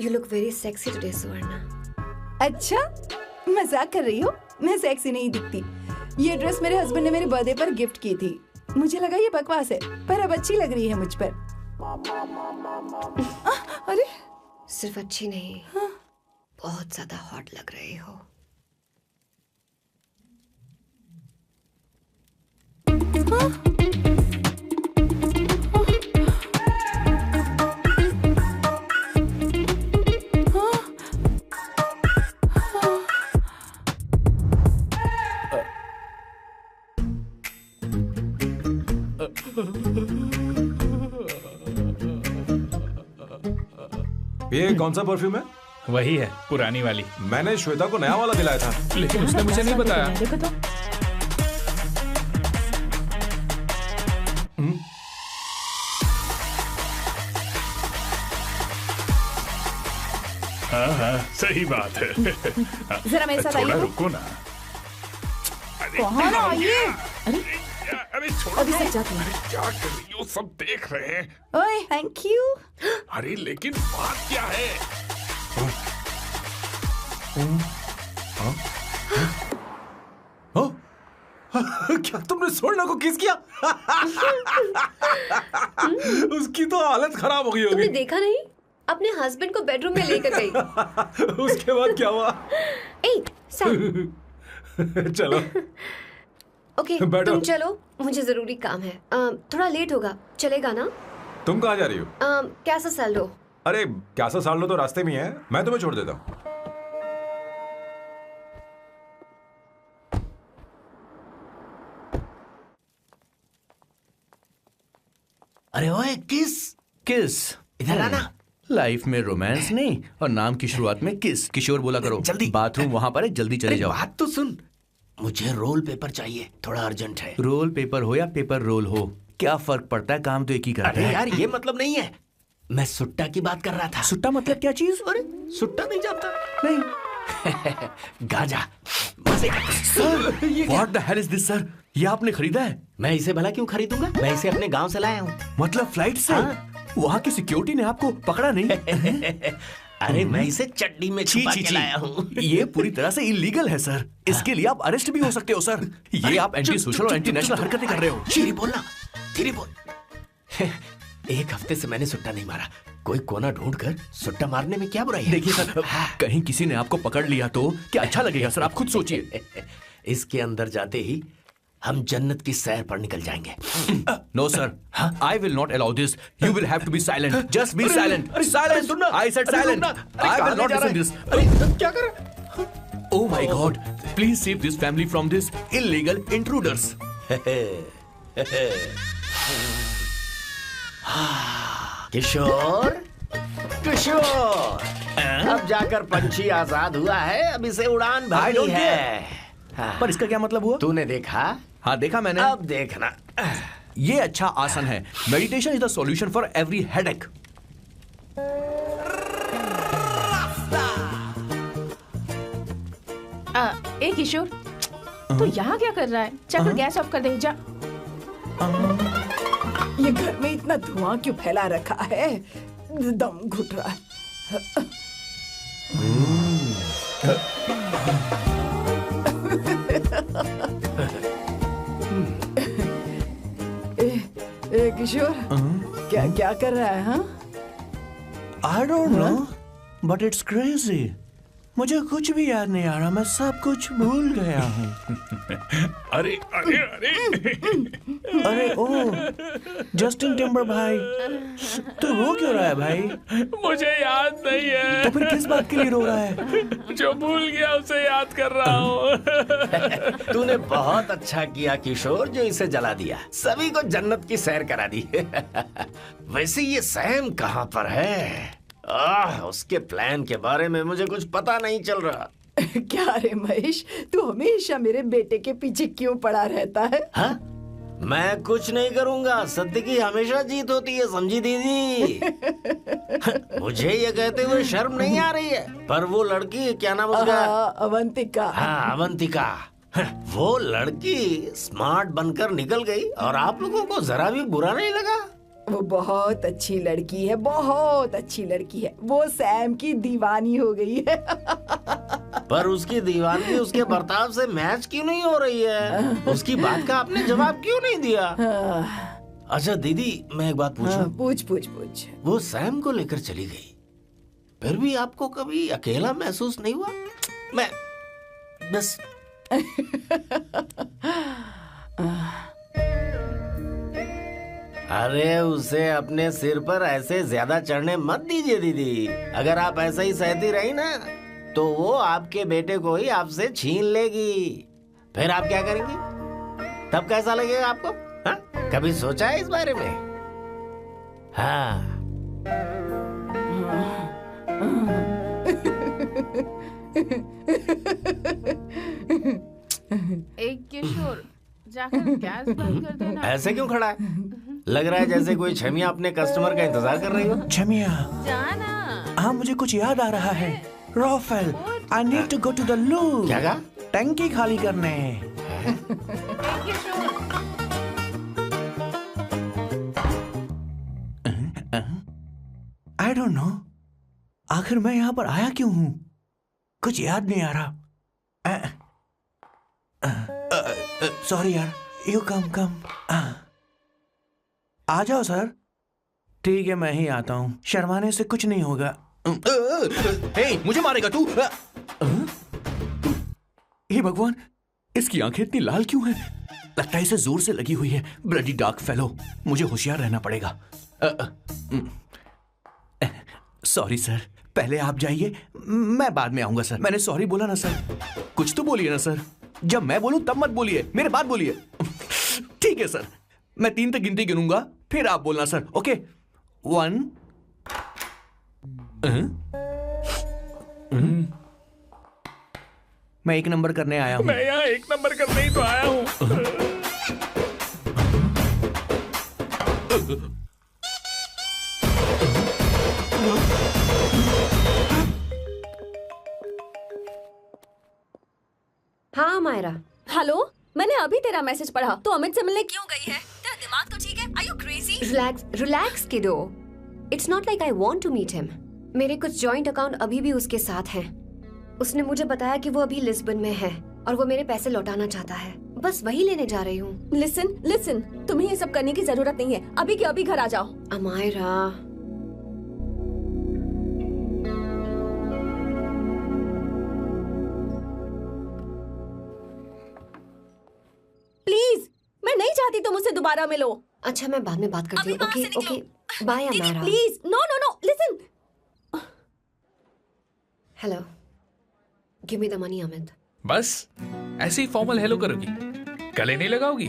You look very sexy today, सुवर्णा। अच्छा, मजाक कर रही हो? मैं सेक्सी नहीं दिखती। ये ड्रेस मेरे हस्बैंड ने मेरे बर्थडे पर गिफ्ट की थी। मुझे लगा ये बकवास है, पर अब अच्छी लग रही है मुझ पर। अरे, सिर्फ अच्छी नहीं, बहुत ज्यादा हॉट लग रही हो। हाँ? ये कौन सा परफ्यूम है? वही है, पुरानी वाली। मैंने श्वेता को नया वाला दिलाया था, लेकिन उसने मुझे नहीं बताया। देखो तो। हाँ, सही बात है। जरा मेरे साथ आइए। रुको ना। कहाँ आइए? अरे छोड़ो। अभी से जाती हूँ। अरे क्या कर रही हो? सब देख रहे हैं। ओए, थैंक यू। अरे लेकिन बात क्या है? क्या तुमने सोना को किस किया? उसकी तो हालत खराब हो गई होगी। तुमने देखा नहीं? अपने हस्बैंड को बेडरूम में लेकर गई। उसके बाद क्या हुआ? चलो ओके, तुम चलो, मुझे जरूरी काम है। थोड़ा लेट होगा, चलेगा ना? तुम कहाँ जा रही हो? कैसा साल लो? अरे कैसा साल लो तो रास्ते में है, मैं तुम्हें छोड़ देता हूँ। अरे ओए, किस इधर आना। लाइफ में रोमांस नहीं और नाम की शुरुआत में किस। किशोर बोला करो। जल्दी। बाथरूम वहां पर है, जल्दी चले जाओ। बात तो सुन, मुझे रोल पेपर चाहिए, थोड़ा अर्जेंट है। रोल पेपर हो या पेपर रोल हो, क्या फर्क पड़ता है, काम तो एक ही करता अरे है। यार ये मतलब नहीं है, मैं सुट्टा की बात कर रहा था। सुट्टा मतलब क्या चीज? अरे सुट्टा नहीं जानता? नहीं। गांजा। मजे का। Sir, what the hell is this sir? ये आपने खरीदा है? मैं इसे भला क्यों खरीदूंगा? मैं इसे अपने गांव से लाया हूँ। मतलब फ्लाइट से? हाँ? वहाँ की सिक्योरिटी ने आपको पकड़ा नहीं? अरे मैं इसे चड्डी में छुपा के लाया हूँ। ये पूरी तरह से इलीगल है सर। इसके लिए आप अरेस्ट भी हो सकते हो सर। ये आप एंटी सोशल और एंटी नेशनल हरकतें कर रहे हो। धीरे बोलना, धीरे बोल। एक हफ्ते से मैंने सुट्टा नहीं मारा, कोई कोना ढूंढकर सुट्टा मारने में क्या बुराई है? देखिए सर, कहीं किसी ने आपको पकड़ लिया तो क्या अच्छा लगेगा सर? आप खुद सोचिए। इसके अंदर जाते ही हम जन्नत की सैर पर निकल जाएंगे। No sir, I will not allow this. You will have to be silent. Just be silent. Silent. I said silent. I will not listen this. क्या कर? Oh my god, please save this family from this illegal intruders. Kishore, Kishore, अब जाकर पंछी आजाद हुआ है, अब इसे उड़ान भरनी है। पर इसका क्या मतलब हुआ? तूने देखा? हाँ देखा मैंने। अब देखना। ये अच्छा आसन है। Meditation is the solution for every headache. ए किशोर, तू यहाँ क्या कर रहा है? जाकर गैस ऑफ कर दे जा। ये घर में इतना धुआं क्यों फैला रखा है? दम घुट रहा है। ए किशोर, क्या क्या कर रहा है? हाँ, I don't know, but it's crazy. मुझे कुछ भी याद नहीं आ रहा, मैं सब कुछ भूल गया हूँ। अरे अरे अरे अरे ओ जस्टिन टिम्बर भाई, तू रो क्यों रहा है भाई? मुझे याद नहीं है। तो फिर किस बात के लिए रो रहा है? जो भूल गया उसे याद कर रहा हूँ। तूने बहुत अच्छा किया किशोर, जो इसे जला दिया, सभी को जन्नत की सैर करा दी। वैसे ये सैम कहाँ पर है? उसके प्लान के बारे में मुझे कुछ पता नहीं चल रहा। क्या रे महेश, तू हमेशा मेरे बेटे के पीछे क्यों पड़ा रहता है? हाँ? मैं कुछ नहीं करूंगा, सत्य की हमेशा जीत होती है, समझी दीदी? मुझे ये कहते हुए शर्म नहीं आ रही है, पर वो लड़की, क्या नाम उसका? अवंतिका। हाँ, अवंतिका। वो लड़की स्मार्ट बनकर निकल गई और आप लोगों को जरा भी बुरा नहीं लगा? वो बहुत अच्छी लड़की है, बहुत अच्छी लड़की है। वो सैम की दीवानी हो गई है। पर उसकी दीवानगी उसके बर्ताव से मैच क्यों नहीं हो रही है? उसकी बात का आपने जवाब क्यों नहीं दिया? अच्छा दीदी, मैं एक बात पूछूं? पूछ पूछ पूछ। वो सैम को लेकर चली गई, फिर भी आपको कभी अकेला महसूस नहीं हुआ? मैं बस अरे उसे अपने सिर पर ऐसे ज्यादा चढ़ने मत दीजिए दीदी। अगर आप ऐसा ही सहती रही ना, तो वो आपके बेटे को ही आपसे छीन लेगी। फिर आप क्या करेंगी? तब कैसा लगेगा आपको? हा? कभी सोचा है इस बारे में? हाँ। एक किशोर जाकर गैस बंद कर देना। ऐसे क्यों खड़ा है? लग रहा है जैसे कोई छमिया अपने कस्टमर का इंतजार कर रही हो। छमिया, जाना। हाँ मुझे कुछ याद आ रहा है। Rafael, I need to go to the loo. क्या कहा? टंकी खाली करने। आई डोंट नो, आखिर मैं यहाँ पर आया क्यों हूँ? कुछ याद नहीं आ रहा। सॉरी यार, यू कम। आ जाओ सर। ठीक है, मैं ही आता हूँ, शर्माने से कुछ नहीं होगा। हे, मुझे मारेगा तू? हे भगवान, इसकी आंखें इतनी लाल क्यों हैं? लगता है इसे जोर से लगी हुई है। ब्लडी डार्क फेलो, मुझे होशियार रहना पड़ेगा। सॉरी सर, पहले आप जाइए, मैं बाद में आऊंगा सर। मैंने सॉरी बोला ना सर। कुछ तो बोलिए ना सर। जब मैं बोलूं तब मत बोलिए, मेरे बाद बोलिए। ठीक है सर, मैं 3 तक गिनती गिनूंगा, फिर आप बोलना सर। ओके, 1। मैं 1 नंबर करने आया हूँ। मैं यहाँ 1 नंबर करने ही तो आया हूँ। हाँ मायरा। हेलो, मैंने अभी तेरा मैसेज पढ़ा। तो अमित से मिलने क्यों गई है? तेरा दिमाग तो ठीक है? Are you crazy? Relax kiddo. It's not like I want to meet him. मेरे कुछ जॉइंट अकाउंट अभी भी उसके साथ हैं। उसने मुझे बताया कि वो अभी लिस्बन में है और वो मेरे पैसे लौटाना चाहता है। बस वही लेने जा रही हूँ। लिसन, तुम्हें ये सब करने की जरूरत नहीं है। अभी के अभी घर आ जाओ। अमायरा, प्लीज, मैं नहीं चाहती तुम मुझसे दोबारा मिलो। अच्छा, मैं बाद में बात करती हूँ। Okay, bye Amaira. Please, no, listen. Hello, give me the money Amit. बस ऐसे ही फॉर्मल हेलो करोगी, गले नहीं लगाओगी?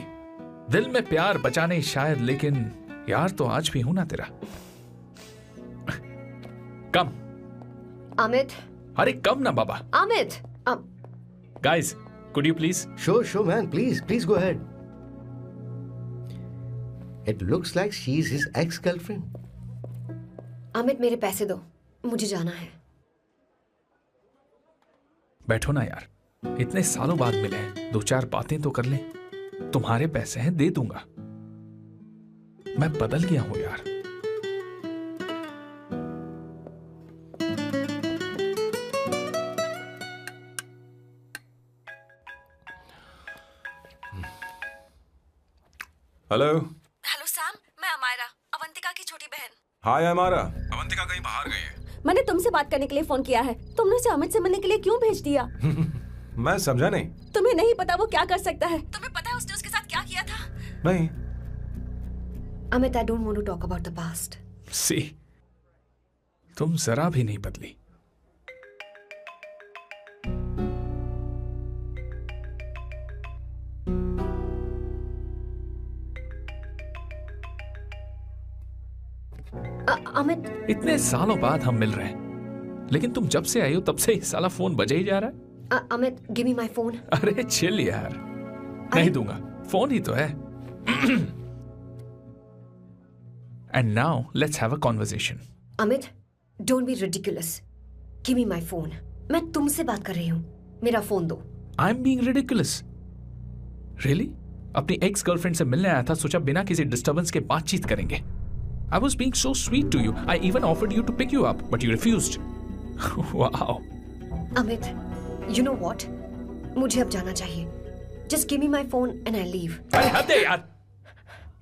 दिल में प्यार बचा नहीं शायद, लेकिन यार तो आज भी हूं ना तेरा। कम अमित। अरे कम ना बाबा। Amit. Guys, could you please? Sure, man. Please go ahead. It looks like she's his ex-girlfriend. Amit, मेरे पैसे दो, मुझे जाना है। बैठो ना यार, इतने सालों बाद मिले हैं, 2-4 बातें तो कर लें। तुम्हारे पैसे हैं, दे दूंगा। मैं बदल गया हूं यार। हेलो सैम, मैं अमायरा, अवंतिका की छोटी बहन। हाय अमायरा। अवंतिका कहीं बाहर गई है। मैंने तुमसे बात करने के लिए फोन किया है। तुमने उसे अमित से मिलने के लिए क्यों भेज दिया? मैं समझा नहीं। तुम्हें नहीं पता वो क्या कर सकता है? तुम्हें पता है उसने उसके साथ क्या किया था? नहीं। Amit, I don't want to talk about the past. See, तुम जरा भी नहीं बदली। अमित, इतने सालों बाद हम मिल रहे हैं, लेकिन तुम जब से आई हो तब से ही साला फोन बजे ही जा रहा है। Amit, give me my phone. अरे चिल यार, नहीं दूंगा, फोन ही तो है। And now let's have a conversation. Amit, don't be ridiculous. Give me my phone. मैं तुमसे बात कर रही हूँ, मेरा फोन दो। I am being ridiculous? Really? अपनी एक्स गर्लफ्रेंड से मिलने आया था, सोचा बिना किसी डिस्टर्बेंस के बातचीत करेंगे। I was being so sweet to you. I even offered you to pick you up, but you refused. Wow. Amit, you know what? मुझे अब जाना चाहिए. Just give me my phone and I'll leave. अरे हद है यार.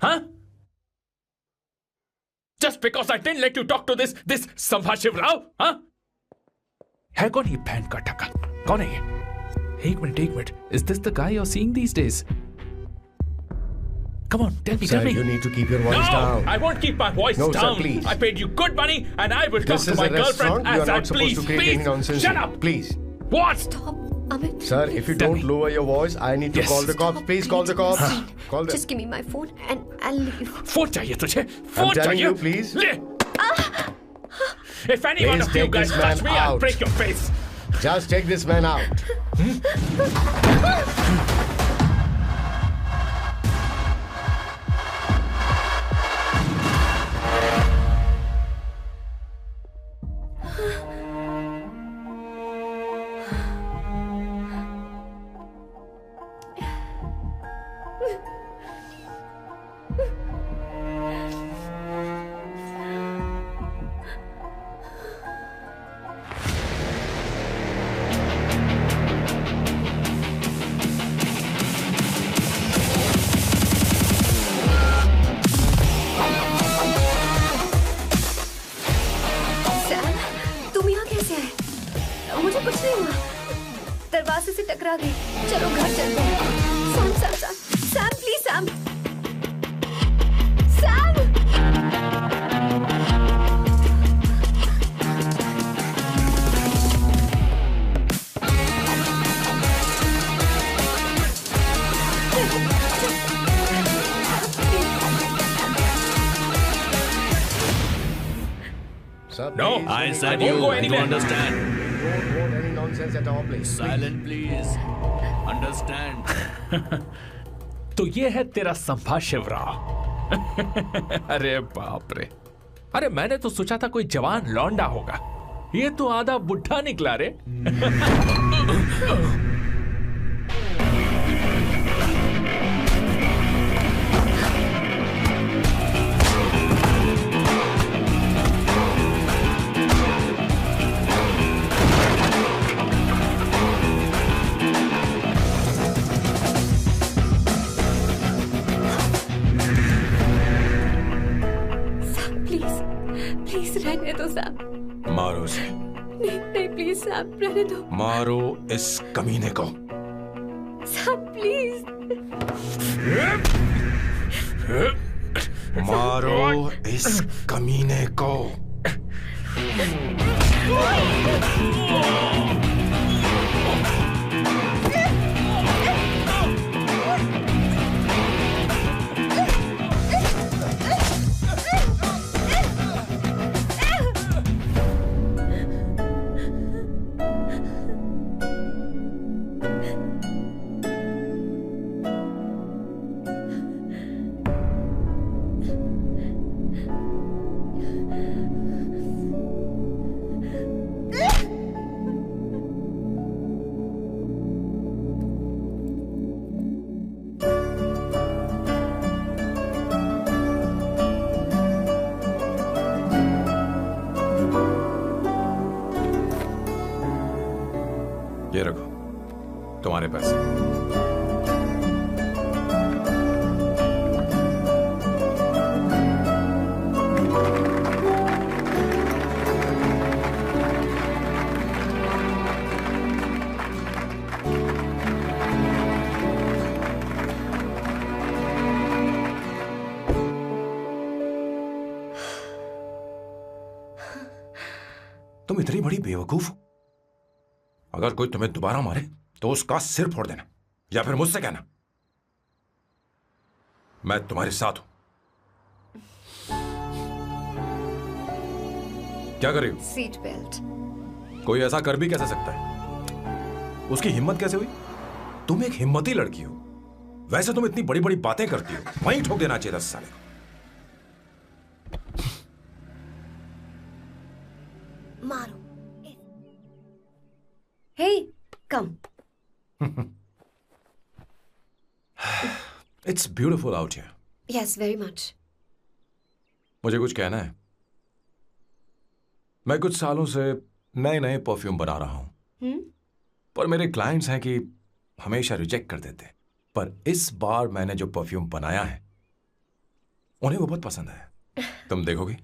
हाँ? Just because I didn't let you talk to this संभाशिव Rao, हाँ? है कौन ये बहन का टक्का? कौन है ये? एक minute. Is this the guy you're seeing these days? Come on, tell me. Sir, you need to keep your voice down. No, I won't keep my voice No, down. sir, please. I paid you good money and I will talk to my girlfriend as I please. Please, shut up. Please. What? Stop, Amit. Sir, if you don't lower your voice, I need to call the cops. Please call the cops. Call them. Just give me my phone and I'll leave. Phone चाहिए तुझे? I'm phone telling चाहिए? you, please. ले. If any one Please of you take guys this man touch me, I'll out. break your face. Just take this man out. मुझे कुछ नहीं हुआ, दरवाजे से टकरा गई। चलो घर चलते हैं। Sam Sam Sam Sam please Sam Sam. No, I said you to understand. Don't want any nonsense at all, please. Silent, please. Understand. तो ये है तेरा संभा शिवराव। अरे बाप रे, अरे मैंने तो सोचा था कोई जवान लौंडा होगा, ये तो आधा बुढ़ा निकला रे। रहने दो सैम। मारो उसे। नहीं नहीं प्लीज सैम, रहने दो। मारो इस कमीने को। Sam please. मारो इस कमीने को। ये रखो तुम्हारे पैसे। तुम इतनी बड़ी बेवकूफ हो। अगर कोई तुम्हें दोबारा मारे तो उसका सिर फोड़ देना, या फिर मुझसे कहना मैं तुम्हारे साथ हूं। क्या कर रही हो? Seat belt. कोई ऐसा कर भी कैसे सकता है? उसकी हिम्मत कैसे हुई? तुम एक हिम्मती लड़की हो, वैसे तुम इतनी बड़ी बड़ी बातें करती हो, वहीं ठोक देना चाहिए 10 साल को। मारो। Hey, come. It's beautiful out here. Yes, very much. मुझे कुछ कहना है। मैं कुछ सालों से नए नए परफ्यूम बना रहा हूं, पर मेरे क्लाइंट्स हैं कि हमेशा रिजेक्ट कर देते हैं। पर इस बार मैंने जो परफ्यूम बनाया है उन्हें वो बहुत पसंद आया। तुम देखोगी?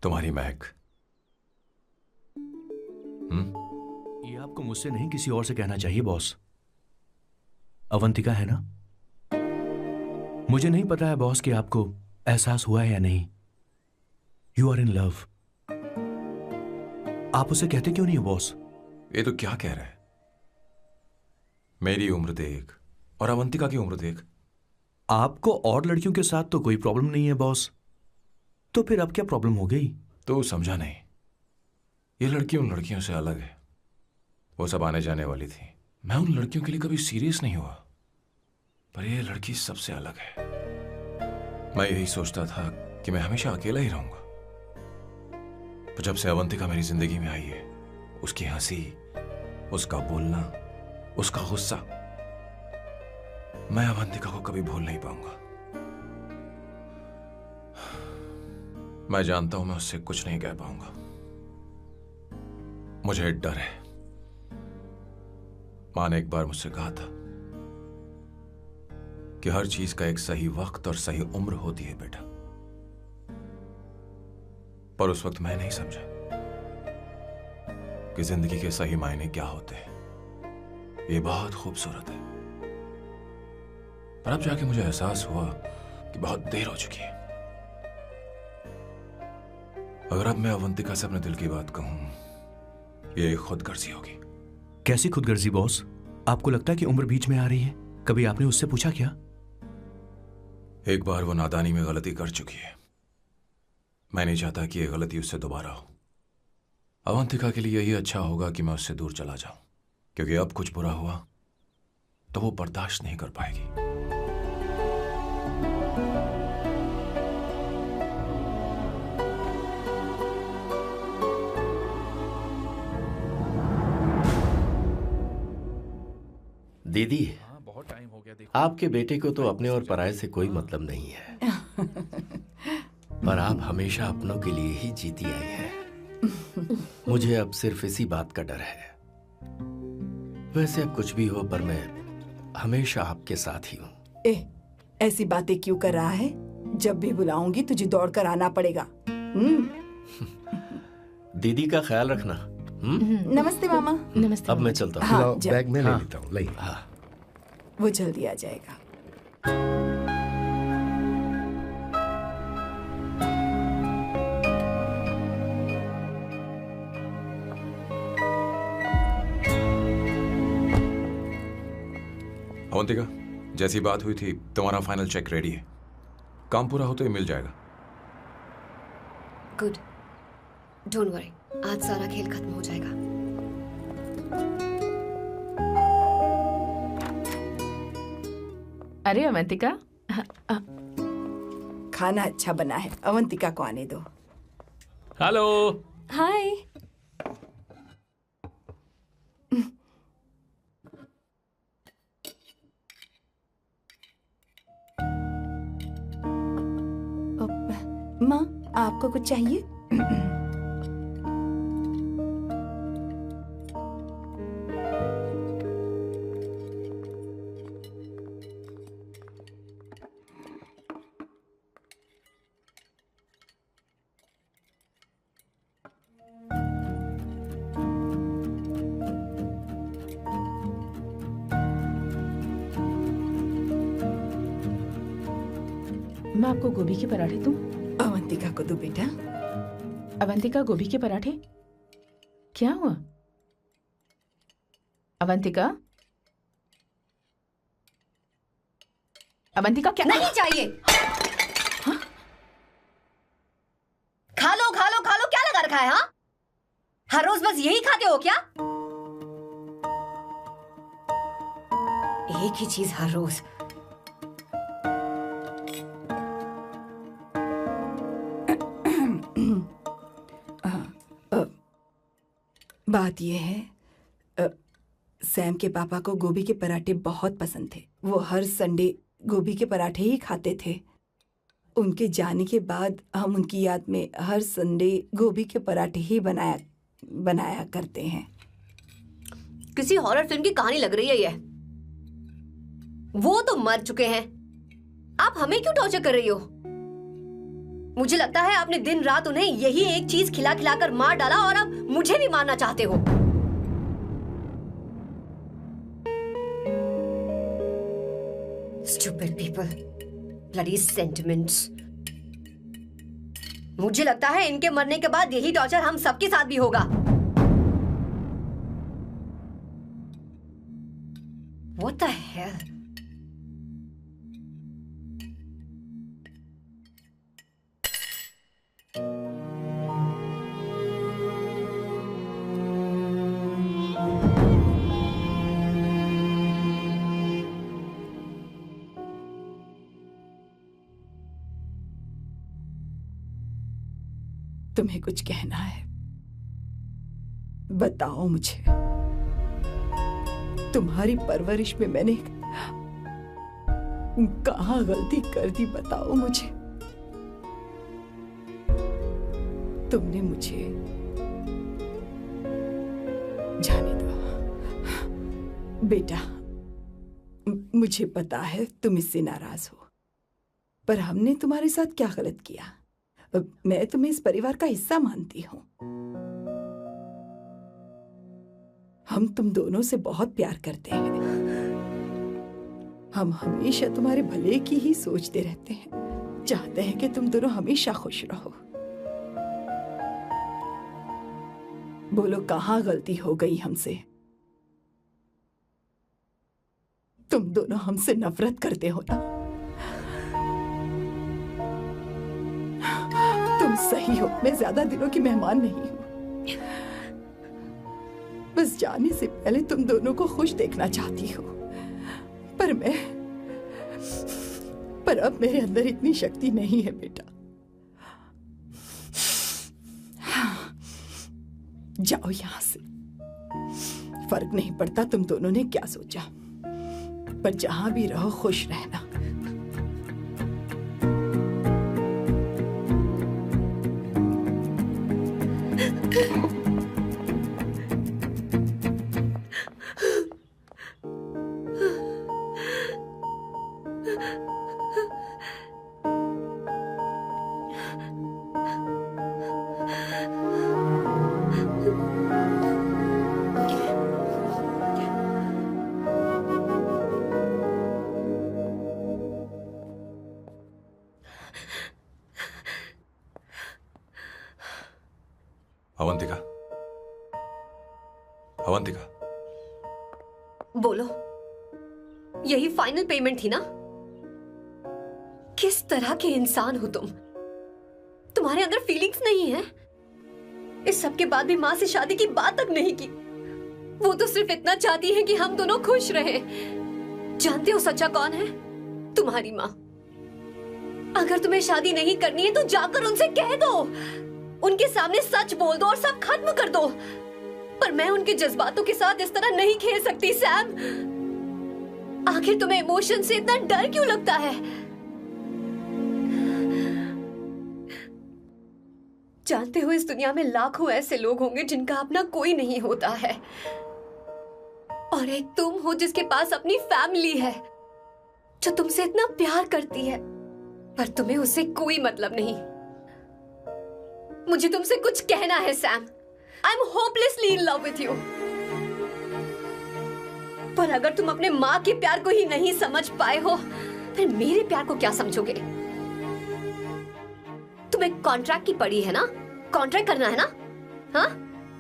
तुम्हारी महक। ये आपको मुझसे नहीं किसी और से कहना चाहिए बॉस। अवंतिका है ना? मुझे नहीं पता है बॉस कि आपको एहसास हुआ है या नहीं। You are in love. आप उसे कहते क्यों नहीं हो बॉस? ये तो क्या कह रहा है? मेरी उम्र देख, और अवंतिका की उम्र देख। आपको और लड़कियों के साथ तो कोई प्रॉब्लम नहीं है बॉस, तो फिर अब क्या प्रॉब्लम हो गई? तो समझा नहीं, ये लड़की उन लड़कियों से अलग है। वो सब आने जाने वाली थी। मैं उन लड़कियों के लिए कभी सीरियस नहीं हुआ, पर ये लड़की सबसे अलग है। मैं यही सोचता था कि मैं हमेशा अकेला ही रहूंगा, पर जब से अवंतिका मेरी जिंदगी में आई है, उसकी हंसी, उसका बोलना, उसका गुस्सा, मैं अवंतिका को कभी भूल नहीं पाऊंगा। मैं जानता हूं मैं उससे कुछ नहीं कह पाऊंगा। मुझे डर है। मां ने एक बार मुझसे कहा था कि हर चीज का एक सही वक्त और सही उम्र होती है बेटा, पर उस वक्त मैं नहीं समझा कि जिंदगी के सही मायने क्या होते हैं। ये बहुत खूबसूरत है, पर अब जाके मुझे एहसास हुआ कि बहुत देर हो चुकी है। अगर अब मैं अवंतिका से अपने दिल की बात कहूं, ये खुदगर्जी होगी। कैसी खुदगर्जी बॉस? आपको लगता है कि उम्र बीच में आ रही है? कभी आपने उससे पूछा क्या? एक बार वो नादानी में गलती कर चुकी है। मैं नहीं चाहता कि ये गलती उससे दोबारा हो। अवंतिका के लिए यही अच्छा होगा कि मैं उससे दूर चला जाऊं, क्योंकि अब कुछ बुरा हुआ तो वो बर्दाश्त नहीं कर पाएगी। दीदी, आपके बेटे को तो अपने और पराये से कोई मतलब नहीं है, पर आप हमेशा अपनों के लिए ही जीती आई हैं। मुझे अब सिर्फ इसी बात का डर है। वैसे अब कुछ भी हो, पर मैं हमेशा आपके साथ ही हूँ। ऐसी बातें क्यों कर रहा है? जब भी बुलाऊंगी तुझे दौड़कर आना पड़ेगा। दीदी का ख्याल रखना। नमस्ते मामा। नमस्ते। अब मैं चलता हूँ। हाँ, बैग में ले लेता हूँ। लाइए। हाँ, वो जल्दी आ जाएगा। अवंतिका, जैसी बात हुई थी, तुम्हारा फाइनल चेक रेडी है। काम पूरा हो तो ये मिल जाएगा। गुड, डोंट वरी, आज सारा खेल खत्म हो जाएगा। अरे अवंतिका, खाना अच्छा बना है, अवंतिका को आने दो। हेलो। हाय। माँ, आपको कुछ चाहिए? मैं आपको गोभी के पराठे दूं? अवंतिका को दो बेटा। अवंतिका, गोभी के पराठे? क्या हुआ अवंतिका? अवंतिका, क्या? नहीं चाहिए। हाँ? खा लो खा लो खा लो, क्या लगा रखा है? हाँ, हर रोज बस यही खाते हो क्या? एक ही चीज हर रोज। बात यह है, सैम के पापा को गोभी के पराठे बहुत पसंद थे। वो हर संडे गोभी के पराठे ही खाते थे। उनके जाने के बाद हम उनकी याद में हर संडे गोभी के पराठे ही बनाया करते हैं। किसी हॉरर फिल्म की कहानी लग रही है ये। वो तो मर चुके हैं, आप हमें क्यों टॉर्चर कर रही हो? मुझे लगता है आपने दिन रात उन्हें यही एक चीज खिला खिलाकर मार डाला और अब मुझे भी मारना चाहते हो। Stupid people, bloody sentiments. मुझे लगता है इनके मरने के बाद यही टॉर्चर हम सबके साथ भी होगा। What the hell? तुम्हें कुछ कहना है? बताओ मुझे। तुम्हारी परवरिश में मैंने कहाँ गलती कर दी, बताओ मुझे। तुमने मुझे जाने दो बेटा। मुझे पता है तुम इससे नाराज हो, पर हमने तुम्हारे साथ क्या गलत किया? मैं तुम्हें इस परिवार का हिस्सा मानती हूँ। हम तुम दोनों से बहुत प्यार करते हैं। हम हमेशा तुम्हारे भले की ही सोचते रहते हैं, चाहते हैं कि तुम दोनों हमेशा खुश रहो। बोलो कहाँ गलती हो गई हमसे? तुम दोनों हमसे नफरत करते हो ना? तुम सही हो, मैं ज्यादा दिनों की मेहमान नहीं हूं। बस जाने से पहले तुम दोनों को खुश देखना चाहती हो, पर अब मेरे अंदर इतनी शक्ति नहीं है बेटा। जाओ यहां से। फर्क नहीं पड़ता तुम दोनों ने क्या सोचा, पर जहां भी रहो खुश रहना। अवंतिका, अवंतिका, बोलो, यही फाइनल पेमेंट थी ना? किस तरह के इंसान हो तुम? तुम्हारे अंदर फीलिंग्स नहीं है? इस सब के बाद भी माँ से शादी की बात तक नहीं की। वो तो सिर्फ इतना चाहती है कि हम दोनों खुश रहें। जानते हो सच्चा कौन है? तुम्हारी माँ। अगर तुम्हें शादी नहीं करनी है तो जाकर उनसे कह दो, उनके सामने सच बोल दो और सब खत्म कर दो। पर मैं उनके जज्बातों के साथ इस तरह नहीं खेल सकती सैम। आखिर तुम्हें इमोशन से इतना डर क्यों लगता है? जानते हो इस दुनिया में लाखों ऐसे लोग होंगे जिनका अपना कोई नहीं होता है, और एक तुम हो जिसके पास अपनी फैमिली है जो तुमसे इतना प्यार करती है, पर तुम्हें उससे कोई मतलब नहीं। मुझे तुमसे कुछ कहना है Sam. I am hopelessly in love with you. पर अगर तुम अपने माँ के प्यार को ही नहीं समझ पाए हो, फिर मेरे प्यार को क्या समझोगे? तुम्हें कॉन्ट्रैक्ट की पड़ी है ना? कॉन्ट्रैक्ट करना है ना? हाँ?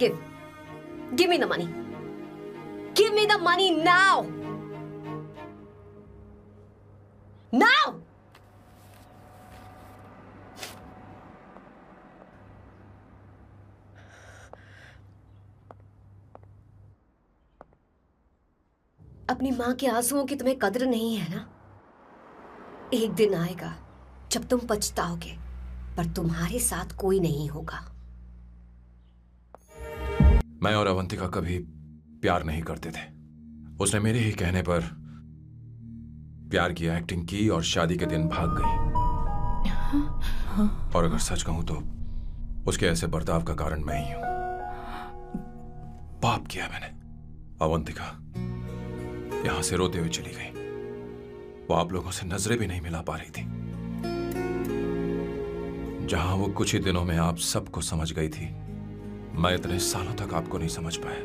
Give me the money. Give me the money now. Now. अपनी मां के आंसुओं की तुम्हें कदर नहीं है ना? एक दिन आएगा जब तुम पछताओगे, पर तुम्हारे साथ कोई नहीं होगा। मैं और अवंतिका कभी प्यार नहीं करते थे। उसने मेरे ही कहने पर प्यार की एक्टिंग की और शादी के दिन भाग गई। और अगर सच कहूं तो उसके ऐसे बर्ताव का कारण मैं ही हूं। पाप किया मैंने। अवंतिका यहां से रोते हुए चली गई। वो आप लोगों से नजरें भी नहीं मिला पा रही थी। जहां वो कुछ ही दिनों में आप सबको समझ गई थी, मैं इतने सालों तक आपको नहीं समझ पाया।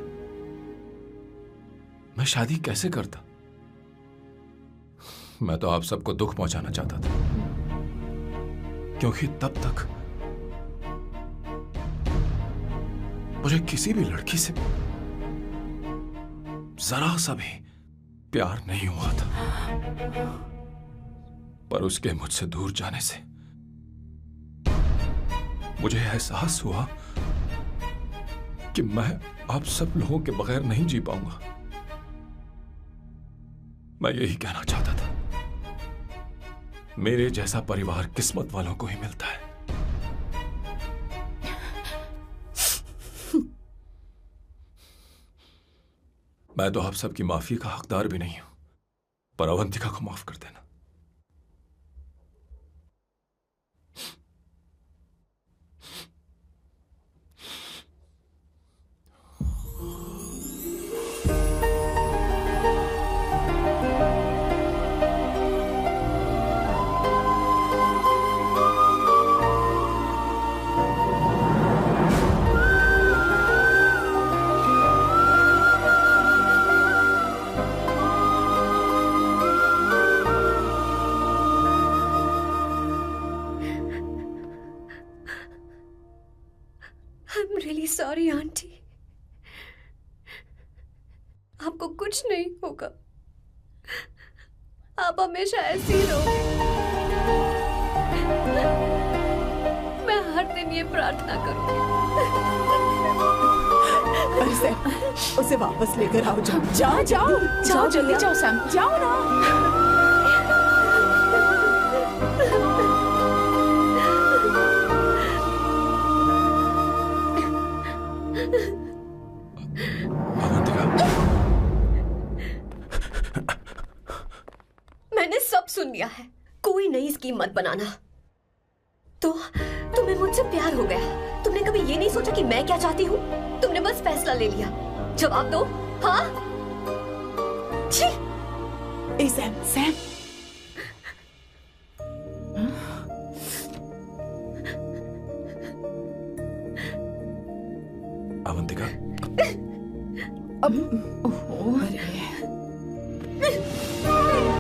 मैं शादी कैसे करता? मैं तो आप सबको दुख पहुंचाना चाहता था, क्योंकि तब तक मुझे किसी भी लड़की से जरा सा भी प्यार नहीं हुआ था। पर उसके मुझसे दूर जाने से मुझे एहसास हुआ कि मैं आप सब लोगों के बगैर नहीं जी पाऊंगा। मैं यही कहना चाहता था, मेरे जैसा परिवार किस्मत वालों को ही मिलता है। मैं तो आप सबकी माफी का हकदार भी नहीं हूं, पर अवंतिका को माफ कर देना। I'm really sorry, aunty. आपको कुछ नहीं होगा। आप हमेशा ऐसी ही रहोगे। मैं हर दिन ये प्रार्थना करूंगी। अरे सैम, उसे वापस लेकर आओ। जाओ जाओ जाओ जल्दी जाओ सैम, जाओ ना। मैंने सब सुन लिया है। कोई नई स्कीम मत बनाना। तो तुम्हें मुझसे प्यार हो गया। तुमने कभी ये नहीं सोचा कि मैं क्या चाहती हूँ? तुमने बस फैसला ले लिया। जवाब दो। हाँ? छी! ए सैम, सैम। अवंतिका, अब